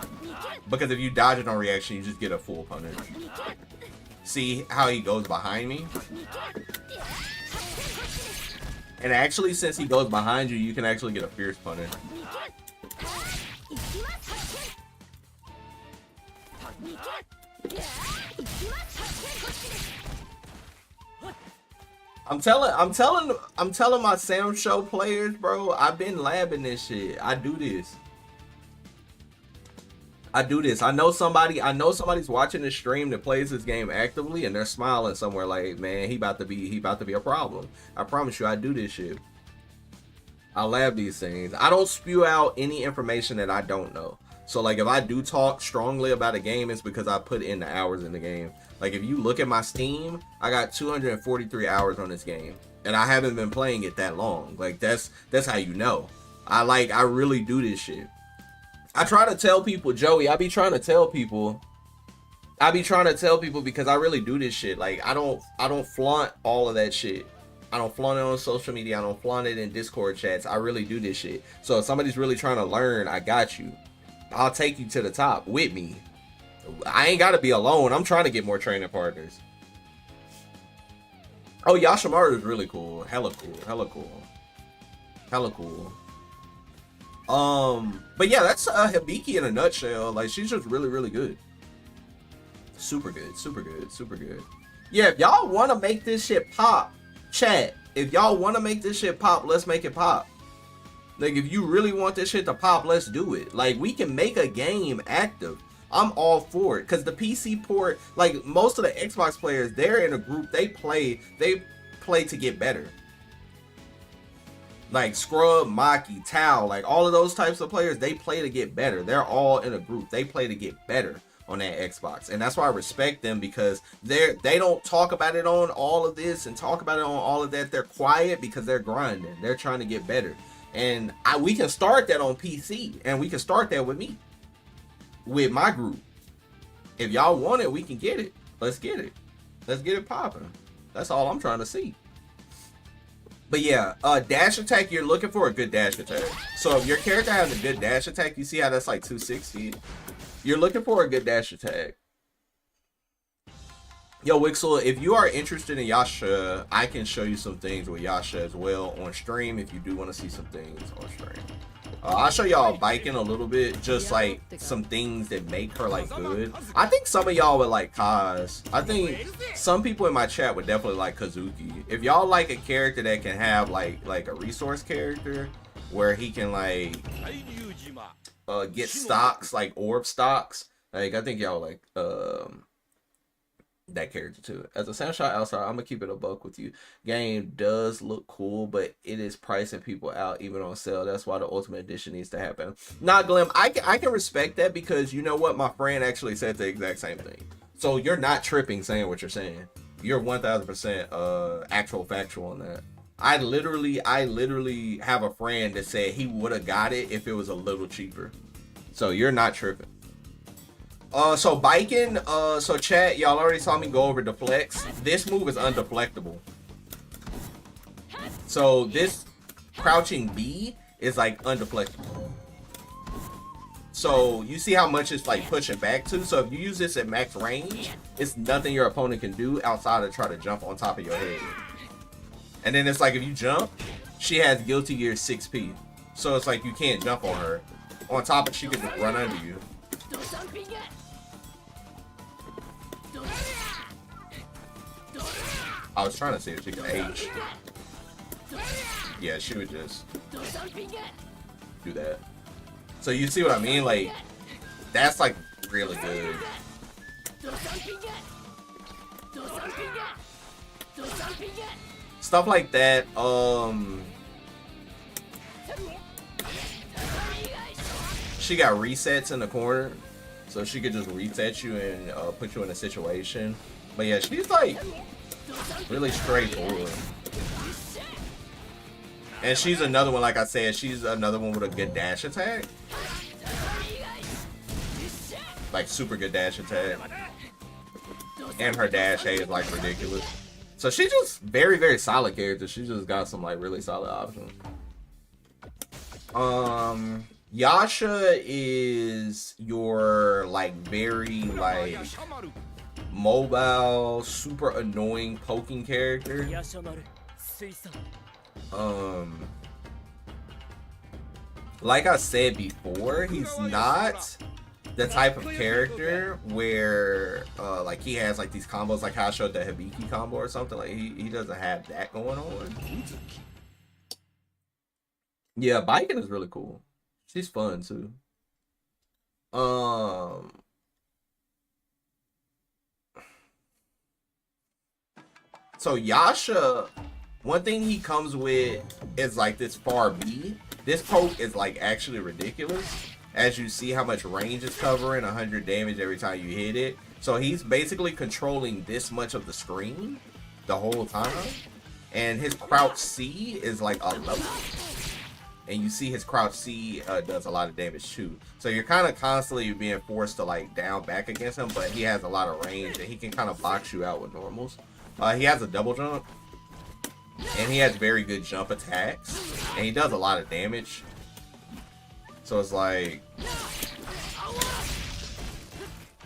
Because if you dodge it on reaction, you just get a full punish. See how he goes behind me? And actually, since he goes behind you, you can actually get a fierce punish. I'm telling my Samsho players, bro, I've been labbing this shit. I do this. I know somebody's watching this stream that plays this game actively and they're smiling somewhere like, man, he about to be a problem. I promise you, I do this shit. I lab these things. I don't spew out any information that I don't know. So like if I do talk strongly about a game, it's because I put in the hours in the game. Like if you look at my Steam, I got 243 hours on this game and I haven't been playing it that long. Like that's how you know. I really do this shit. I try to tell people, Joey, I be trying to tell people because I really do this shit. Like I don't flaunt all of that shit. I don't flaunt it on social media. I don't flaunt it in Discord chats. I really do this shit. So if somebody's really trying to learn, I got you. I'll take you to the top with me. I ain't got to be alone. I'm trying to get more training partners. Oh, Yashimaru is really cool. Hella cool. But yeah, that's Hibiki in a nutshell. Like she's just really good. Super good. Yeah, if y'all want to make this shit pop, chat. If y'all want to make this shit pop, let's make it pop. Like if you really want this shit to pop, let's do it. Like we can make a game active. I'm all for it because the PC port, like most of the Xbox players, they're in a group. They play to get better. Like Scrub, Maki, Tao, like all of those types of players, they play to get better. They're all in a group. They play to get better on that Xbox. And that's why I respect them because they don't talk about it on all of this and talk about it on all of that. They're quiet because they're grinding. They're trying to get better. And we can start that on PC and we can start that with me. With my group. If y'all want it, we can get it. Let's get it. Let's get it popping. That's all I'm trying to see. But yeah, dash attack, you're looking for a good dash attack. So if your character has a good dash attack, you see how that's like 260? You're looking for a good dash attack. Yo, Wixel, if you are interested in Yasha, I can show you some things with Yasha as well on stream if you do want to see some things on stream. I'll show y'all biking a little bit, just like some things that make her like good. I think some of y'all would like Kaz. I think some people in my chat would definitely like Kazuki. If y'all like a character that can have like a resource character where he can like get stocks, like orb stocks, like I think y'all like that character too. As a snapshot outside, I'm gonna keep it a buck with you. Game does look cool, but it is pricing people out even on sale. That's why the ultimate edition needs to happen. Nah, Glim, I can respect that because you know what, my friend actually said the exact same thing. So you're not tripping saying what you're saying. You're 1000% actual factual on that. I literally have a friend that said he would have got it if it was a little cheaper. So you're not tripping. So biking, so chat, y'all already saw me go over deflects. This move is undeflectable. So this crouching B is like undeflectable. So you see how much it's like pushing back to. So if you use this at max range, it's nothing your opponent can do outside of try to jump on top of your head. And then it's like if you jump, she has Guilty Gear 6P. So it's like you can't jump on her. On top of she can just run under you. I was trying to see if she could H. Yeah, she would just do that. So you see what I mean? Like, that's like really good. Stuff like that. She got resets in the corner, so she could just reset you and put you in a situation. But yeah, she's like really straightforward. And she's another one, like I said, she's another one with a good dash attack. Like super good dash attack. And her dash A is like ridiculous. So she's just very, very solid character. She just got some like really solid options. Yasha is your like very like mobile, super annoying poking character. Like I said before, he's not the type of character where like he has like these combos, like how I showed the Hibiki combo or something. Like he doesn't have that going on. Yeah, biking is really cool. She's fun too. So Yasha, one thing he comes with is like this far B. This poke is like actually ridiculous. As you see how much range it's covering, 100 damage every time you hit it. So he's basically controlling this much of the screen the whole time. And his crouch C is like a level. And you see his crouch C does a lot of damage too. So you're kind of constantly being forced to like down back against him, but he has a lot of range and he can kind of box you out with normals. He has a double jump. And he has very good jump attacks. And he does a lot of damage. So it's like,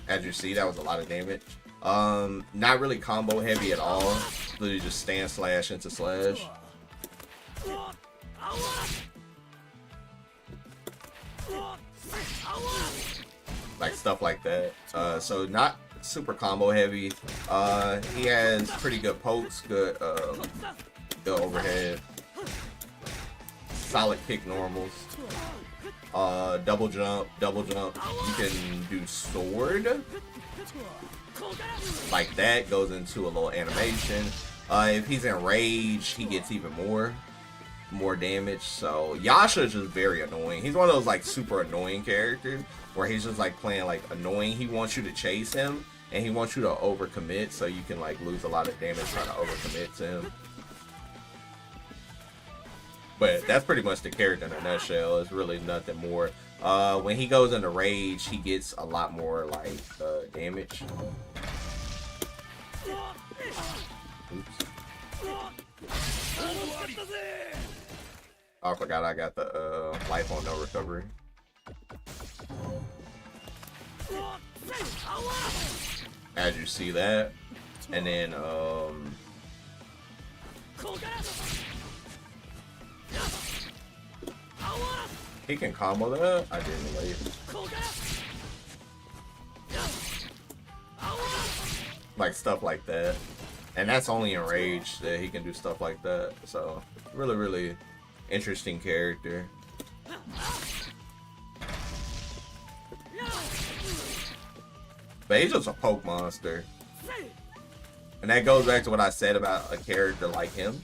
as you see, that was a lot of damage. Not really combo heavy at all. Literally just stand slash into slash. Like stuff like that. So not super combo heavy. He has pretty good pokes, good overhead, solid kick normals. Double jump. You can do sword. Like that, goes into a little animation. If he's in rage, he gets even more damage. So Yasha is just very annoying. He's one of those like super annoying characters where he's just like playing like annoying. He wants you to chase him and he wants you to overcommit so you can like lose a lot of damage trying to overcommit to him. But that's pretty much the character in a nutshell. It's really nothing more. When he goes into rage, he gets a lot more like damage. Oops. Oh, I forgot I got the life on no recovery. As you see that, and then he can combo that. I didn't wait. Like stuff like that. And that's only in rage that he can do stuff like that. So really, really interesting character. But he's just a poke monster. And that goes back to what I said about a character like him.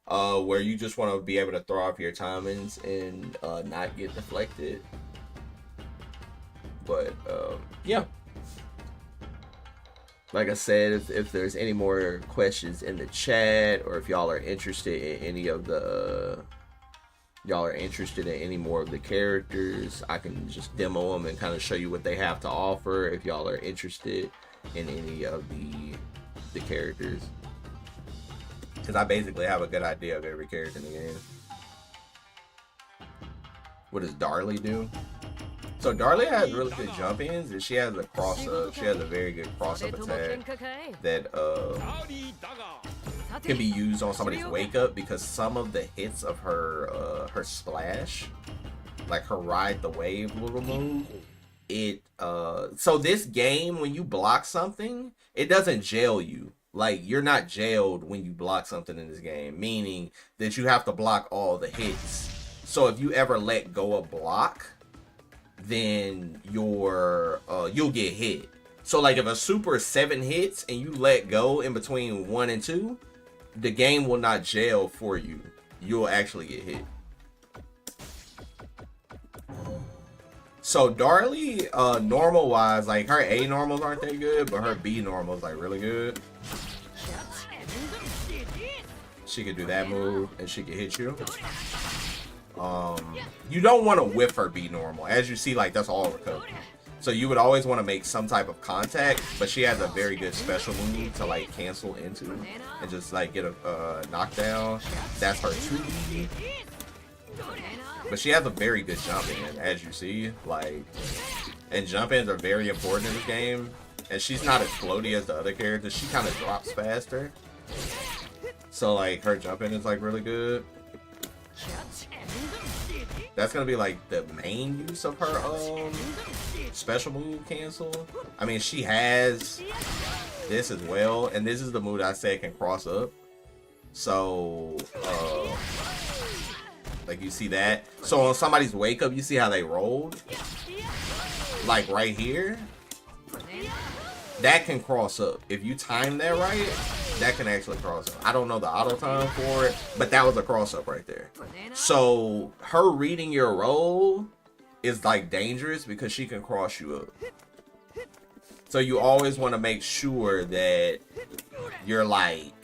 Where you just want to be able to throw off your timings and not get deflected. But yeah. Like I said, if there's any more questions in the chat, or if y'all are interested in any of the any more of the characters, I can just demo them and kind of show you what they have to offer if y'all are interested in any of the characters. Because I basically have a good idea of every character in the game. What does Darley do? So Darlia has really good jump ins, and she has a cross up. She has a very good cross up attack that can be used on somebody's wake up, because some of the hits of her her splash, like her ride the wave little move, it so this game, when you block something, it doesn't jail you. Like, you're not jailed when you block something in this game, meaning that you have to block all the hits. So if you ever let go of block, then you'll get hit. So like if a super 7 hits and you let go in between 1 and 2, the game will not jail for you. You'll actually get hit. So Darlie, normal wise, like her A normals aren't that good, but her B normals like really good. She could do that move and she could hit you. You don't want to whiff her B normal. As you see, like, that's all recovery. So you would always want to make some type of contact, but she has a very good special move to like cancel into and just like get a knockdown. That's her 2B. But she has a very good jump in, as you see. Like, and jump ins are very important in this game. And she's not as floaty as the other characters. She kind of drops faster. So like her jump in is like really good. That's gonna be like the main use of her special move cancel. I mean, she has this as well, and this is the move that I said can cross up. So like you see that. So on somebody's wake up, you see how they rolled? Like right here. That can cross up. If you time that right, that can actually cross up. I don't know the auto time for it, but that was a cross up right there. So her reading your roll is like dangerous because she can cross you up. So you always want to make sure that you're like,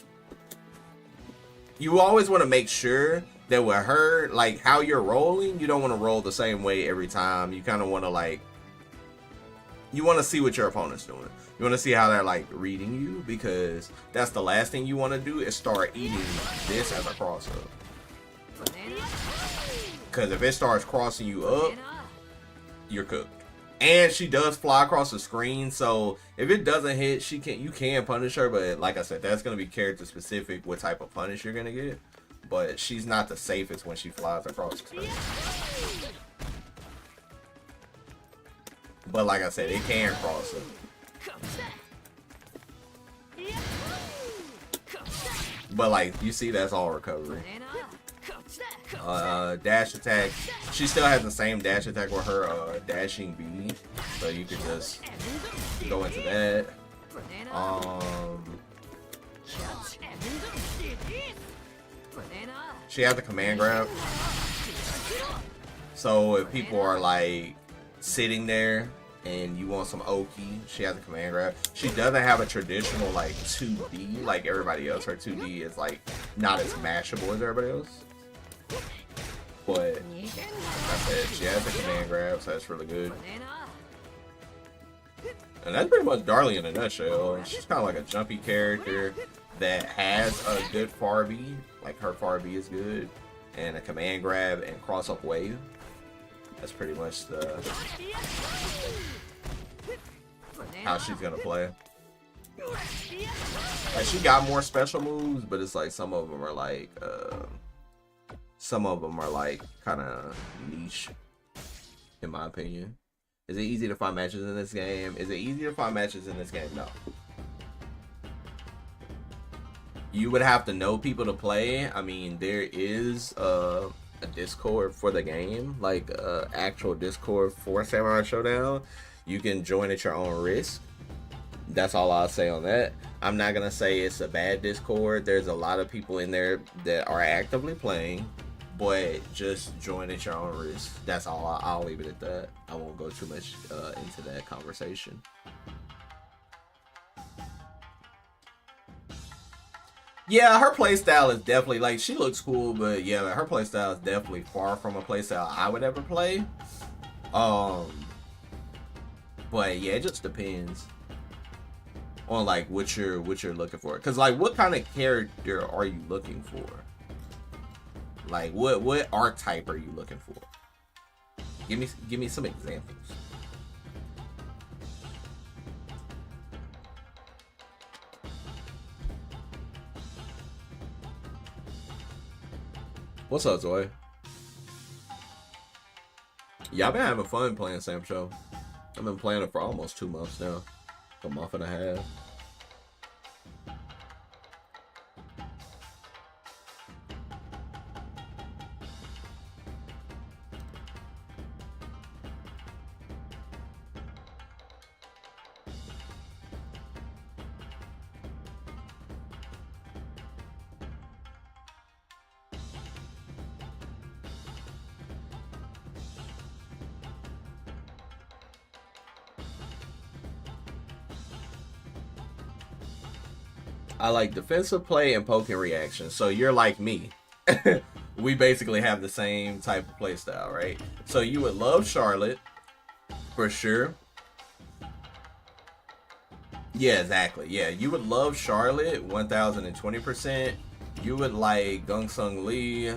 you always want to make sure that with her, like how you're rolling, you don't want to roll the same way every time. You kind of want to like, you want to see what your opponent's doing. You want to see how they're like reading you, because that's the last thing you want to do is start eating this as a cross up. Because if it starts crossing you up, you're cooked. And she does fly across the screen, so if it doesn't hit, you can punish her, but like I said, that's going to be character specific what type of punish you're going to get. But she's not the safest when she flies across the screen. But like I said, it can cross up. But like you see, that's all recovery. Dash attack. She still has the same dash attack with her dashing B, so you could just go into that. She has the command grab. So if people are like sitting there and you want some Oki, she has a command grab. She doesn't have a traditional like 2D like everybody else. Her 2D is like not as mashable as everybody else. But like I said, she has a command grab, so that's really good. And that's pretty much Darlie in a nutshell. She's kind of like a jumpy character that has a good far B. Like her far B is good, and a command grab and cross up wave. That's pretty much the how she's gonna play. Like she got more special moves, but it's like some of them are like kind of niche, in my opinion. Is it easy to find matches in this game? Is it easy to find matches in this game? No. You would have to know people to play. I mean, there is a Discord for the game, like actual Discord for Samurai Showdown. You can join at your own risk. That's all I'll say on that. I'm not gonna say it's a bad Discord. There's a lot of people in there that are actively playing, but just join at your own risk. That's all. I'll leave it at that. I won't go too much into that conversation. Yeah, her playstyle is definitely, like, she looks cool, but yeah, her playstyle is definitely far from a playstyle I would ever play. But yeah, it just depends on like what you're looking for. Cause like, what kind of character are you looking for? Like, what archetype are you looking for? Give me some examples. What's up, Zoe? Yeah, I've been having fun playing Samsho. I've been playing it for almost 2 months now. A month and a half. I like defensive play and poking reaction. So you're like me. We basically have the same type of play style, right? So you would love Charlotte for sure. Yeah, exactly. Yeah, you would love Charlotte 1020%. You would like Gung Sung Lee.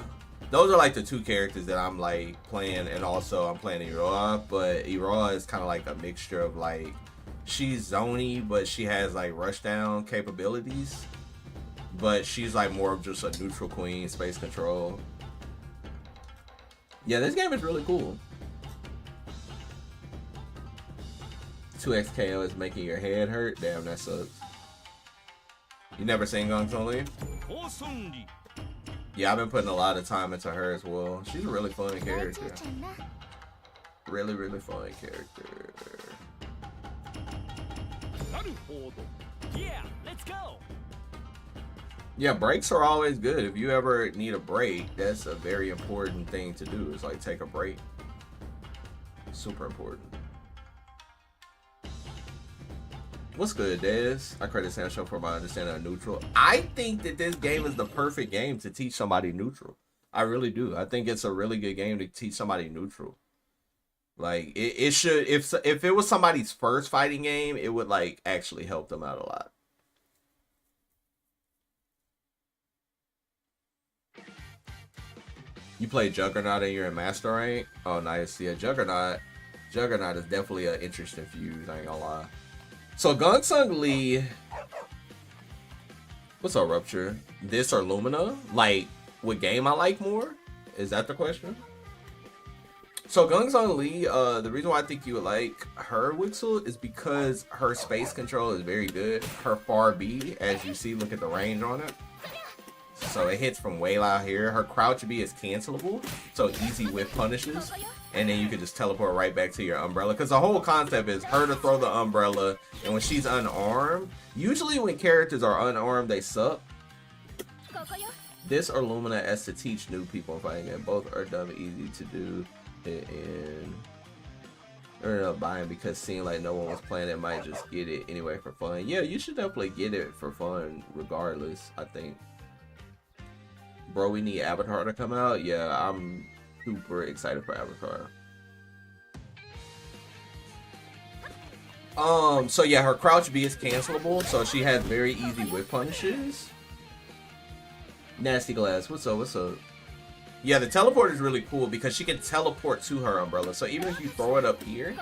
Those are like the two characters that I'm like playing, and also I'm playing Iroha, but Iroha is kind of like a mixture of like, she's zony, but she has like rushdown capabilities. But she's like more of just a neutral queen, space control. Yeah, this game is really cool. 2x KO is making your head hurt. Damn, that sucks. You never seen Gung Sung Lee? Yeah, I've been putting a lot of time into her as well. She's a really fun character. Really, really fun character. Yeah, let's go. Yeah, breaks are always good. If you ever need a break, that's a very important thing to do. Is like take a break. Super important. What's good, Dez? I credit Samsho for my understanding of neutral. I think that this game is the perfect game to teach somebody neutral. I really do. I think it's a really good game to teach somebody neutral. Like it should, if it was somebody's first fighting game, it would like actually help them out a lot. You play Juggernaut and you're in Master Rank? Oh, nice. Yeah, Juggernaut is definitely an interesting fuse, I ain't gonna lie. So Gung Sung Lee, what's up, Rupture? This or Lumina? Like, what game I like more? Is that the question? So Gung Sung Lee, the reason why I think you would like her, Wixel, is because her space control is very good. Her far B, as you see, look at the range on it. So it hits from way out here. Her crouch B is cancelable, so easy whiff punishes. And then you can just teleport right back to your umbrella. Because the whole concept is her to throw the umbrella, and when she's unarmed, usually when characters are unarmed, they suck. This or Lumina as to teach new people in fighting game. Both are dumb easy to do it in. Or end up buying because seeing like no one was playing it, might just get it anyway for fun. Yeah, you should definitely get it for fun regardless, I think. Bro, we need Avatar to come out. Yeah, I'm super excited for Avatar. So yeah, her crouch B is cancelable, so she has very easy whip punishes. Nasty Glass, what's up, what's up? Yeah, the teleport is really cool because she can teleport to her umbrella. So even if you throw it up here,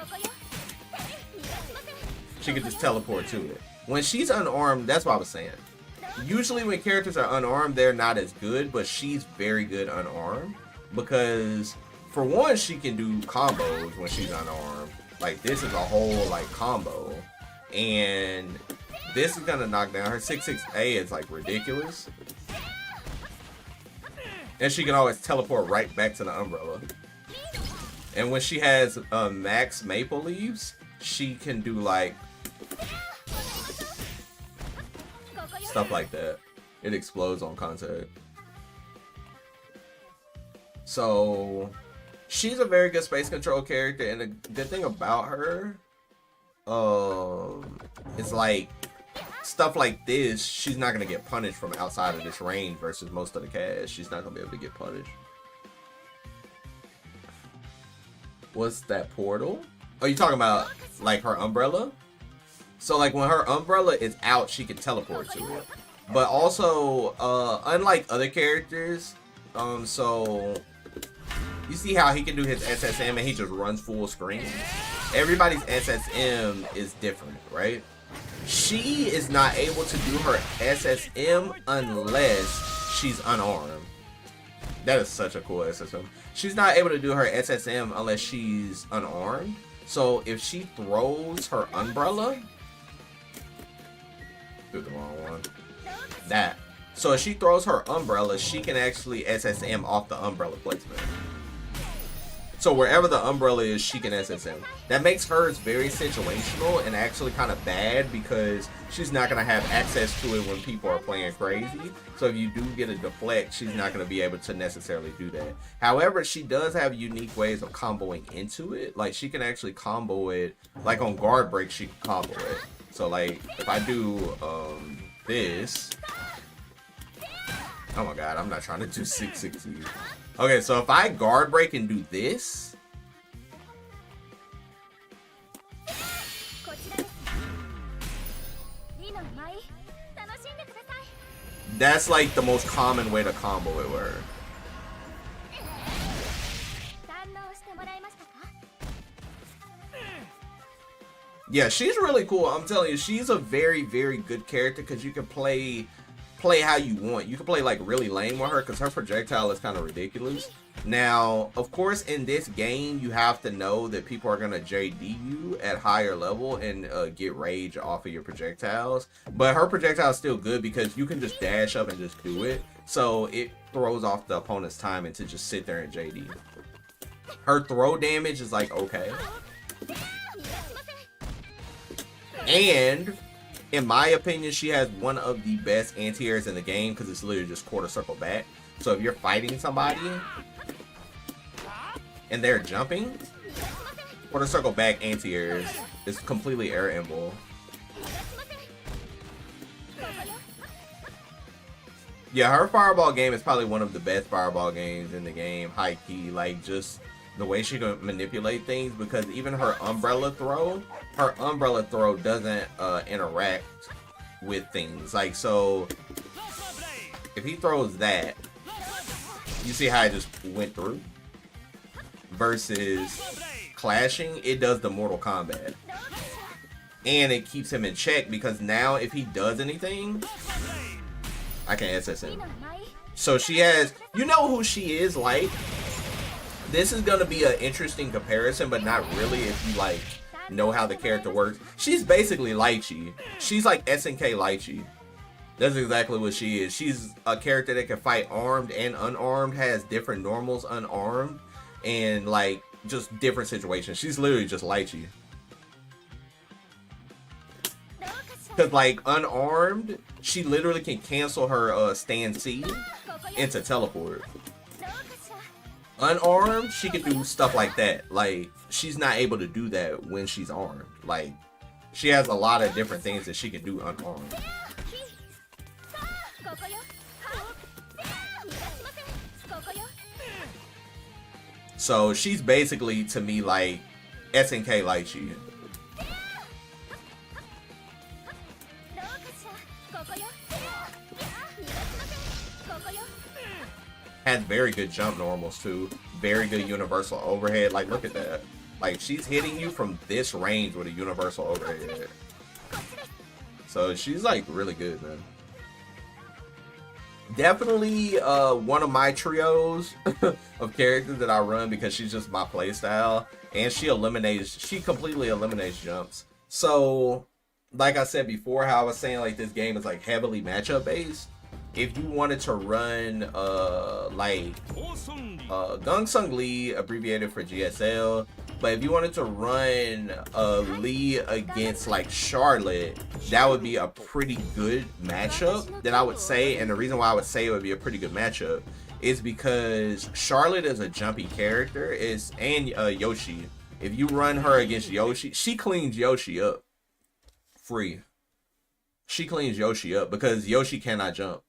she can just teleport to it. When she's unarmed, that's what I was saying. Usually when characters are unarmed, they're not as good, but she's very good unarmed. Because, for one, she can do combos when she's unarmed. Like, this is a whole, like, combo. And this is gonna knock down her 6-6A is, like, ridiculous. And she can always teleport right back to the umbrella. And when she has max maple leaves, she can do, like, stuff like that. It explodes on contact. So she's a very good space control character, and the good thing about her is like stuff like this, she's not gonna get punished from outside of this range versus most of the cast. She's not gonna be able to get punished. What's that portal? Oh, you talking about like her umbrella? So like when her umbrella is out, she can teleport to it. But also, unlike other characters, so You see how he can do his SSM and he just runs full screen? Everybody's SSM is different, right? She is not able to do her SSM unless she's unarmed. That is such a cool SSM. She's not able to do her SSM unless she's unarmed. So if she throws her umbrella, threw the wrong one. That. So if she throws her umbrella, she can actually SSM off the umbrella placement. So wherever the umbrella is, she can SSM. That makes hers very situational and actually kind of bad because she's not going to have access to it when people are playing crazy. So if you do get a deflect, she's not going to be able to necessarily do that. However, she does have unique ways of comboing into it. Like she can actually combo it, like on guard break, she can combo it. So like if I do this, oh my god, I'm not trying to do 660. Okay, so if I guard break and do this, that's like the most common way to combo it were. Yeah, she's really cool. I'm telling you, she's a very, very good character because you can play how you want. You can play like really lame with her because her projectile is kind of ridiculous. Now, of course, in this game, you have to know that people are going to JD you at higher level and get rage off of your projectiles. But her projectile is still good because you can just dash up and just do it. So it throws off the opponent's timing to just sit there and JD. Her throw damage is like okay. And in my opinion, she has one of the best anti-airs in the game because it's literally just quarter circle back. So if you're fighting somebody and they're jumping, quarter circle back anti-airs is completely air-able. Yeah, her fireball game is probably one of the best fireball games in the game, high key. Like just the way she can manipulate things, because even her umbrella throw doesn't interact with things. Like, so if he throws that, you see how I just went through? Versus clashing, it does the Mortal Kombat. And it keeps him in check because now if he does anything, I can SS him. So she has, you know who she is like? This is going to be an interesting comparison, but not really if you like know how the character works. She's basically Lychee. She's like SNK Lychee. That's exactly what she is. She's a character that can fight armed and unarmed, has different normals unarmed, and like just different situations. She's literally just Lychee. Because like unarmed, she literally can cancel her stand C into teleport. Unarmed, she can do stuff like that. Like, she's not able to do that when she's armed. Like, she has a lot of different things that she can do unarmed. So, she's basically, to me, like, SNK Lychee. Has very good jump normals too. Very good universal overhead. Like, look at that. Like, she's hitting you from this range with a universal overhead. So she's like really good, man. Definitely one of my trios of characters that I run because she's just my playstyle. And she completely eliminates jumps. So, like I said before, how I was saying like this game is like heavily matchup based. If you wanted to run Gung Sung Lee, abbreviated for GSL, but if you wanted to run Lee against like Charlotte, that would be a pretty good matchup that I would say. And the reason why I would say it would be a pretty good matchup is because Charlotte is a jumpy character, and Yoshi. If you run her against Yoshi, she cleans Yoshi up free. She cleans Yoshi up because Yoshi cannot jump.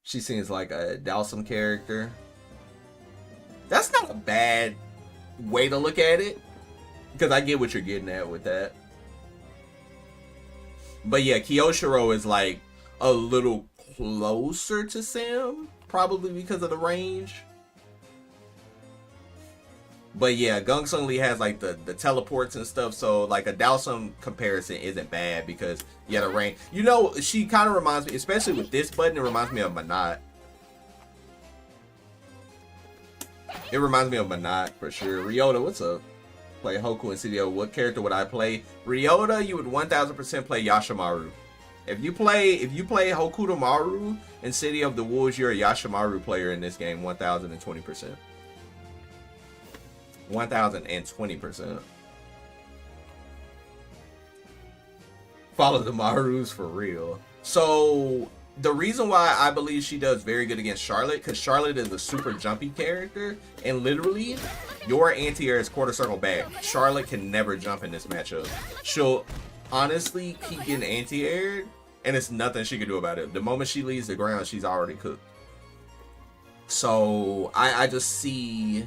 She seems like a Dhalsim character. That's not a bad way to look at it, because I get what you're getting at with that. But yeah, Kyoshiro is like a little closer to Sam. probably because of the range. But yeah, Gungsung Lee has like the teleports and stuff, so like a Dhalsim comparison isn't bad because yeah, the range. You know, she kind of reminds me, especially with this button, it reminds me of Manat. It reminds me of Manat for sure. Ryota, what's up? Play Hoku and CDO. What character would I play? Ryota, you would 1000% play Yashimaru. If you play Hokuto Maru in City of the Wolves, you're a Yashimaru player in this game, 1020%. 1020%. Follow the Marus for real. So the reason why I believe she does very good against Charlotte, because Charlotte is a super jumpy character, and literally your anti-air is quarter circle back. Charlotte can never jump in this matchup. She'll honestly keep getting anti-aired, and it's nothing she can do about it. The moment she leaves the ground, she's already cooked. So I just see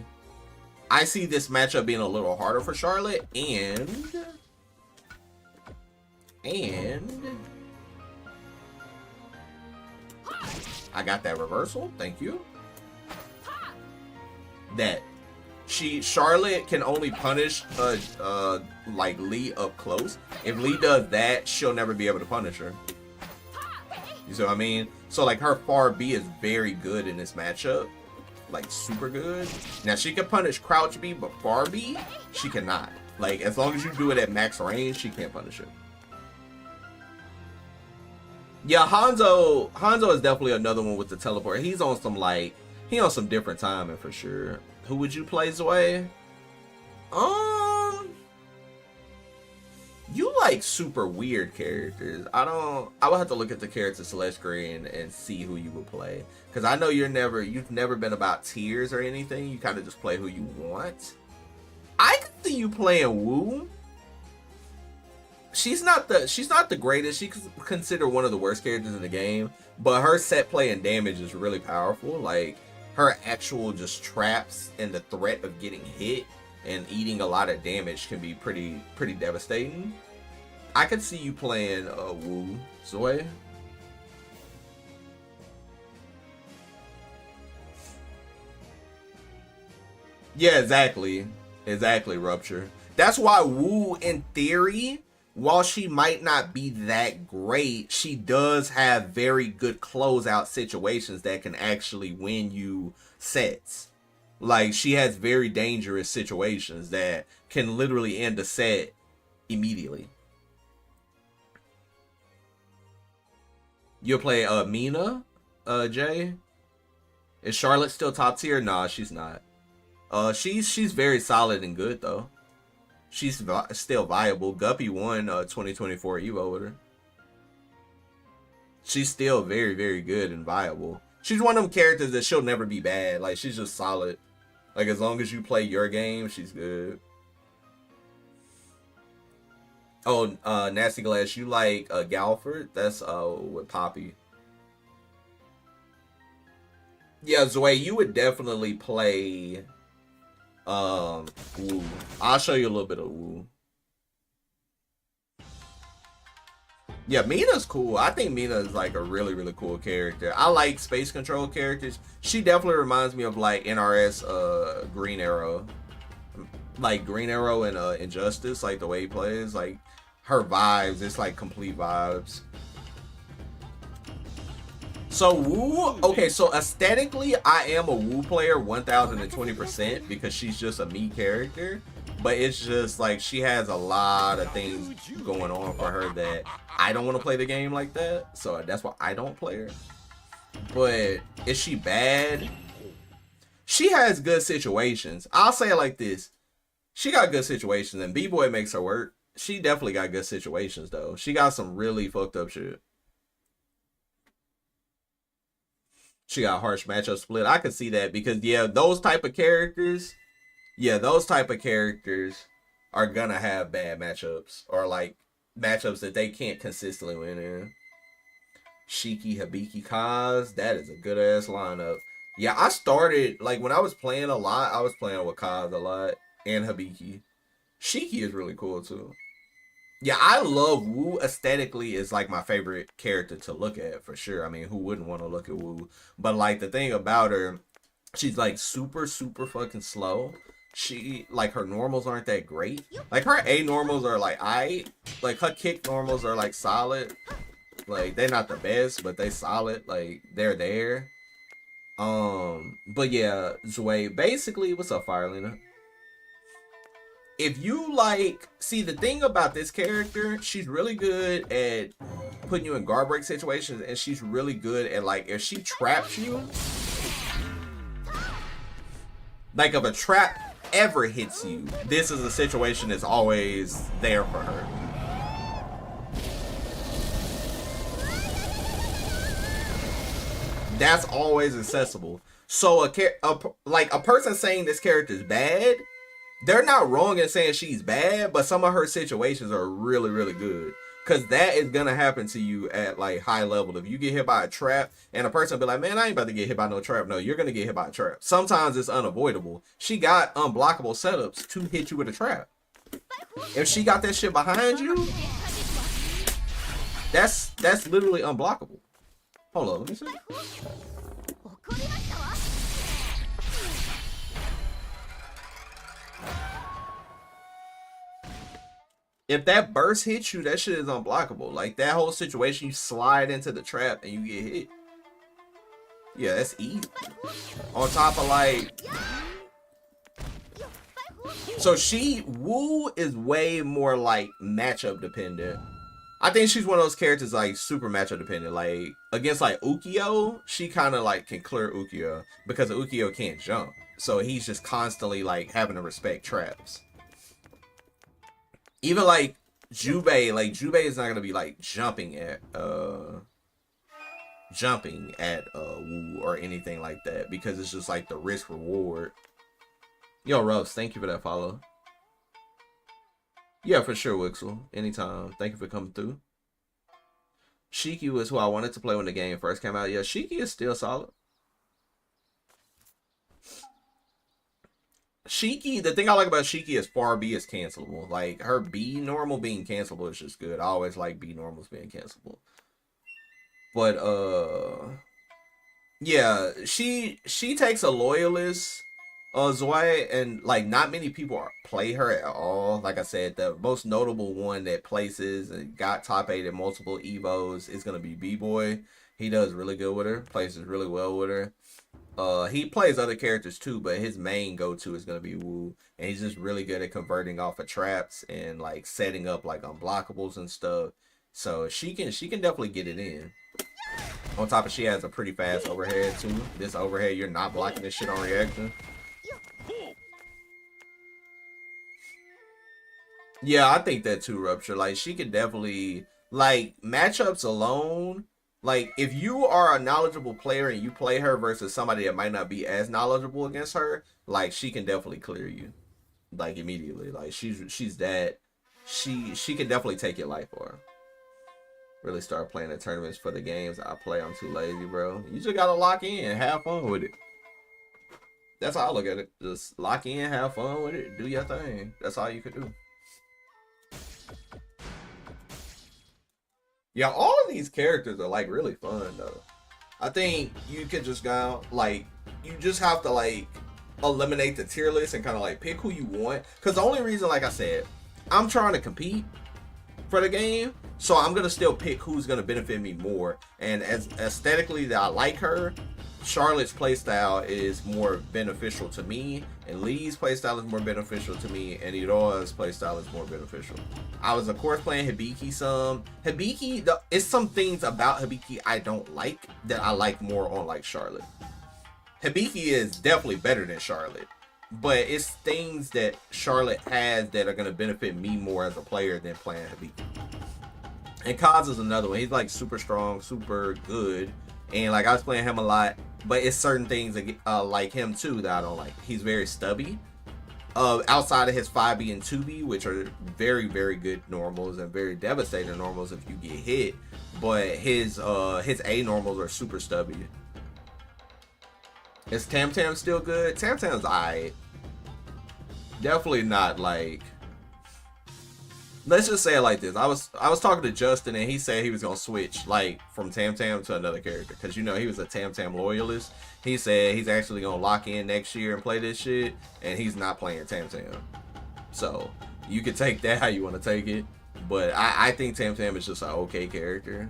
this matchup being a little harder for Charlotte, and I got that reversal. Thank you. That Charlotte can only punish like Lee up close. If Lee does that, she'll never be able to punish her. You see what I mean? So like her far B is very good in this matchup. Like super good. Now she can punish crouch B, but far B, she cannot. Like as long as you do it at max range, she can't punish it. Yeah, Hanzo is definitely another one with the teleport. He's on some different timing for sure. Who would you play, Zoe? You like super weird characters. I would have to look at the character select screen and see who you would play. Because I know you've never been about tiers or anything. You kind of just play who you want. I could see you playing Wu. She's not the greatest. She's considered one of the worst characters in the game. But her set play and damage is really powerful. Like her actual just traps and the threat of getting hit and eating a lot of damage can be pretty devastating. I could see you playing Wu, Zoe. Yeah, exactly, Rupture. That's why Wu, in theory, while she might not be that great, she does have very good closeout situations that can actually win you sets. Like, she has very dangerous situations that can literally end a set immediately. You'll play Mina, Jay? Is Charlotte still top tier? Nah, she's not. She's very solid and good, though. She's still viable. Guppy won 2024 Evo with her. She's still very, very good and viable. She's one of them characters that she'll never be bad. Like, she's just solid. Like, as long as you play your game, she's good. Oh, Nasty Glass, you like Galford? That's with Poppy. Yeah, Zoe, you would definitely play Wu. I'll show you a little bit of Wu. Yeah, Mina's cool. I think Mina is like a really, really cool character. I like space control characters. She definitely reminds me of like NRS Green Arrow. Like Green Arrow and Injustice, like the way he plays, like her vibes, it's like complete vibes. So Wu, okay, so aesthetically, I am a Wu player 1020% because she's just a me character. But it's just like she has a lot of things going on for her that I don't want to play the game like that. So that's why I don't play her. But is she bad? She has good situations. I'll say it like this. She got good situations and B-Boy makes her work. She definitely got good situations though. She got some really fucked up shit. She got harsh matchup split. I can see that because yeah, those type of characters are gonna have bad matchups or like matchups that they can't consistently win in. Shiki, Hibiki, Kaz, that is a good ass lineup. Yeah, I started like when I was playing a lot, I was playing with Kaz a lot and Hibiki. Shiki is really cool too. Yeah, I love Wu. Aesthetically is like my favorite character to look at for sure. I mean, who wouldn't want to look at Wu? But like the thing about her, she's like super super fucking slow. She like her normals aren't that great. Like her A normals are like like her kick normals are like solid. Like they're not the best, but they solid. Like they're there. But yeah, Zway. Basically, what's up, Firelina? If you like, see the thing about this character, she's really good at putting you in guard break situations, and she's really good at like if she traps you, like if a trap ever hits you, this is a situation that's always there for her. That's always accessible. So like a person saying this character is bad, they're not wrong in saying she's bad, but some of her situations are really, really good. Cause that is gonna happen to you at like high level. If you get hit by a trap and a person be like, man, I ain't about to get hit by no trap. No, you're gonna get hit by a trap. Sometimes it's unavoidable. She got unblockable setups to hit you with a trap. If she got that shit behind you, that's literally unblockable. Hold on, let me see. If that burst hits you, that shit is unblockable. Like that whole situation, you slide into the trap and you get hit. Yeah, that's easy. On top of like, so Wu is way more like matchup dependent. I think she's one of those characters like super matchup dependent. Like against like Ukyo, she kind of like can clear Ukyo because Ukyo can't jump. So he's just constantly like having to respect traps. Even like Jubei is not gonna be like jumping at Wu or anything like that because it's just like the risk reward. Yo, Ruffs, thank you for that follow. Yeah, for sure, Wixel. Anytime. Thank you for coming through. Shiki was who I wanted to play when the game first came out. Yeah, Shiki is still solid. Shiki, the thing I like about Shiki is far B is cancelable. Like her B normal being cancelable is just good. I always like B normals being cancelable. But yeah, she takes a loyalist Zoe, and like not many people play her at all. Like I said, the most notable one that places and got top 8 at multiple Evos is gonna be B-Boy. He does really good with her, places really well with her. He plays other characters too, but his main go-to is gonna be Wu, and he's just really good at converting off of traps and like setting up like unblockables and stuff. So she can definitely get it in. On top of she has a pretty fast overhead too. This overhead, you're not blocking this shit on reaction. Yeah, I think that too, Rupture. Like she could definitely like matchups alone. Like if you are a knowledgeable player and you play her versus somebody that might not be as knowledgeable against her, like she can definitely clear you, like immediately. Like she's that she can definitely take your life for her. Really start playing the tournaments for the games I play. I'm too lazy, bro. You just gotta lock in, have fun with it. That's how I look at it. Just lock in, have fun with it, do your thing. That's all you could do. Yeah, all of these characters are like really fun though. I think you could just go like you just have to like eliminate the tier list and kind of like pick who you want. Because the only reason, like I said, I'm trying to compete for the game, so I'm gonna still pick who's gonna benefit me more. And as aesthetically that I like her, Charlotte's playstyle is more beneficial to me, and Lee's playstyle is more beneficial to me, and Iroha's playstyle is more beneficial. I was of course playing Hibiki some. Hibiki, it's some things about Hibiki I don't like that I like more on like Charlotte. Hibiki is definitely better than Charlotte, but it's things that Charlotte has that are gonna benefit me more as a player than playing Hibiki. And Kaz is another one. He's like super strong, super good. And like I was playing him a lot, but it's certain things like him too that I don't like. He's very stubby. Outside of his 5B and 2B, which are very, very good normals and very devastating normals if you get hit, but his A normals are super stubby. Is Tam Tam still good? Tam Tam's alright. Definitely not like let's just say it like this. I was talking to Justin and he said he was gonna switch like from Tam Tam to another character because you know he was a Tam Tam loyalist. He said he's actually gonna lock in next year and play this shit, and he's not playing Tam Tam. So you can take that how you want to take it, but I think Tam Tam is just an okay character.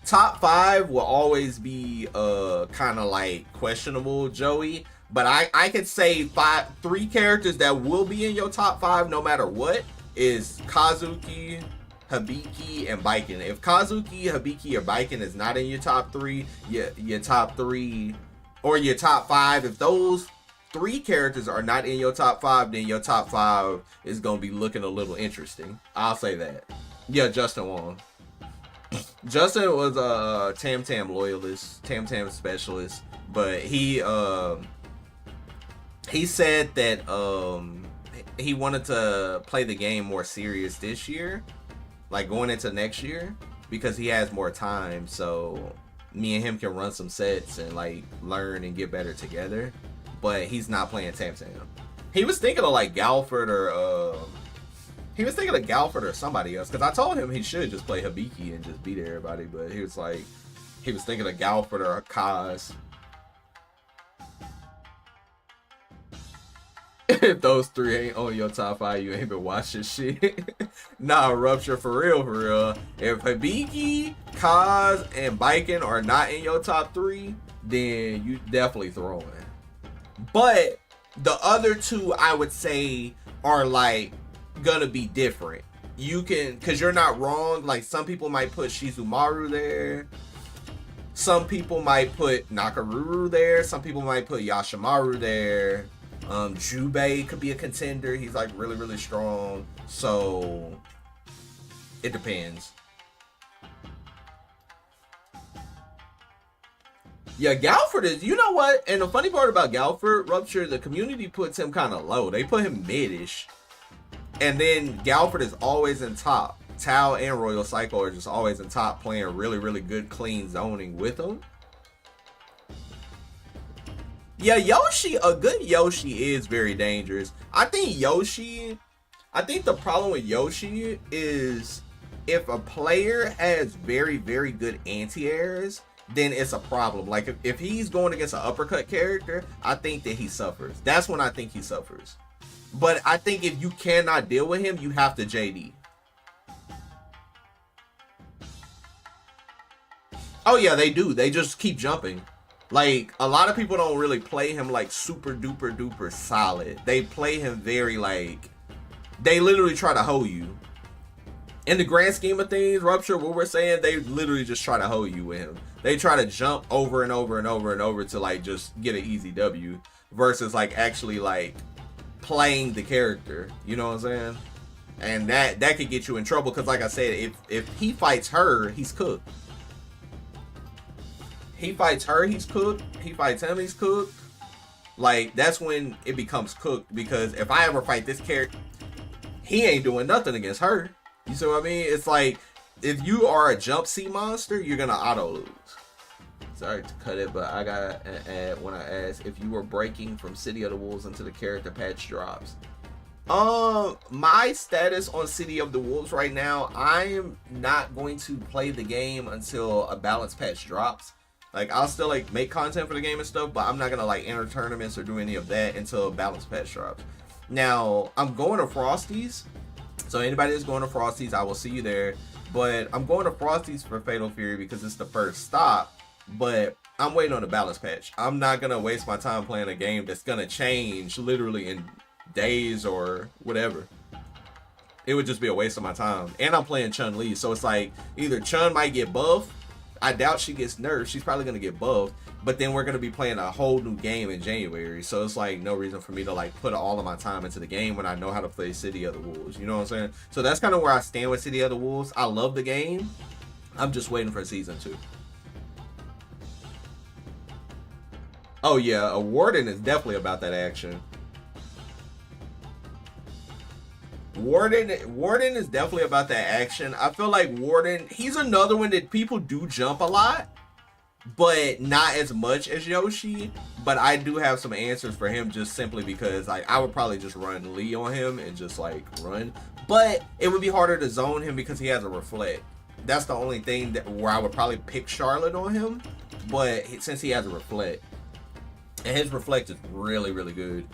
Top 5 will always be kind of like questionable, Joey. But I could say 3 characters that will be in your top 5 no matter what is Kazuki, Hibiki, and Baiken. If Kazuki, Hibiki, or Baiken is not in your top 3, your top 3 or your top 5, if those 3 characters are not in your top 5, then your top 5 is gonna be looking a little interesting. I'll say that. Yeah, Justin Wong. Justin was a Tam Tam loyalist, Tam Tam specialist, but he said that he wanted to play the game more serious this year, like going into next year, because he has more time. So me and him can run some sets and like learn and get better together. But he's not playing Tam Tam. He was thinking of like Galford or somebody else, because I told him he should just play Hibiki and just beat everybody, but he was thinking of Galford or Kaz. If those 3 ain't on your top 5, you ain't been watching shit. Nah, Rupture, for real. If Hibiki, Kaz, and Baiken are not in your top 3, then you definitely throwing. But the other 2, I would say, are like gonna be different. You can, because you're not wrong, like some people might put Shizumaru there, some people might put Nakaruru there, some people might put Yashimaru there. Jubei could be a contender. He's like really strong. So it depends. Yeah, Galford is, you know what? And the funny part about Galford, Rupture, the community puts him kind of low. They put him mid-ish. And then Galford is always in top. Tao and Royal Psycho are just always in top, playing really good clean zoning with him. Yeah, Yoshi, a good Yoshi is very dangerous. I think the problem with Yoshi is if a player has very good anti-airs, then it's a problem. Like if he's going against an uppercut character, I think that he suffers. That's when I think he suffers. But I think if you cannot deal with him, you have to JD. Oh yeah, they do. They just keep jumping. Like, a lot of people don't really play him like super duper solid. They play him very like, they literally try to hold you. In the grand scheme of things, Rupture, what we're saying, they literally just try to hold you with him. They try to jump over and over to like just get an easy W versus like actually like playing the character. You know what I'm saying? And that could get you in trouble because like I said, if he fights her, he's cooked. He fights her, he's cooked. He fights him, he's cooked. Like, that's when it becomes cooked. Because if I ever fight this character, he ain't doing nothing against her. You see what I mean? It's like, if you are a jump C monster, you're going to auto lose. Sorry to cut it, but I got to add when I asked if you were breaking from City of the Wolves until the character patch drops. My status on City of the Wolves right now, I am not going to play the game until a balance patch drops. Like, I'll still, like, make content for the game and stuff, but I'm not going to, like, enter tournaments or do any of that until balance patch drops. Now, I'm going to Frosties. So, anybody that's going to Frosties, I will see you there. But I'm going to Frosties for Fatal Fury because it's the first stop. But I'm waiting on the balance patch. I'm not going to waste my time playing a game that's going to change literally in days or whatever. It would just be a waste of my time. And I'm playing Chun-Li. So, it's like, either Chun might get buffed. I doubt she gets nerfed. She's probably going to get buffed. But then we're going to be playing a whole new game in January. So it's like no reason for me to like put all of my time into the game when I know how to play City of the Wolves. You know what I'm saying? So that's kind of where I stand with City of the Wolves. I love the game. I'm just waiting for season 2. Oh yeah, a Warden is definitely about that action. Warden is definitely about that action. I feel like Warden, he's another one that people do jump a lot, but not as much as Yoshi. But I do have some answers for him just simply because like I would probably just run Lee on him and just like run. But it would be harder to zone him because he has a reflect. That's the only thing that where I would probably pick Charlotte on him. But since he has a reflect, and his reflect is really, really good.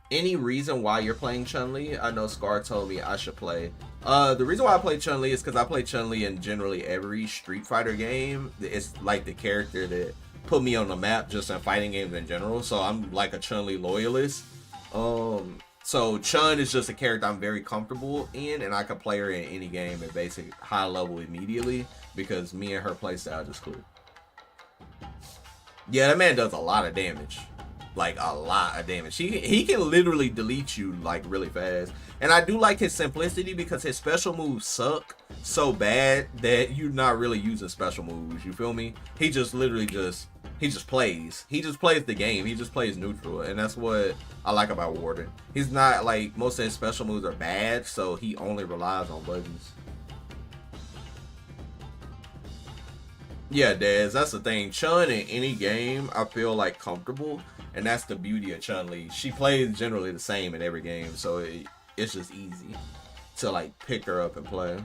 Any reason why you're playing Chun-Li? I know Scar told me I should play. The reason why I play Chun-Li is because I play Chun-Li in generally every Street Fighter game. It's like the character that put me on the map just in fighting games in general. So I'm like a Chun-Li loyalist. So Chun is just a character I'm very comfortable in, and I can play her in any game at basic high level immediately because me and her playstyle just click. Yeah, that man does a lot of damage. Like a lot of damage. He can literally delete you like really fast. And I do like his simplicity because his special moves suck so bad that you're not really using special moves. You feel me? He just literally he just plays. He just plays the game. He just plays neutral. And that's what I like about Warden. He's not like most of his special moves are bad, so he only relies on buttons. Yeah, Dez, that's the thing. Chun in any game, I feel like comfortable, and that's the beauty of Chun-Li. She plays generally the same in every game, so it's just easy to like pick her up and play.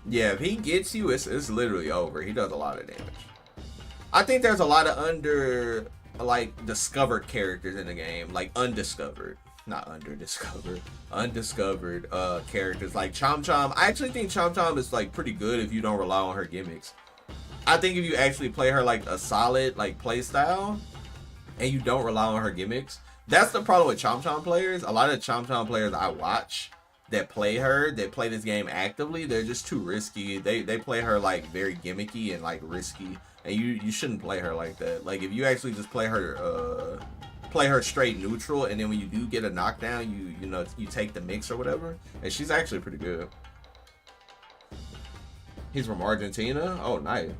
Yeah, if he gets you, it's literally over. He does a lot of damage. I think there's a lot of like discovered characters in the game, like undiscovered. Not undiscovered characters like Chom Chom. I actually think Chom Chom is like pretty good if you don't rely on her gimmicks. I think if you actually play her like a solid like play style and you don't rely on her gimmicks, that's the problem with Chom Chom players. A lot of Chom Chom players I watch that play this game actively, they're just too risky. They play her like very gimmicky and like risky, and you shouldn't play her like that. Like if you actually just play her straight neutral, and then when you do get a knockdown, you take the mix or whatever, and she's actually pretty good. He's from Argentina. Oh, nice.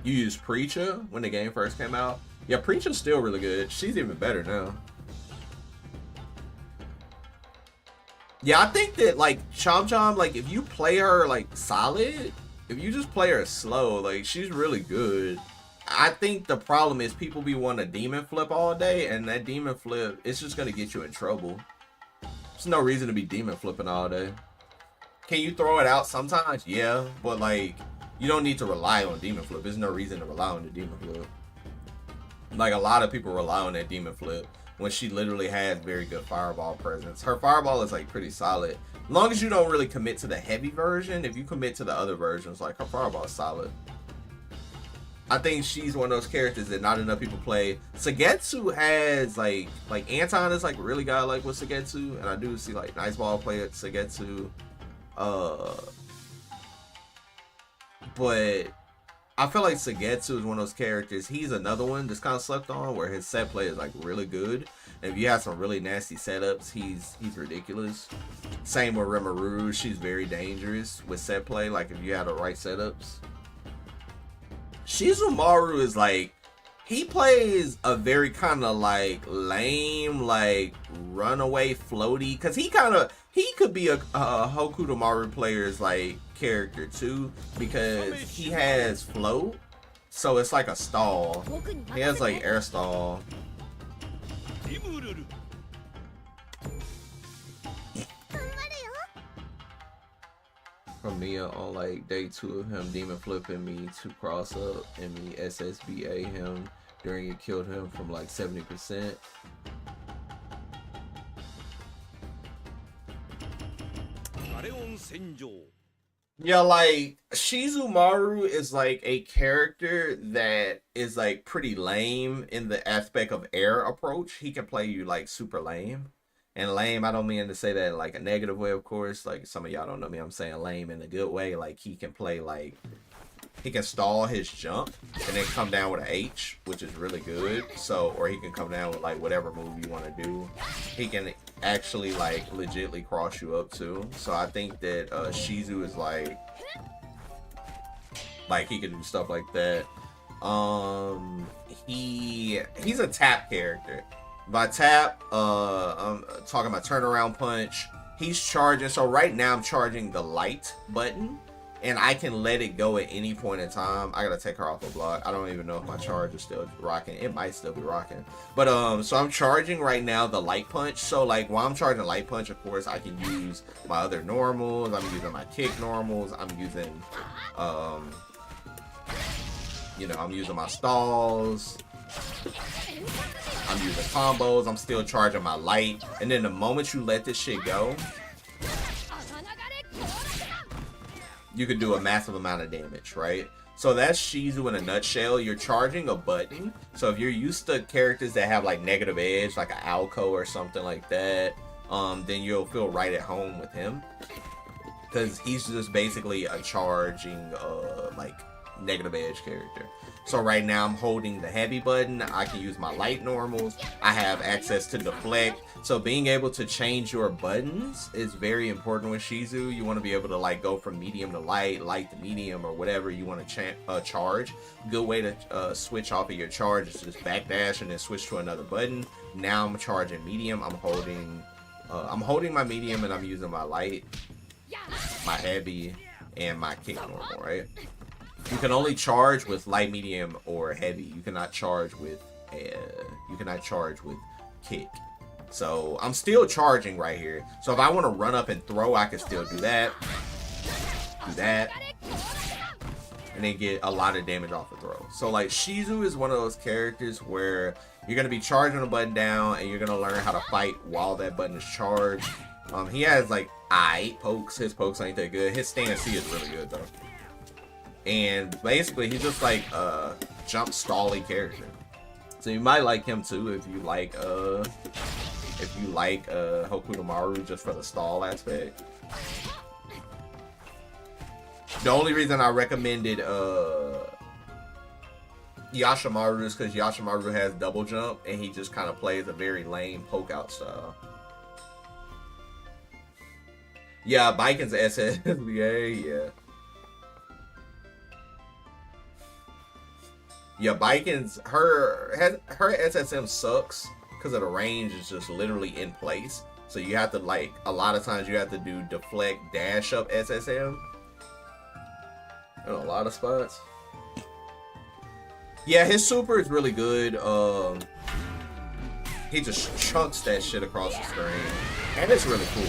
You used Preacher when the game first came out. Yeah, Preacher's still really good. She's even better now. Yeah, I think that like Chom Chom, like if you play her like solid, if you just play her slow, like she's really good. I think the problem is people be wanting a demon flip all day, and that demon flip, it's just gonna get you in trouble. There's no reason to be demon flipping all day. Can you throw it out sometimes? Yeah, but like you don't need to rely on demon flip. There's no reason to rely on the demon flip. Like a lot of people rely on that demon flip when she literally has very good fireball presence. Her fireball is like pretty solid. As long as you don't really commit to the heavy version, if you commit to the other versions, like her fireball is solid. I think she's one of those characters that not enough people play. Sagetsu has like Anton is like really godlike with Sagetsu, and I do see like nice ball play at Sagetsu. But I feel like Sagetsu is one of those characters. He's another one that's kind of slept on, where his set play is like really good. And if you have some really nasty setups, he's ridiculous. Same with Rimuru. She's very dangerous with set play. Like if you have the right setups. Shizumaru is like, he plays a very kind of like lame, like runaway floaty, because he could be a Hokutomaru player's like character too, because he has float, so it's like a stall. He has like air stall. From Mia on like day 2 of him demon flipping me to cross up and me SSBA him during it killed him from like 70%. Yeah, like Shizumaru is like a character that is like pretty lame in the aspect of air approach. He can play you like super lame. And lame, I don't mean to say that in like a negative way, of course. Like some of y'all don't know me, I'm saying lame in a good way. Like he can play like, he can stall his jump and then come down with an H, which is really good. So, or he can come down with like whatever move you want to do. He can actually like legitly cross you up too. So I think that Shizu is like he can do stuff like that. He's a tap character. By tap, I'm talking about turnaround punch. He's charging. So right now I'm charging the light button, and I can let it go at any point in time. I gotta take her off the block. I don't even know if my charge is still rocking. It might still be rocking. But so I'm charging right now the light punch. So like while I'm charging light punch, of course I can use my other normals. I'm using my kick normals. I'm using I'm using my stalls. I'm using combos. I'm still charging my light. And then the moment you let this shit go, you can do a massive amount of damage, right? So that's Shizu in a nutshell. You're charging a button. So if you're used to characters that have like negative edge, like an Alco or something like that, then you'll feel right at home with him. Because he's just basically a charging, like, negative edge character. So right now I'm holding the heavy button. I can use my light normals. I have access to deflect. So being able to change your buttons is very important with Shizu. You want to be able to like go from medium to light, light to medium, or whatever you want to charge. Good way to switch off of your charge is just backdash and then switch to another button. Now I'm charging medium. I'm holding my medium and I'm using my light, my heavy, and my kick normal, right? You can only charge with light, medium, or heavy. You cannot charge with kick. So I'm still charging right here. So if I want to run up and throw, I can still do that, and then get a lot of damage off the throw. So like Shizu is one of those characters where you're gonna be charging a button down and you're gonna learn how to fight while that button is charged. He has like pokes. His pokes ain't that good. His stand C is really good though. And basically he's just like a jump stally character. So you might like him too if you like Hokuto Maru just for the stall aspect. The only reason I recommended Yashimaru is because Yashimaru has double jump and he just kind of plays a very lame poke out style. Yeah, Biken's SSBA, yeah. Yeah, Biken's her SSM sucks because of the range is just literally in place. So you have to like a lot of times you have to do deflect dash up SSM in a lot of spots. Yeah, his super is really good. He just chunks that shit across the screen, and it's really cool.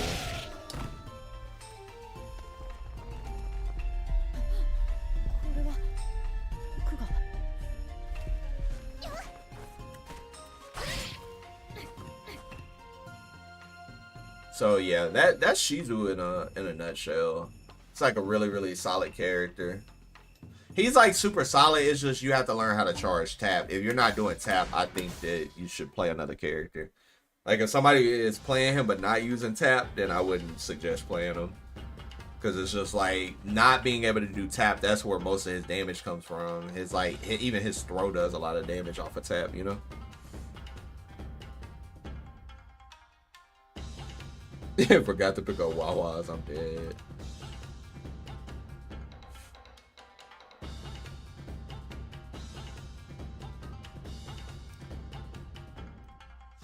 So yeah, that's Shizu in a nutshell. It's like a really, really solid character. He's like super solid. It's just you have to learn how to charge tap. If you're not doing tap, I think that you should play another character. Like if somebody is playing him but not using tap, then I wouldn't suggest playing him. Because it's just like not being able to do tap, that's where most of his damage comes from. His like even his throw does a lot of damage off of tap, you know? Forgot to pick up Wawas, I'm dead.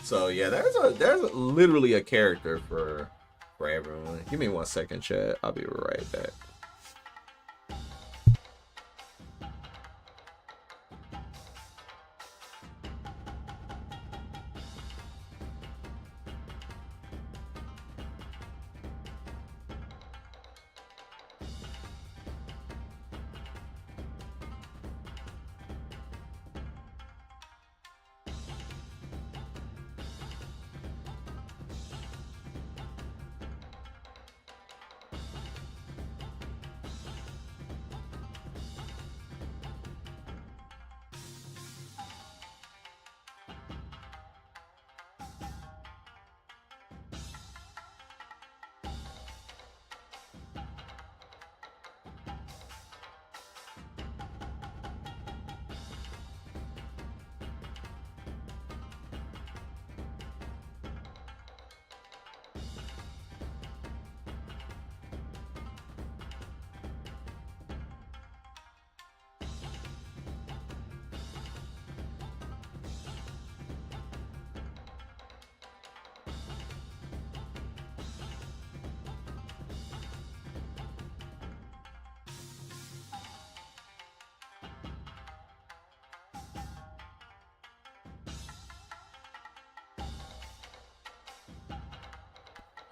So yeah, there's literally a character for everyone. Give me 1 second, chat. I'll be right back.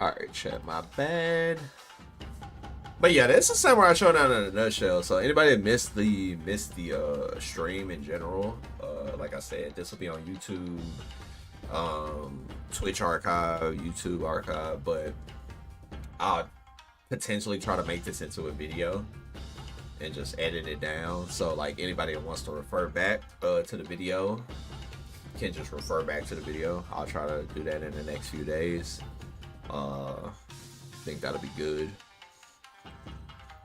Alright, chat, my bad. But yeah, that's a Samurai Showdown in a nutshell. So anybody that missed the stream in general, like I said, this will be on YouTube, Twitch archive, YouTube archive, but I'll potentially try to make this into a video and just edit it down. So like anybody that wants to refer back to the video can just refer back to the video. I'll try to do that in the next few days. I think that'll be good.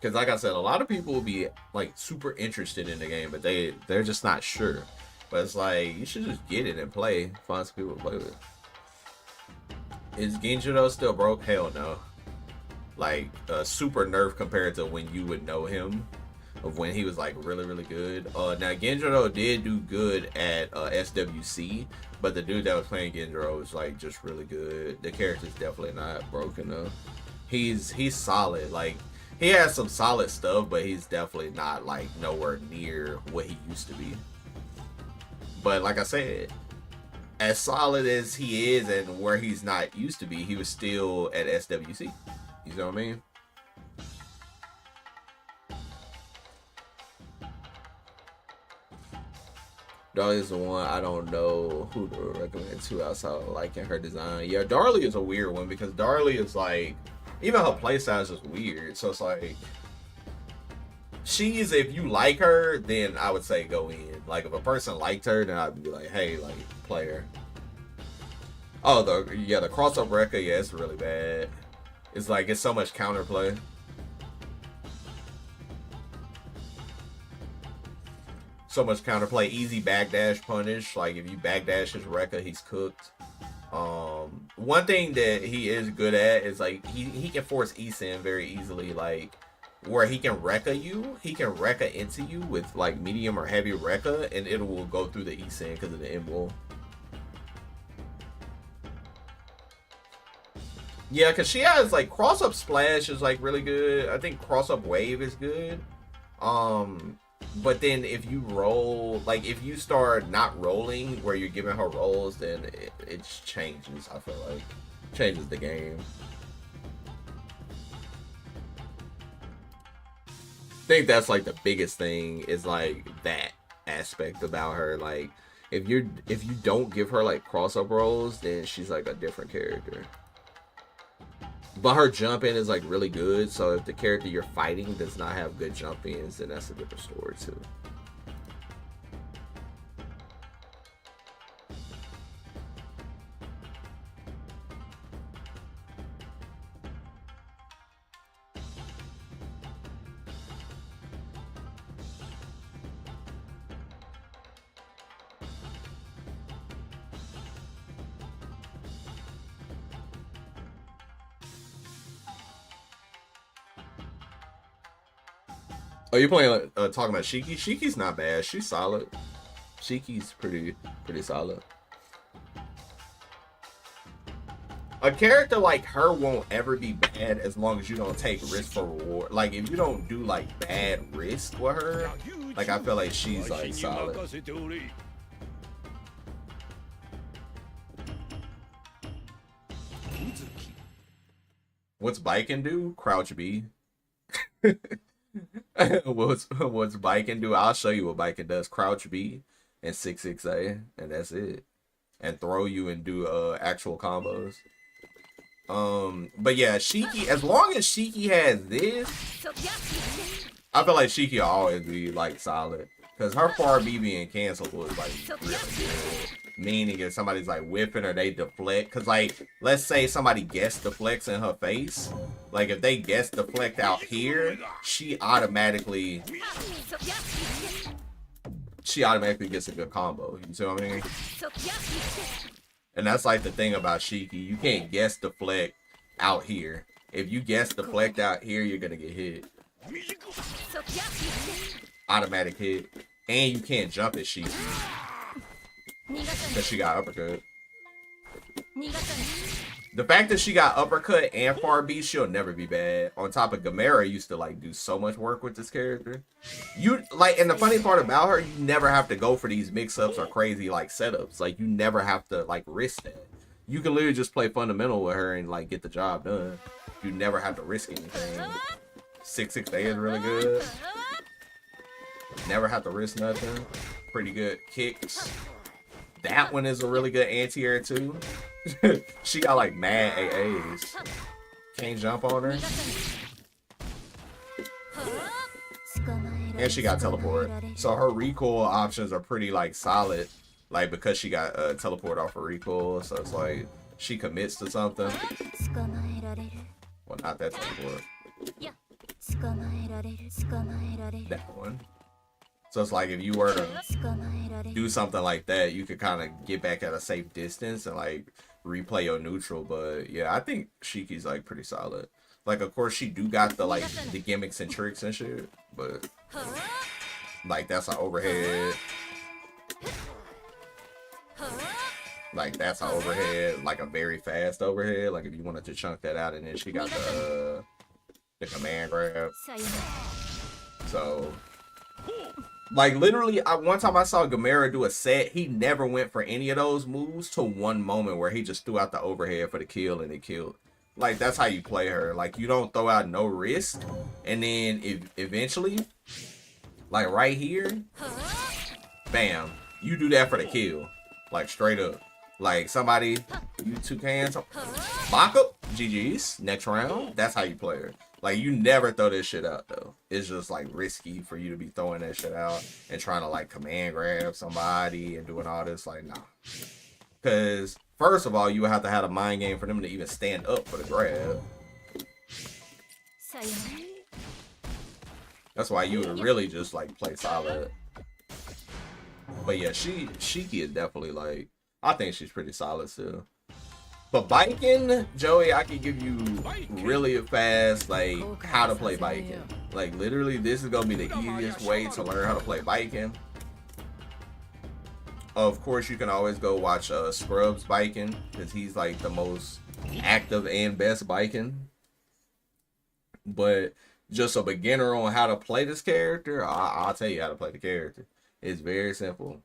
Because like I said, a lot of people will be like super interested in the game, but they're just not sure. But it's like, you should just get it and play. Find some people to play with. Is Genjiro still broke? Hell no. Like, super nerf compared to when you would know him. Of when he was like really, really good. Now Genjiro did do good at SWC. But the dude that was playing Genjiro was like just really good. The character's definitely not broken though. He's solid. Like, he has some solid stuff, but he's definitely not like nowhere near what he used to be. But like I said, as solid as he is and where he's not used to be, he was still at SWC. You know what I mean? Darlie is the one I don't know who to recommend to outside of liking her design. Yeah, Darlie is a weird one because Darlie is like, even her playstyle is just weird. So it's like, she's, if you like her, then I would say go in. Like if a person liked her, then I'd be like, hey, like play her. Oh, the cross-up record, yeah, it's really bad. It's like, it's so much counterplay. So much counterplay, easy backdash punish. Like if you backdash his Rekka, he's cooked. One thing that he is good at is like he can force Esin very easily. Like where he can Rekka you, he can Rekka into you with like medium or heavy Rekka, and it will go through the Esin because of the Emble. Yeah, because she has like cross up splash is like really good. I think cross up wave is good. But then if you roll, like if you start not rolling where you're giving her rolls, then it changes. I feel like changes the game. I think that's like the biggest thing is like that aspect about her. Like if you don't give her like cross up rolls, then she's like a different character. But her jumping is like really good, so if the character you're fighting does not have good jump ins, then that's a different story too. Oh, you playing talking about Shiki? Shiki's not bad. She's solid. Shiki's pretty solid. A character like her won't ever be bad as long as you don't take risk for reward. Like if you don't do like bad risk with her, like I feel like she's like solid. What's bike can do? Crouch B. what's Biking do? I'll show you what Biking does. Crouch B and 6-6A, and that's it. And throw you and do actual combos. But yeah, Shiki, as long as Shiki has this, I feel like Shiki will always be like solid. Because her far B being canceled was like really good. Meaning if somebody's like whipping or they deflect, because like let's say somebody guessed deflects in her face, like if they guess deflect out here, she automatically gets a good combo. You see what I mean? And that's like the thing about Shiki, you can't guess deflect out here. If you guess deflect out here, you're gonna get hit. Automatic hit. And you can't jump at Shiki because she got uppercut. The fact that she got uppercut and far B, she'll never be bad. On top of Gamera used to like do so much work with this character. You like, and the funny part about her, you never have to go for these mix-ups or crazy like setups. Like you never have to like risk that. you can literally just play fundamental with her and like get the job done. You never have to risk anything. 6-6 A is really good. Never have to risk nothing. Pretty good kicks. That one is a really good anti-air too. She got like mad AAs. Can't jump on her. And she got teleport. So her recoil options are pretty like solid. Like because she got teleport off her recoil. So it's like she commits to something. Well, not that teleport. That one. So it's like if you were to do something like that, you could kind of get back at a safe distance and like replay your neutral. But yeah, I think Shiki's like pretty solid. Like of course she do got the like the gimmicks and tricks and shit, but like that's an overhead. Like that's an overhead, like a very fast overhead. Like if you wanted to chunk that out, and then she got the command grab. So like literally, one time I saw Gamera do a set. He never went for any of those moves till one moment where he just threw out the overhead for the kill and it killed. Like that's how you play her. Like you don't throw out no risk, and then eventually, like right here, bam, you do that for the kill, like straight up. Like somebody, you two cans, lock up, GG's, next round. That's how you play her. Like you never throw this shit out though. It's just like risky for you to be throwing that shit out and trying to like command grab somebody and doing all this. Like nah, because first of all, you would have to have a mind game for them to even stand up for the grab. That's why you would really just like play solid. But yeah, Shiki is definitely like, I think she's pretty solid still. But biking, Joey, I can give you really fast like how to play biking. Like literally, this is gonna be the easiest way to learn how to play biking. Of course, you can always go watch Scrubs biking because he's like the most active and best biking. But just a beginner on how to play this character, I'll tell you how to play the character. It's very simple.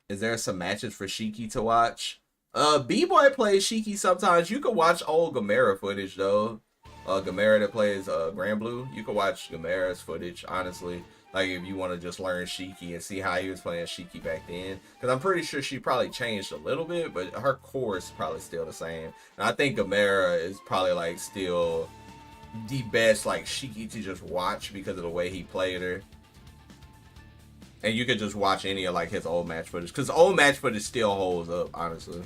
Is there some matches for Shiki to watch? B-Boy plays Shiki sometimes. You can watch old Gamera footage though. Gamera that plays Grand Blue. You can watch Gamera's footage, honestly. Like if you want to just learn Shiki and see how he was playing Shiki back then. Because I'm pretty sure she probably changed a little bit, but her core is probably still the same. And I think Gamera is probably like still the best like Shiki to just watch because of the way he played her. And you could just watch any of like his old match footage, because old match footage still holds up, honestly.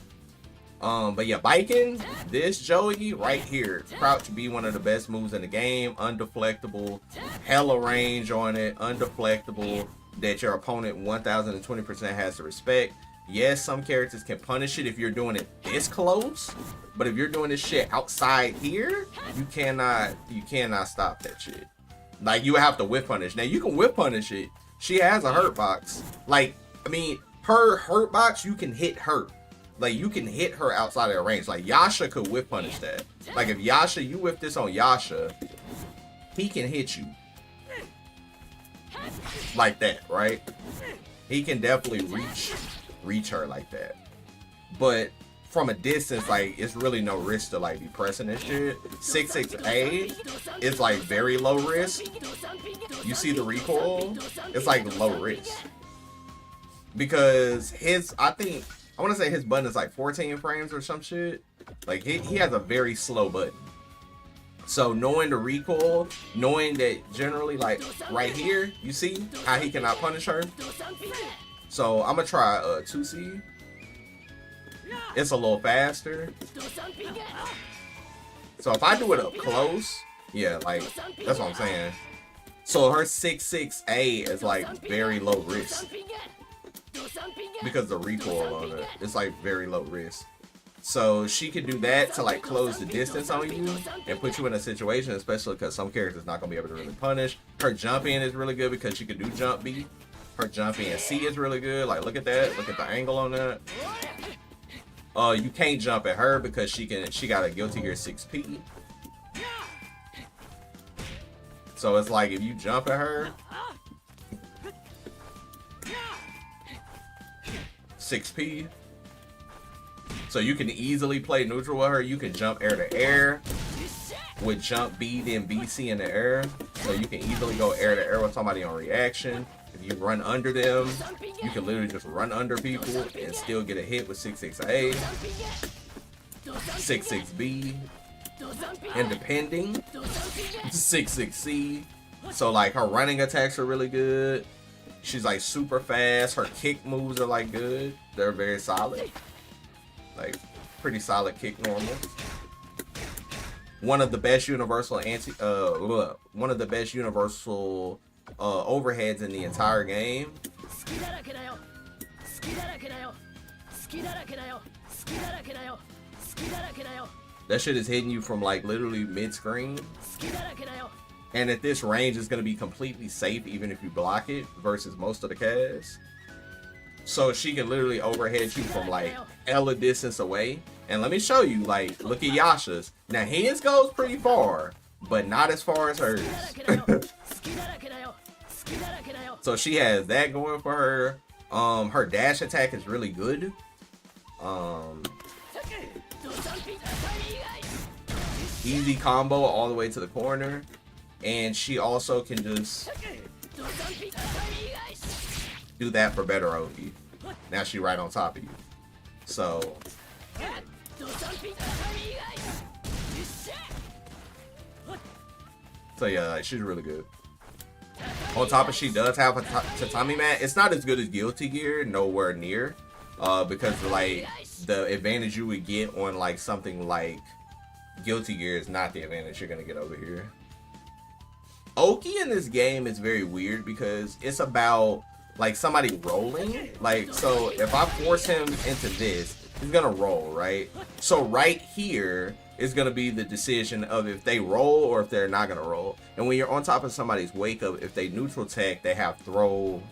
But yeah, biking, this Joey right here, crouch be one of the best moves in the game. Undeflectable, hella range on it, undeflectable, that your opponent 1020% has to respect. Yes, some characters can punish it if you're doing it this close, but if you're doing this shit outside here, you cannot stop that shit. Like you have to whip punish. Now you can whip punish it. She has a hurt box. Like, I mean, her hurt box, you can hit her. Like, you can hit her outside of her range. Like, Yasha could whip punish that. Like, if Yasha, you whip this on Yasha, he can hit you. Like that, right? He can definitely reach her like that. But from a distance, like, it's really no risk to, like, be pressing this shit. 6-6A is, like, very low risk. You see the recoil? It's, like, low risk. Because I want to say his button is, like, 14 frames or some shit. Like, he has a very slow button. So, knowing the recoil, knowing that generally, like, right here, you see how he cannot punish her? So, I'm going to try 2C. It's a little faster. So if I do it up close, yeah, like, that's what I'm saying. So her 6-6A is like very low risk. Because the recoil on it, it's like very low risk. So she can do that to like close the distance on you and put you in a situation, especially because some characters not going to be able to really punish. Her jump in is really good because she can do jump B. Her jump in C is really good. Like, look at that. Look at the angle on that. You can't jump at her because she got a Guilty Gear 6P. So it's like if you jump at her, 6P. So you can easily play neutral with her. You can jump air to air with jump B, then BC in the air. So you can easily go air to air with somebody on reaction. If you run under them, you can literally just run under people and still get a hit with 6-6A, 6-6B, and depending, 6-6C. So like her running attacks are really good. She's like super fast. Her kick moves are like good. They're very solid. Like pretty solid kick normal. One of the best universal overheads in the entire game. That shit is hitting you from like literally mid-screen. And at this range, it's going to be completely safe even if you block it versus most of the casts. So she can literally overhead you from like hella distance away. And let me show you, like, look at Yasha's. Now his goes pretty far, but not as far as hers. So she has that going for her. Her dash attack is really good. Easy combo all the way to the corner. And she also can just do that for better OP. Now she right on top of you. So yeah, like, she's really good. On top of she does have a tatami mat. It's not as good as Guilty Gear, nowhere near. Because like the advantage you would get on like something like Guilty Gear is not the advantage you're gonna get over here. Oki in this game is very weird because it's about like somebody rolling. Like, so if I force him into this, he's gonna roll, right? So right here is gonna be the decision of if they roll or if they're not gonna roll. And when you're on top of somebody's wake up, if they neutral tech, they have throw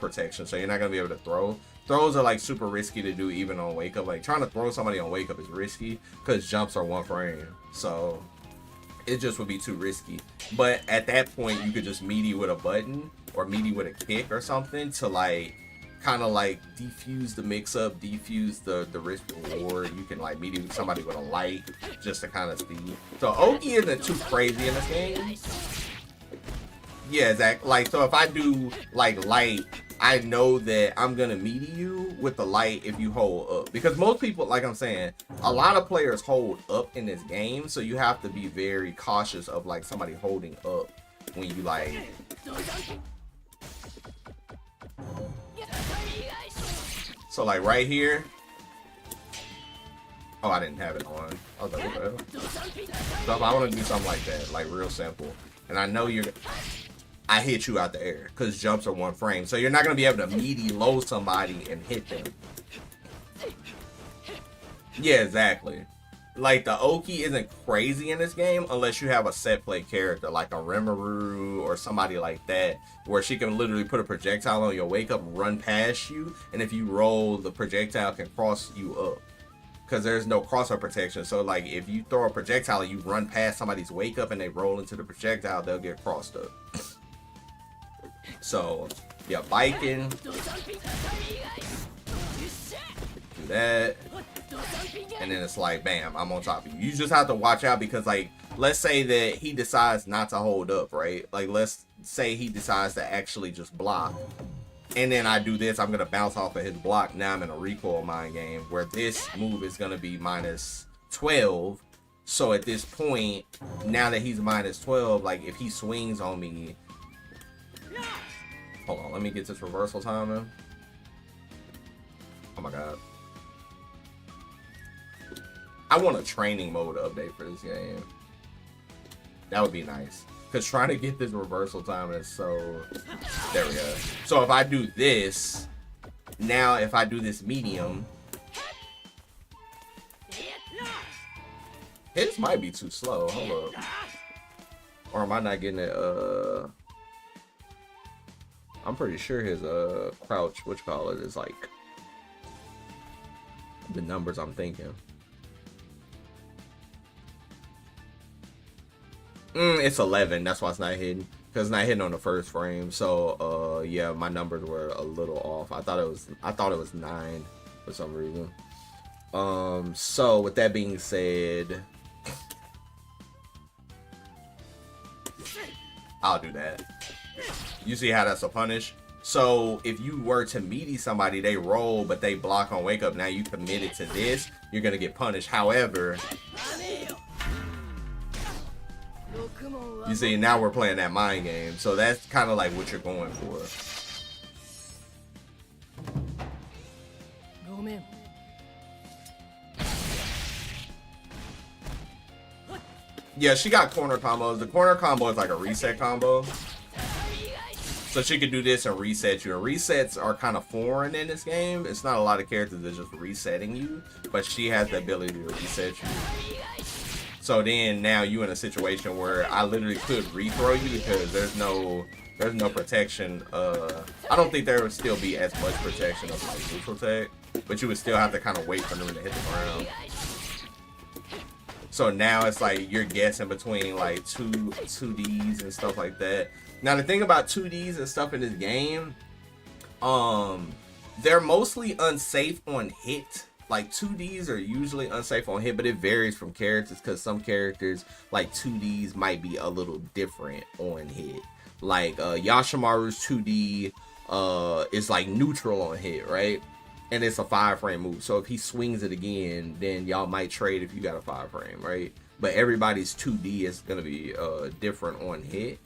protection, so you're not gonna be able to throw. Throws are like super risky to do even on wake up. Like trying to throw somebody on wake up is risky because jumps are 1 frame. So it just would be too risky. But at that point, you could just meaty with a button or meaty with a kick or something to like kind of like defuse the mix up, defuse the risk reward. You can like meaty with somebody with a light just to kind of speed. So Oki isn't too crazy in this game. Yeah, exactly. Like, so if I do like light, I know that I'm gonna meaty you with the light if you hold up, because most people, like I'm saying, a lot of players hold up in this game, so you have to be very cautious of like somebody holding up when you like. So like right here. Oh, I didn't have it on. I was like, what the hell? So if I want to do something like that, like real simple, and I know I hit you out the air because jumps are 1 frame, so you're not gonna be able to meaty low somebody and hit them. Yeah, exactly. Like the Oki isn't crazy in this game unless you have a set play character like a Rimuru or somebody like that, where she can literally put a projectile on your wake up, run past you, and if you roll, the projectile can cross you up. Because there's no crossover protection. So like if you throw a projectile and you run past somebody's wake up and they roll into the projectile, they'll get crossed up. So yeah, biking. Do that. And then it's like, bam, I'm on top of you. You just have to watch out because like, let's say that he decides not to hold up, right? Like let's say he decides to actually just block. And then I do this, I'm gonna bounce off of his block. Now I'm in a recoil mind game where this move is gonna be -12. So at this point, now that he's -12, like if he swings on me, hold on, let me get this reversal timing. Oh my god. I want a training mode update for this game. That would be nice. Because trying to get this reversal time is so... There we go. So if I do this, now if I do this medium, his might be too slow. Hold up. Or am I not getting it? I'm pretty sure his crouch, whatchamacallit, is like the numbers I'm thinking. It's 11. That's why it's not hidden. Because it's not hidden on the first frame. So yeah, my numbers were a little off. I thought it was 9 for some reason. So with that being said, I'll do that. You see how that's a punish? So if you were to meaty somebody, they roll, but they block on wake up. Now you committed to this, you're gonna get punished. However, you see, now we're playing that mind game. So that's kind of like what you're going for. Yeah, she got corner combos. The corner combo is like a reset combo. So she could do this and reset you. And resets are kind of foreign in this game. It's not a lot of characters that's just resetting you, but she has the ability to reset you. So then now you in a situation where I literally could rethrow you because there's no protection. I don't think there would still be as much protection of like neutral tech, but you would still have to kind of wait for them to hit the ground. So now it's like you're guessing between like 2Ds and stuff like that. Now the thing about 2Ds and stuff in this game, they're mostly unsafe on hit. Like 2Ds are usually unsafe on hit, but it varies from characters because some characters like 2Ds might be a little different on hit. Like Yashimaru's 2D is like neutral on hit, right? And it's a 5-frame move. So if he swings it again, then y'all might trade if you got a 5-frame, right? But everybody's 2D is gonna be different on hit.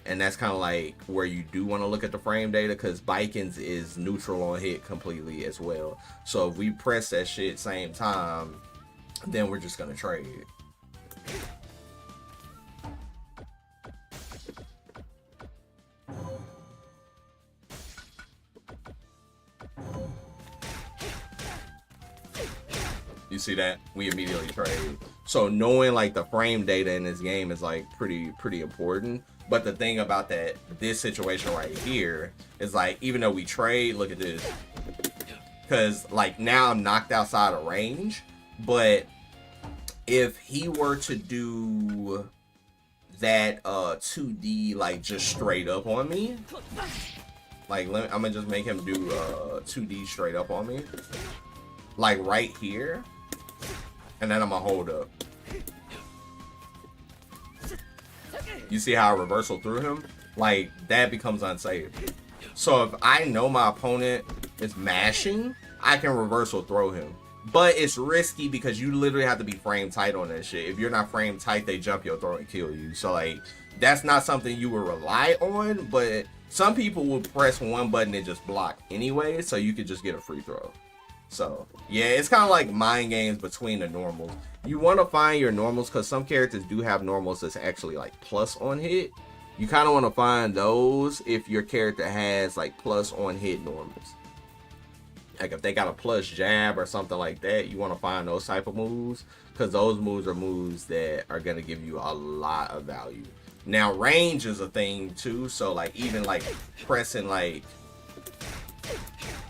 And that's kind of like where you do want to look at the frame data, because Baiken's is neutral on hit completely as well. So if we press that shit same time, then we're just gonna trade. You see that? We immediately trade. So knowing like the frame data in this game is like pretty important. But the thing about this situation right here is like, even though we trade, look at this. Because like now I'm knocked outside of range. But if he were to do that 2D like just straight up on me, like I'm gonna just make him do 2D straight up on me, like right here, and then I'm gonna hold up. You see how I reversal through him? Like, that becomes unsafe. So if I know my opponent is mashing, I can reversal throw him. But it's risky because you literally have to be frame tight on that shit. If you're not frame tight, they jump your throw and kill you. So like, that's not something you would rely on, but some people will press one button and just block anyway, so you could just get a free throw. So yeah, it's kind of like mind games between the normals. You want to find your normals because some characters do have normals that's actually like plus on hit. You kind of want to find those if your character has like plus on hit normals. Like if they got a plus jab or something like that, you want to find those type of moves, because those moves are moves that are going to give you a lot of value. Now range is a thing too, so like even like pressing like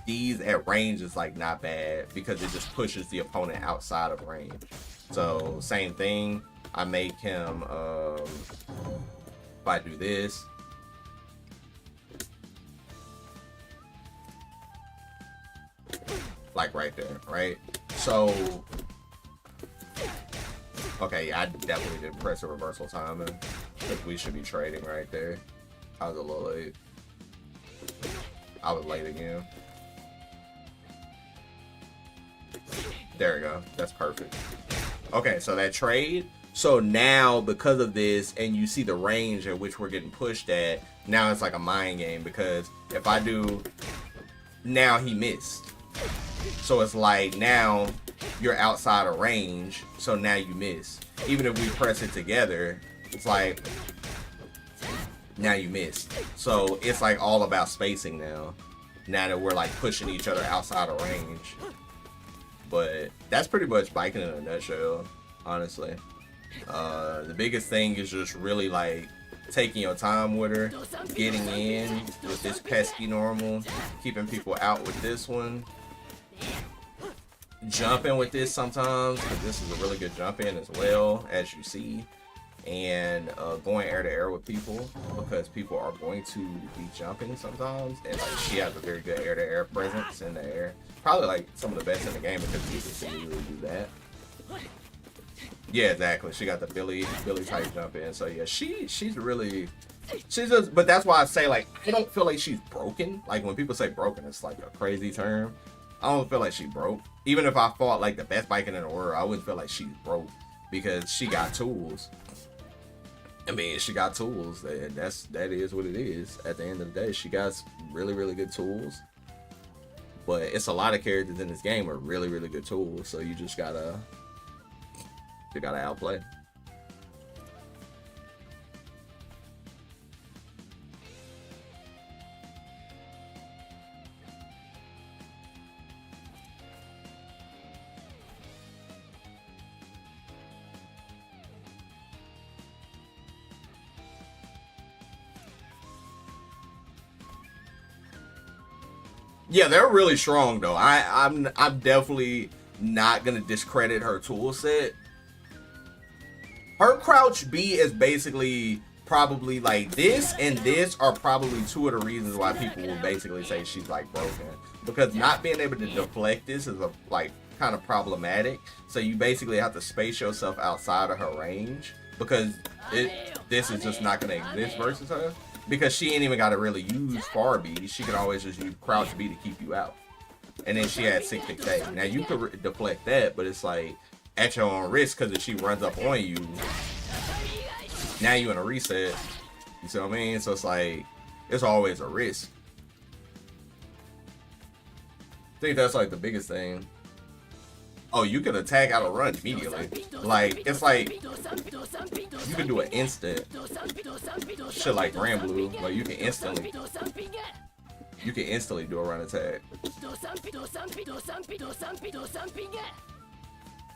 these at range is like not bad because it just pushes the opponent outside of range. So same thing, I make him if I do this, like right there, right? So okay, I definitely didn't press a reversal timing because we should be trading right there. I was a little late. I was late again. There we go. That's perfect. Okay, so that trade. So now because of this, and you see the range at which we're getting pushed at, now it's like a mind game, because if I do, now he missed. So it's like now you're outside of range, so now you miss. Even if we press it together, it's like now you missed. So it's like all about spacing now that we're like pushing each other outside of range. But that's pretty much biking in a nutshell, honestly. The biggest thing is just really like taking your time with her, getting in with this pesky normal, keeping people out with this one, jumping with this sometimes, because this is a really good jump in as well, as you see. and going air to air with people, because people are going to be jumping sometimes, and like she has a very good air to air presence in the air, probably like some of the best in the game because people can really do that. Yeah, exactly. She got the Billy type jump in. So yeah, she's just, but that's why I say, like, I don't feel like she's broken. Like when people say broken, it's like a crazy term. I don't feel like she broke. Even if I fought like the best biker in the world, I wouldn't feel like she's broke because she got tools. I mean, she got tools, and that is what it is. At the end of the day, she got really good tools. But it's a lot of characters in this game with really good tools, so you just gotta outplay. Yeah, they're really strong though. I'm definitely not gonna discredit her tool set. Her crouch B is basically probably like this, and this are probably two of the reasons why people will basically say she's like broken. Because not being able to deflect this is like kind of problematic. So you basically have to space yourself outside of her range, because this is just not gonna exist versus her. Because she ain't even got to really use far B. She can always just use crouch B to keep you out. And then she had 6 Now you could deflect that, but it's like at your own risk, because if she runs up on you, now you in a reset. You see what I mean? So it's like, it's always a risk. I think that's like the biggest thing. Oh, you can attack out of run immediately. Like, it's like, you can do an instant shit like Grand Blue, like you can instantly do a run attack.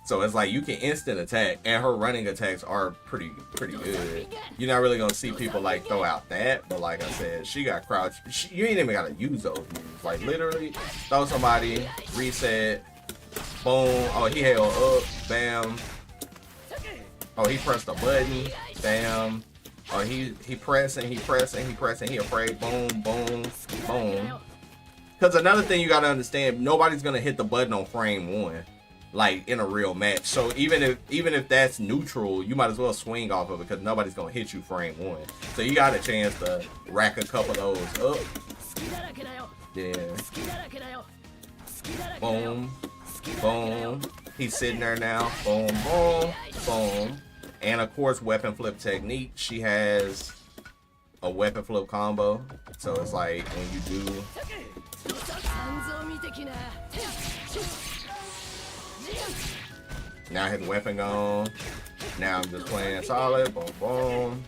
So it's like you can instant attack, and her running attacks are pretty good. You're not really gonna see people like throw out that, but like I said, she got crouch. You ain't even gotta use those moves. Like literally, throw somebody, reset, boom. Oh, he held up, bam. Oh, he pressed a button, bam. Oh, he pressing, he afraid, boom, boom, boom. Because another thing you gotta understand, nobody's gonna hit the button on frame 1, like in a real match. So even if that's neutral, you might as well swing off of it, because nobody's gonna hit you frame 1. So you got a chance to rack a couple of those up. Yeah. Boom, boom. He's sitting there now. Boom, boom, boom. And of course, weapon flip technique. She has a weapon flip combo. So it's like when you do. Now his weapon gone. Now I'm just playing solid. Boom, boom.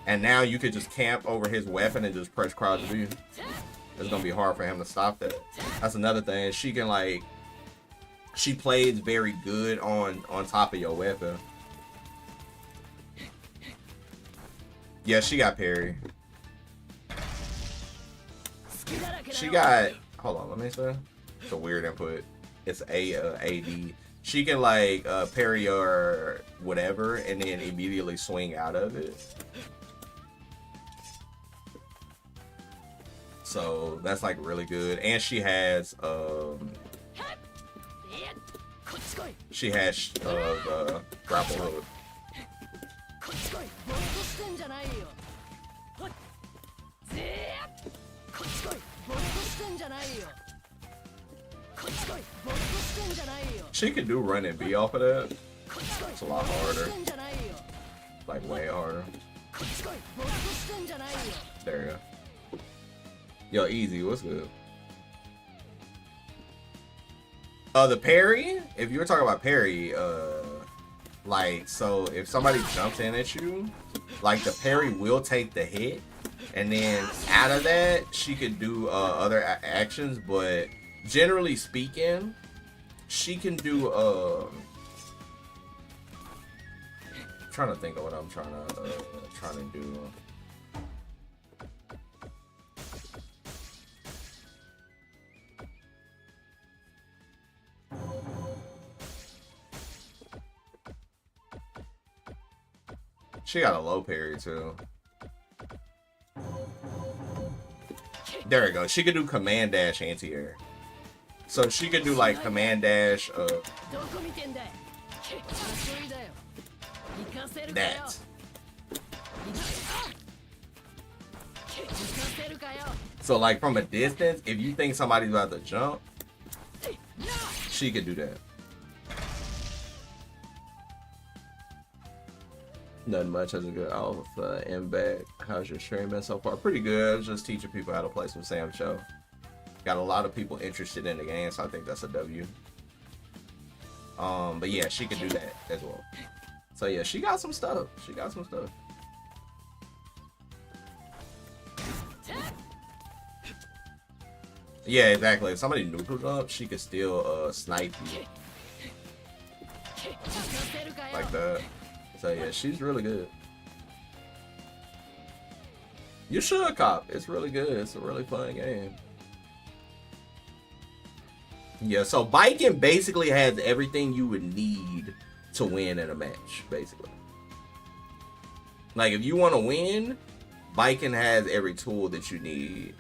And now you could just camp over his weapon and just press crouch B. It's gonna be hard for him to stop that. That's another thing. She can like. She plays very good on top of your weapon. Yeah, she got parry. She got, hold on, let me see. It's a weird input. It's AD. She can like parry or whatever, and then immediately swing out of it. So that's like really good. And she has grapple hook. She can do run and B off of that. It's a lot harder. Like way harder. There you go. Yo, easy, what's good? The parry, if you were talking about parry, like, so if somebody jumps in at you, like the parry will take the hit, and then out of that, she could do other actions, but generally speaking, she can do, I'm trying to think of what I'm trying to do. She got a low parry too. There we go. She could do command dash anti-air. So she could do like command dash that. So like from a distance, if you think somebody's about to jump, she could do that. Nothing much as a good alpha and back. How's your stream been so far? Pretty good. I was just teaching people how to play some Samsho. Got a lot of people interested in the game, so I think that's a W. But yeah, she could do that as well. So yeah, she got some stuff. She got some stuff. Yeah, exactly. If somebody neutral up, she could still snipe you. Like that. So yeah, she's really good. You should cop. It's really good. It's a really fun game. Yeah, so biking basically has everything you would need to win in a match, basically. Like if you want to win, biking has every tool that you need.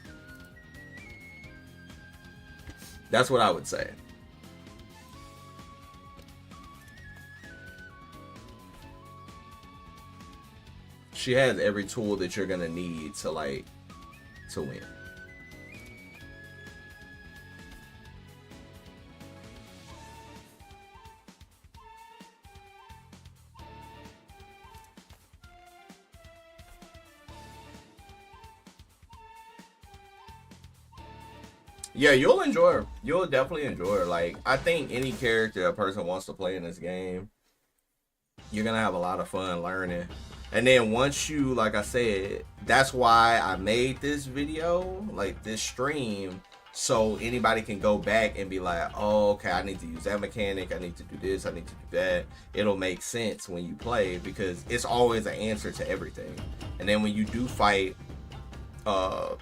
That's what I would say. She has every tool that you're gonna need to win. Yeah, you'll enjoy her. You'll definitely enjoy her. Like, I think any character a person wants to play in this game, you're gonna have a lot of fun learning. And then once you, like I said, that's why I made this video, like this stream, so anybody can go back and be like, oh, okay, I need to use that mechanic, I need to do this, I need to do that. It'll make sense when you play, because it's always an answer to everything. And then when you do fight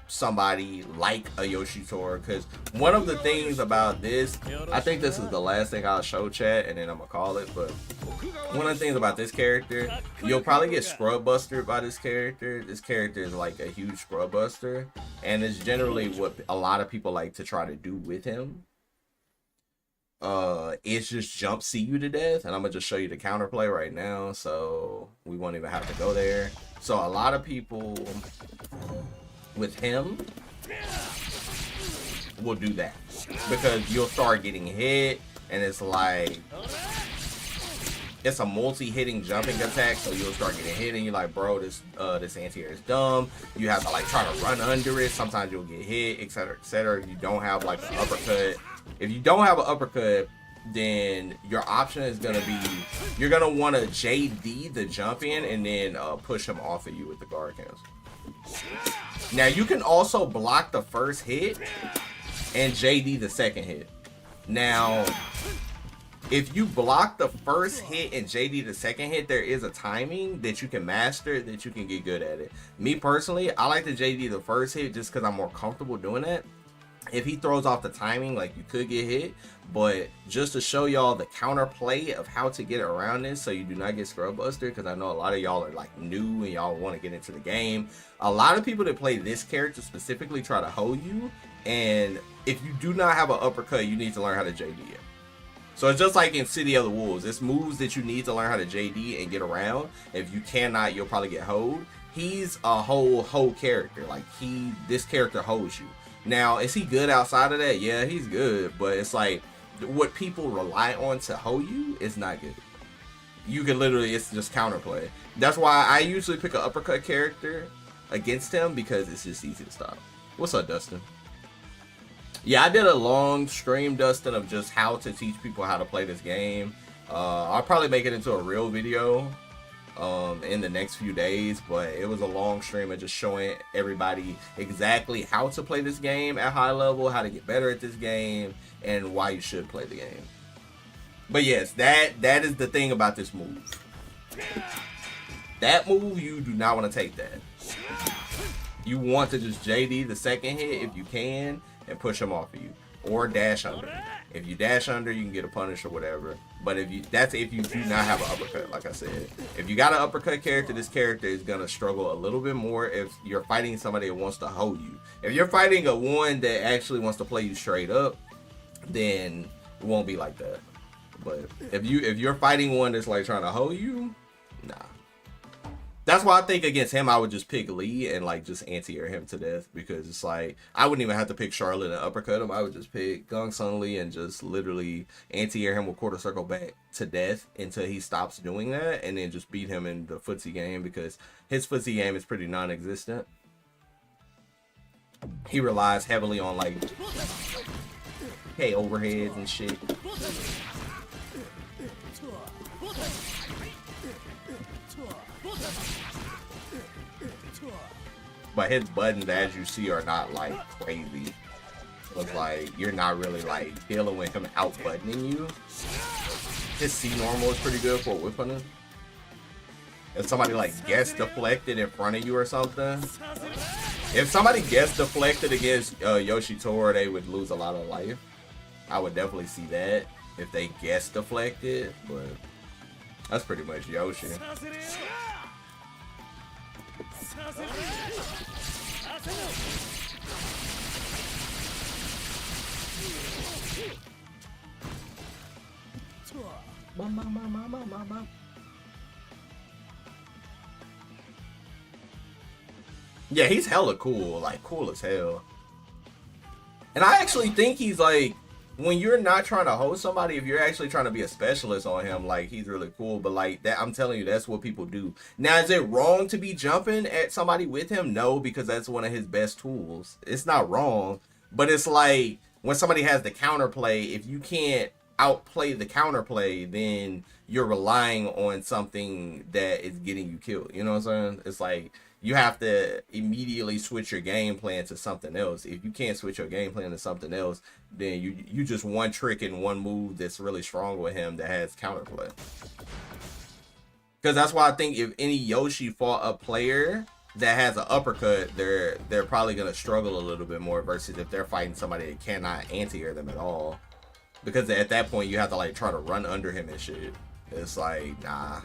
somebody like a Yoshitora, because one of the things about this, I think this is the last thing I'll show chat and then I'm gonna call it, but one of the things about this character, you'll probably get scrub bustered by this character. This character is like a huge scrub buster, and it's generally what a lot of people like to try to do with him. It's just jump see you to death, and I'm gonna just show you the counterplay right now, so we won't even have to go there. So a lot of people with him will do that, because you'll start getting hit, and it's like it's a multi-hitting jumping attack, so you'll start getting hit and you're like, bro, this anti-air is dumb. You have to like try to run under it. Sometimes you'll get hit, etc., etc. If you don't have like an uppercut, then your option is gonna be, you're gonna want to JD the jump in and then push him off of you with the guard cancel. Now you can also block the first hit and JD the second hit. Now, if you block the first hit and JD the second hit, there is a timing that you can master, that you can get good at it. Me personally, I like to JD the first hit just because I'm more comfortable doing that. If he throws off the timing, like, you could get hit, but just to show y'all the counterplay of how to get around this so you do not get scrub buster, because I know a lot of y'all are like new and y'all want to get into the game. A lot of people that play this character specifically try to hold you, and if you do not have an uppercut, you need to learn how to JD it. So it's just like in City of the Wolves. It's moves that you need to learn how to JD and get around. If you cannot, you'll probably get hold. He's a whole character. Like, this character holds you. Now, is he good outside of that? Yeah, he's good, but it's like what people rely on to hold you is not good. You can literally, it's just counterplay. That's why I usually pick an uppercut character against him, because it's just easy to stop. What's up, Dustin? Yeah, I did a long stream, Dustin, of just how to teach people how to play this game. I'll probably make it into a real video in the next few days, but it was a long stream of just showing everybody exactly how to play this game at high level, how to get better at this game, and why you should play the game. But yes, that is the thing about this move. That move, you do not want to take that. You want to just JD the second hit if you can and push him off of you. or dash under. If you dash under, you can get a punish or whatever. But if you do not have an uppercut, like I said. If you got an uppercut character, this character is gonna struggle a little bit more if you're fighting somebody that wants to hold you. If you're fighting a one that actually wants to play you straight up, then it won't be like that. But if you're fighting one that's like trying to hold you, nah. That's why I think against him I would just pick Lee and like just anti-air him to death, because it's like I wouldn't even have to pick Charlotte and uppercut him. I would just pick Gong Sun Lee and just literally anti-air him with quarter circle back to death until he stops doing that, and then just beat him in the footsie game, because his footsie game is pretty non-existent. He relies heavily on like overheads and shit. But his buttons, as you see, are not like crazy. It's like you're not really like dealing with him out buttoning you. His C normal is pretty good for whip hunting. If somebody like gets deflected in front of you or something, if somebody gets deflected against Yoshitora, they would lose a lot of life. I would definitely see that if they guess deflected, but that's pretty much Yoshi. Yeah, he's hella cool, like cool as hell. And I actually think he's like, when you're not trying to hold somebody, if you're actually trying to be a specialist on him, like he's really cool. But like that, I'm telling you, that's what people do. Now, is it wrong to be jumping at somebody with him? No, because that's one of his best tools. It's not wrong, but it's like when somebody has the counterplay, if you can't outplay the counterplay, then you're relying on something that is getting you killed. You know what I'm saying? It's like you have to immediately switch your game plan to something else. If you can't switch your game plan to something else, then you just one trick and one move that's really strong with him that has counterplay. Because that's why I think if any Yoshi fought a player that has an uppercut, they're probably gonna struggle a little bit more versus if they're fighting somebody that cannot anti-air them at all. Because at that point you have to like try to run under him and shit. It's like, nah.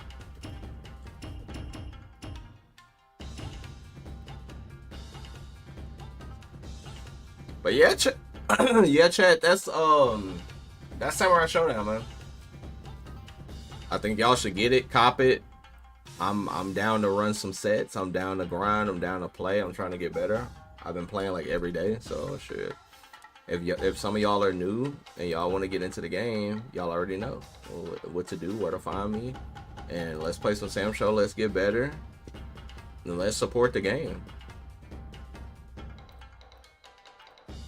But yeah, yeah, chat. That's Samurai Showdown, man. I think y'all should get it, cop it. I'm down to run some sets. I'm down to grind. I'm down to play. I'm trying to get better. I've been playing like every day, so shit. If some of y'all are new and y'all want to get into the game, y'all already know what to do, where to find me, and let's play some Samsho. Let's get better, and let's support the game.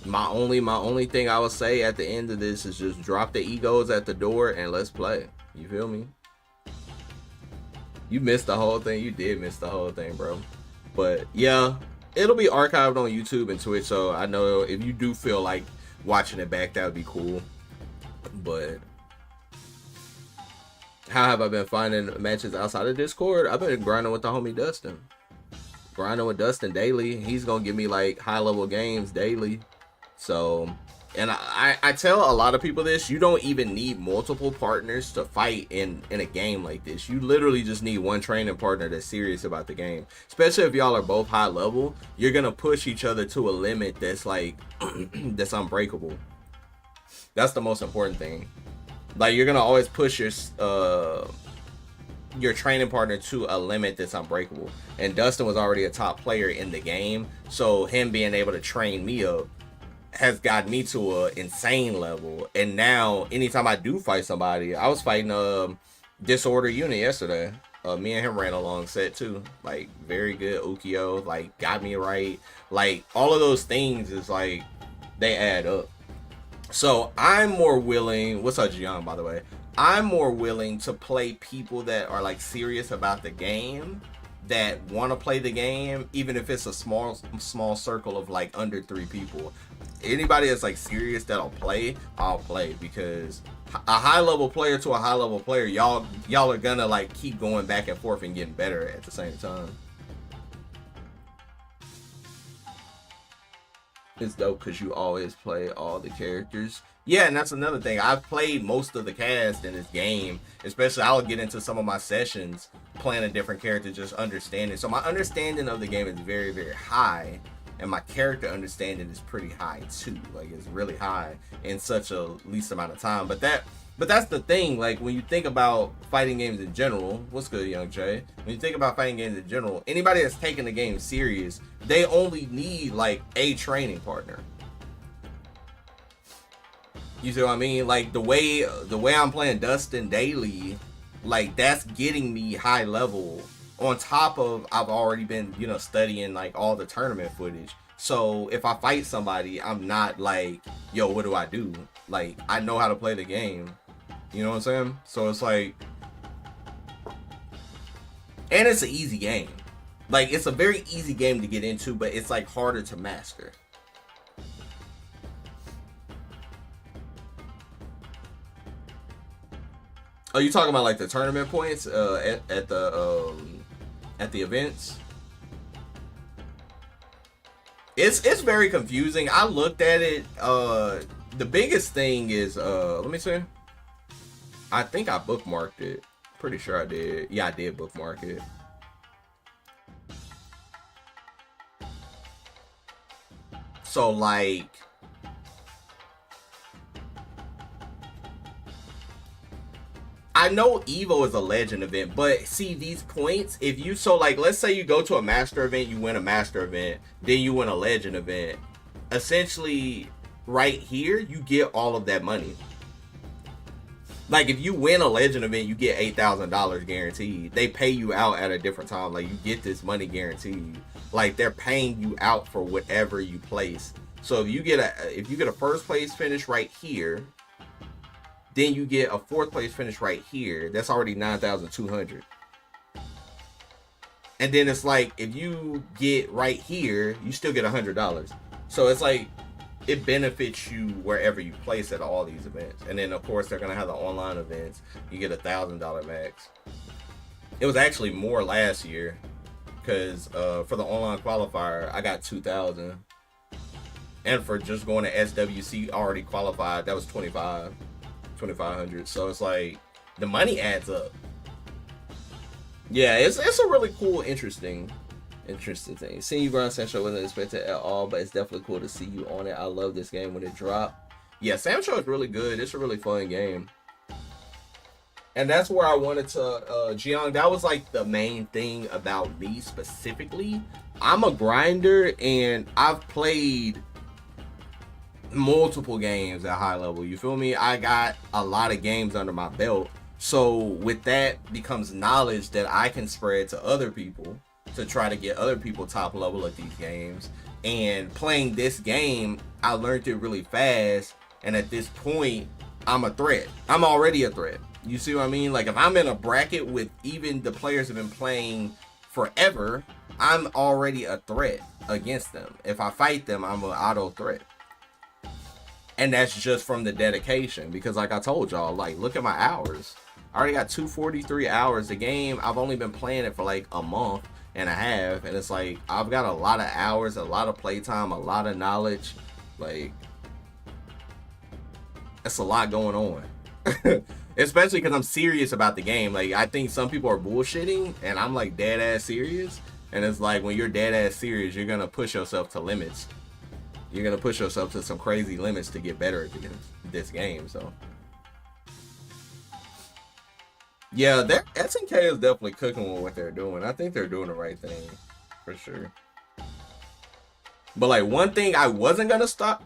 My only thing I would say at the end of this is just drop the egos at the door and let's play. You feel me? You missed the whole thing. You did miss the whole thing, bro. But yeah, it'll be archived on YouTube and Twitch, so I know if you do feel like watching it back, that would be cool. But how have I been finding matches outside of Discord? I've been grinding with the homie Dustin. Grinding with Dustin daily. He's gonna give me like high level games daily. So, and I tell a lot of people this, you don't even need multiple partners to fight in a game like this. You literally just need one training partner that's serious about the game. Especially if y'all are both high level, you're gonna push each other to a limit that's like, that's unbreakable. That's the most important thing. Like, you're gonna always push your training partner to a limit that's unbreakable. And Dustin was already a top player in the game, so him being able to train me up has got me to an insane level. And now anytime I do fight somebody, I was fighting Disorder Unit yesterday. Me and him ran a long set too, like very good. Ukyo like got me right. Like all of those things is like they add up. So I'm more willing, what's up Gian, by the way, I'm more willing to play people that are like serious about the game, that want to play the game, even if it's a small circle of like under 3 people. Anybody that's like serious that'll play, I'll play, because a high level player to a high level player, y'all are gonna like keep going back and forth and getting better at the same time. It's dope because you always play all the characters. Yeah, and that's another thing. I've played most of the cast in this game. Especially, I'll get into some of my sessions playing a different character, just understanding. So my understanding of the game is very, very high, and my character understanding is pretty high too. Like it's really high in such a least amount of time. But that's the thing. Like when you think about fighting games in general, what's good, Young Jay? When you think about fighting games in general, anybody that's taking the game serious, they only need like a training partner. You see what I mean? Like the way I'm playing Dustin daily, like that's getting me high level. On top of I've already been, studying like all the tournament footage. So if I fight somebody, I'm not like, yo, what do I do? Like I know how to play the game. You know what I'm saying? So it's like, and it's an easy game. Like it's a very easy game to get into, but it's like harder to master. Oh, you talking about like the tournament points at the events? It's very confusing. I looked at it. The biggest thing is let me see. I think I bookmarked it. Pretty sure I did. Yeah, I did bookmark it. So like I know Evo is a legend event, but see these points, if you let's say you go to a master event, you win a master event, then you win a legend event. Essentially right here, you get all of that money. Like if you win a legend event, you get $8,000 guaranteed. They pay you out at a different time. Like you get this money guaranteed. Like they're paying you out for whatever you place. So if you get a first place finish right here, then you get a fourth place finish right here. That's already 9,200. And then it's like if you get right here, you still get $100. So it's like it benefits you wherever you place at all these events. And then of course they're gonna have the online events. You get $1,000 max. It was actually more last year because for the online qualifier I got 2,000, and for just going to SWC already qualified that was 2,500. So it's like the money adds up. Yeah, it's a really cool, interesting thing. Seeing you run Samsho wasn't expected at all, but it's definitely cool to see you on it. I love this game when it dropped. Yeah, Samsho is really good. It's a really fun game. And that's where I wanted to, Jiyoung, that was like the main thing about me specifically. I'm a grinder and I've played multiple games at high level. You feel me? I got a lot of games under my belt. So with that becomes knowledge that I can spread to other people to try to get other people top level at these games. And playing this game, I learned it really fast. And at this point, I'm a threat. I'm already a threat. You see what I mean? Like if I'm in a bracket with even the players have been playing forever, I'm already a threat against them. If I fight them, I'm an auto threat. And that's just from the dedication. Because like I told y'all, like look at my hours. I already got 243 hours. The game, I've only been playing it for like a month and a half. And it's like, I've got a lot of hours, a lot of playtime, a lot of knowledge. Like, that's a lot going on. Especially because I'm serious about the game. Like, I think some people are bullshitting and I'm like dead ass serious. And it's like, when you're dead ass serious, you're going to push yourself to limits. You're going to push yourself to some crazy limits to get better at this game. So, yeah, SNK is definitely cooking with what they're doing. I think they're doing the right thing, for sure. But like one thing I wasn't gonna stop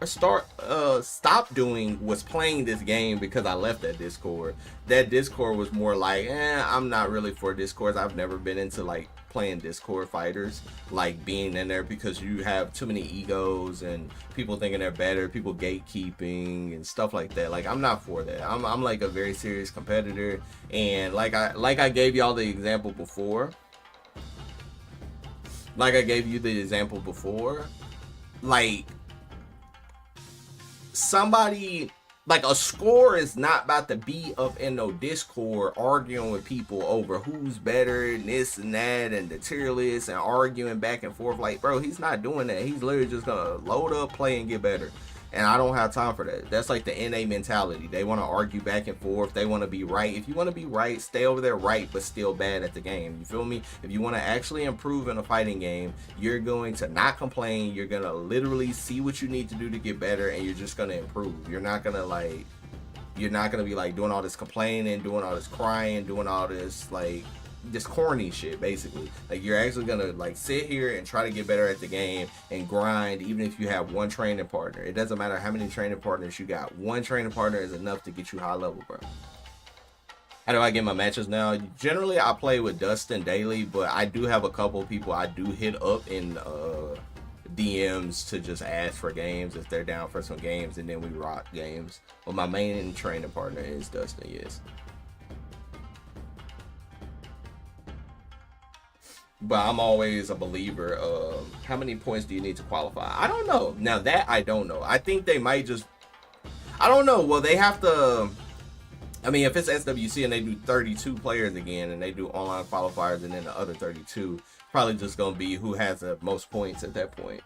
doing was playing this game because I left that Discord. That Discord was more like, I'm not really for Discords. I've never been into like playing Discord fighters, like being in there because you have too many egos and people thinking they're better, people gatekeeping and stuff like that. Like I'm not for that. I'm like a very serious competitor, and like I gave y'all the example before. Like I gave you the example before. Like somebody Like, a score is not about to be up in no Discord arguing with people over who's better and this and that and the tier list and arguing back and forth. Like, bro, he's not doing that. He's literally just gonna load up, play, and get better. And I don't have time for that. That's like the NA mentality. They want to argue back and forth. They want to be right. If you want to be right, stay over there right, but still bad at the game. You feel me? If you want to actually improve in a fighting game, you're going to not complain. You're going to literally see what you need to do to get better, and you're just going to improve. You're not going to like, you're not going to be like doing all this complaining, doing all this crying, doing all this like this corny shit. Basically, like, you're actually gonna like sit here and try to get better at the game and grind, even if you have one training partner. It doesn't matter how many training partners you got. One training partner is enough to get you high level, bro. How do I get my matches now? Generally, I play with Dustin daily, but I do have a couple people I do hit up in DMs to just ask for games if they're down for some games, and then we rock games. But my main training partner is Dustin, yes. But I'm always a believer of how many points do you need to qualify? I don't know. Now that I don't know. I think they might just, I don't know. Well, they have to, I mean, if it's SWC and they do 32 players again and they do online qualifiers and then the other 32, probably just going to be who has the most points at that point.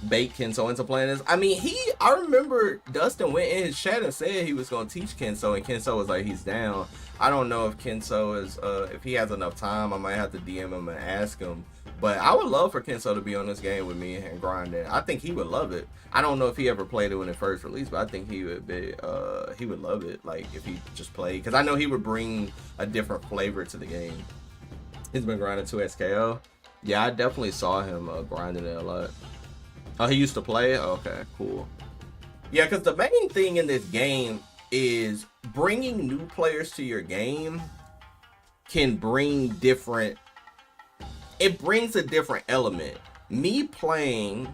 Bait Kenso into playing this. I mean, I remember Dustin went in his chat and said he was going to teach Kenso, and Kenso was like, he's down. I don't know if Kenso is, if he has enough time. I might have to DM him and ask him. But I would love for Kenso to be on this game with me and grind it. I think he would love it. I don't know if he ever played it when it first released, but I think he would be, he would love it. Like, if he just played, because I know he would bring a different flavor to the game. He's been grinding 2 SKO. Yeah, I definitely saw him grinding it a lot. Oh, he used to play? Okay, cool. Yeah, because the main thing in this game is bringing new players to your game can bring different, it brings a different element. Me playing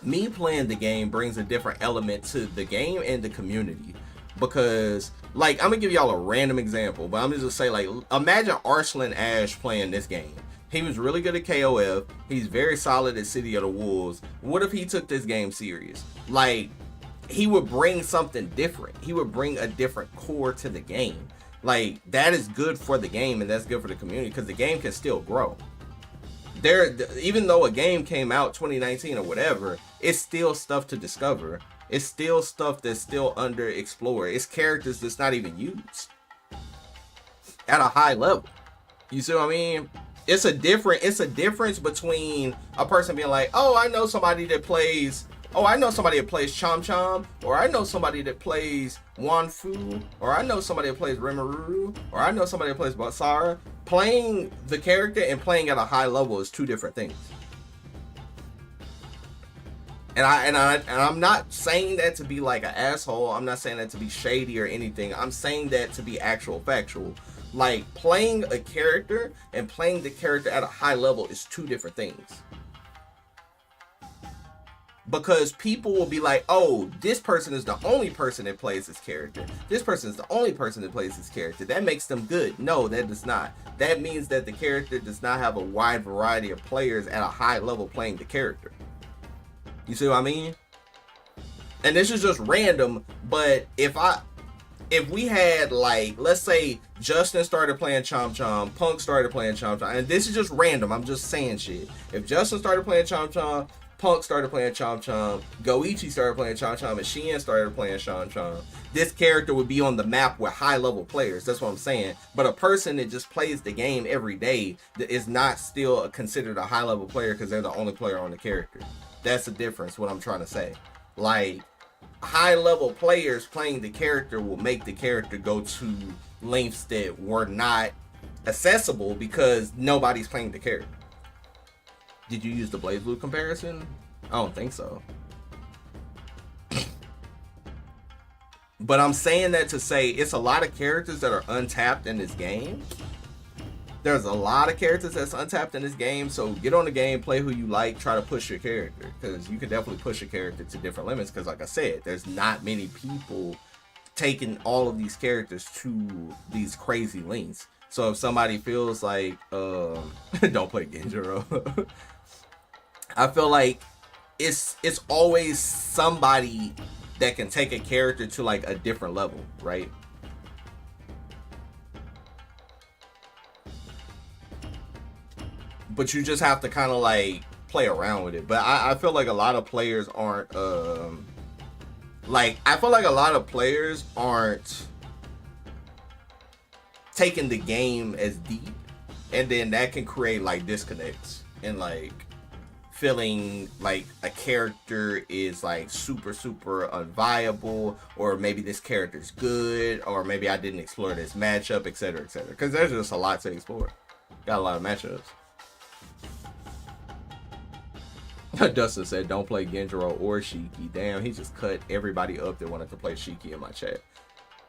the game brings a different element to the game and the community. Because, like, I'm gonna give y'all a random example, but I'm just say, like, imagine Arslan Ash playing this game. He was really good at KOF. He's very solid at City of the Wolves. What if he took this game serious? Like, he would bring something different. He would bring a different core to the game. Like, that is good for the game and that's good for the community because the game can still grow. Even though a game came out 2019 or whatever, it's still stuff to discover. It's still stuff that's still underexplored. It's characters that's not even used at a high level. You see what I mean? It's a difference between a person being like, oh, I know somebody that plays Chom Chom, or I know somebody that plays Wanfu, or I know somebody that plays Rimuru, or I know somebody that plays Basara. Playing the character and playing at a high level is two different things. And I'm not saying that to be like an asshole. I'm not saying that to be shady or anything. I'm saying that to be actual factual. Like, playing a character and playing the character at a high level is two different things. Because people will be like, oh, this person is the only person that plays this character. This person is the only person that plays this character. That makes them good. No, that does not. That means that the character does not have a wide variety of players at a high level playing the character. You see what I mean? And this is just random, but if we had, like, let's say Justin started playing Chom Chom, Punk started playing Chom Chom, and this is just random, I'm just saying shit. If Justin started playing Chom Chom, Punk started playing Chom Chom, Goichi started playing Chom Chom, and Shien started playing Chom Chom, this character would be on the map with high level players. That's what I'm saying. But a person that just plays the game every day that is not still considered a high level player because they're the only player on the character. That's the difference, what I'm trying to say. Like, high level players playing the character will make the character go to lengths that were not accessible because nobody's playing the character. Did you use the BlazBlue comparison? I don't think so. But I'm saying that to say it's a lot of characters that are untapped in this game. There's a lot of characters that's untapped in this game, so get on the game, play who you like, try to push your character, because you can definitely push your character to different limits, because like I said, there's not many people taking all of these characters to these crazy lengths. So if somebody feels like, don't play Genjiro. I feel like it's always somebody that can take a character to like a different level, right? But you just have to kind of like play around with it. But I feel like a lot of players aren't I feel like a lot of players aren't taking the game as deep, and then that can create like disconnects and like feeling like a character is like super unviable, or maybe this character's good, or maybe I didn't explore this matchup, etc, etc, because there's just a lot to explore. Got a lot of matchups. Dustin said don't play Genjiro or Shiki. Damn, he just cut everybody up that wanted to play Shiki in my chat,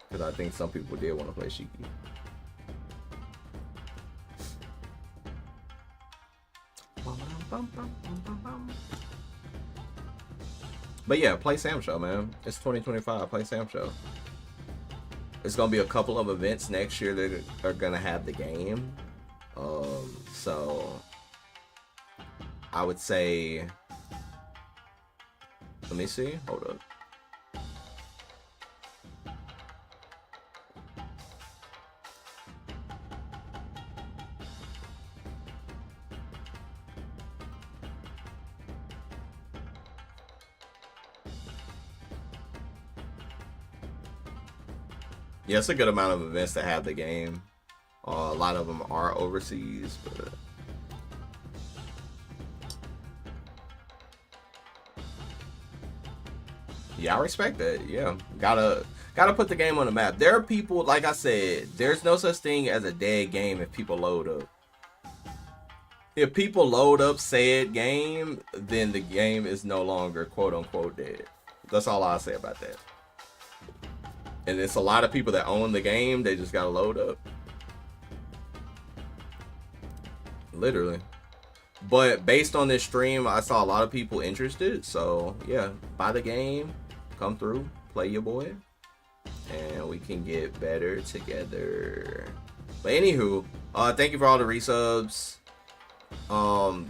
because I think some people did want to play Shiki. But yeah, play Samsho, man. It's 2025. Play Samsho. There's gonna be a couple of events next year that are gonna have the game. So I would say, let me see. Hold up. Yeah, it's a good amount of events that have the game. A lot of them are overseas, but yeah, I respect that. Yeah, gotta put the game on the map. There are people, like I said, there's no such thing as a dead game if people load up. If people load up said game, then the game is no longer quote unquote dead. That's all I'll say about that. And it's a lot of people that own the game, they just gotta load up. Literally. But based on this stream, I saw a lot of people interested. So yeah, buy the game, come through, play your boy, and we can get better together. But anywho, thank you for all the resubs.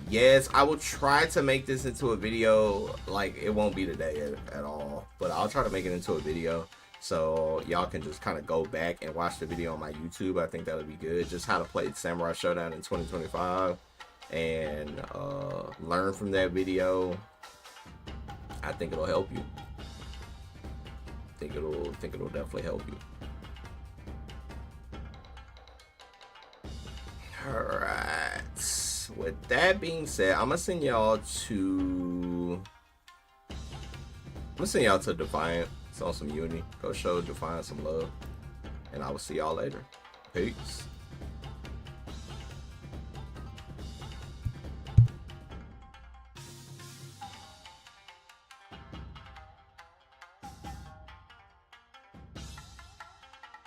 Yes, I will try to make this into a video. Like, it won't be today at all, but I'll try to make it into a video, so y'all can just kind of go back and watch the video on my YouTube. I think that would be good. Just how to play Samurai Showdown in 2025 and learn from that video. I think it'll help you. I think it'll definitely help you. Alright. With that being said, I'm gonna send y'all to Defiant. It's on some Uni. Go show Defiant some love. And I will see y'all later. Peace.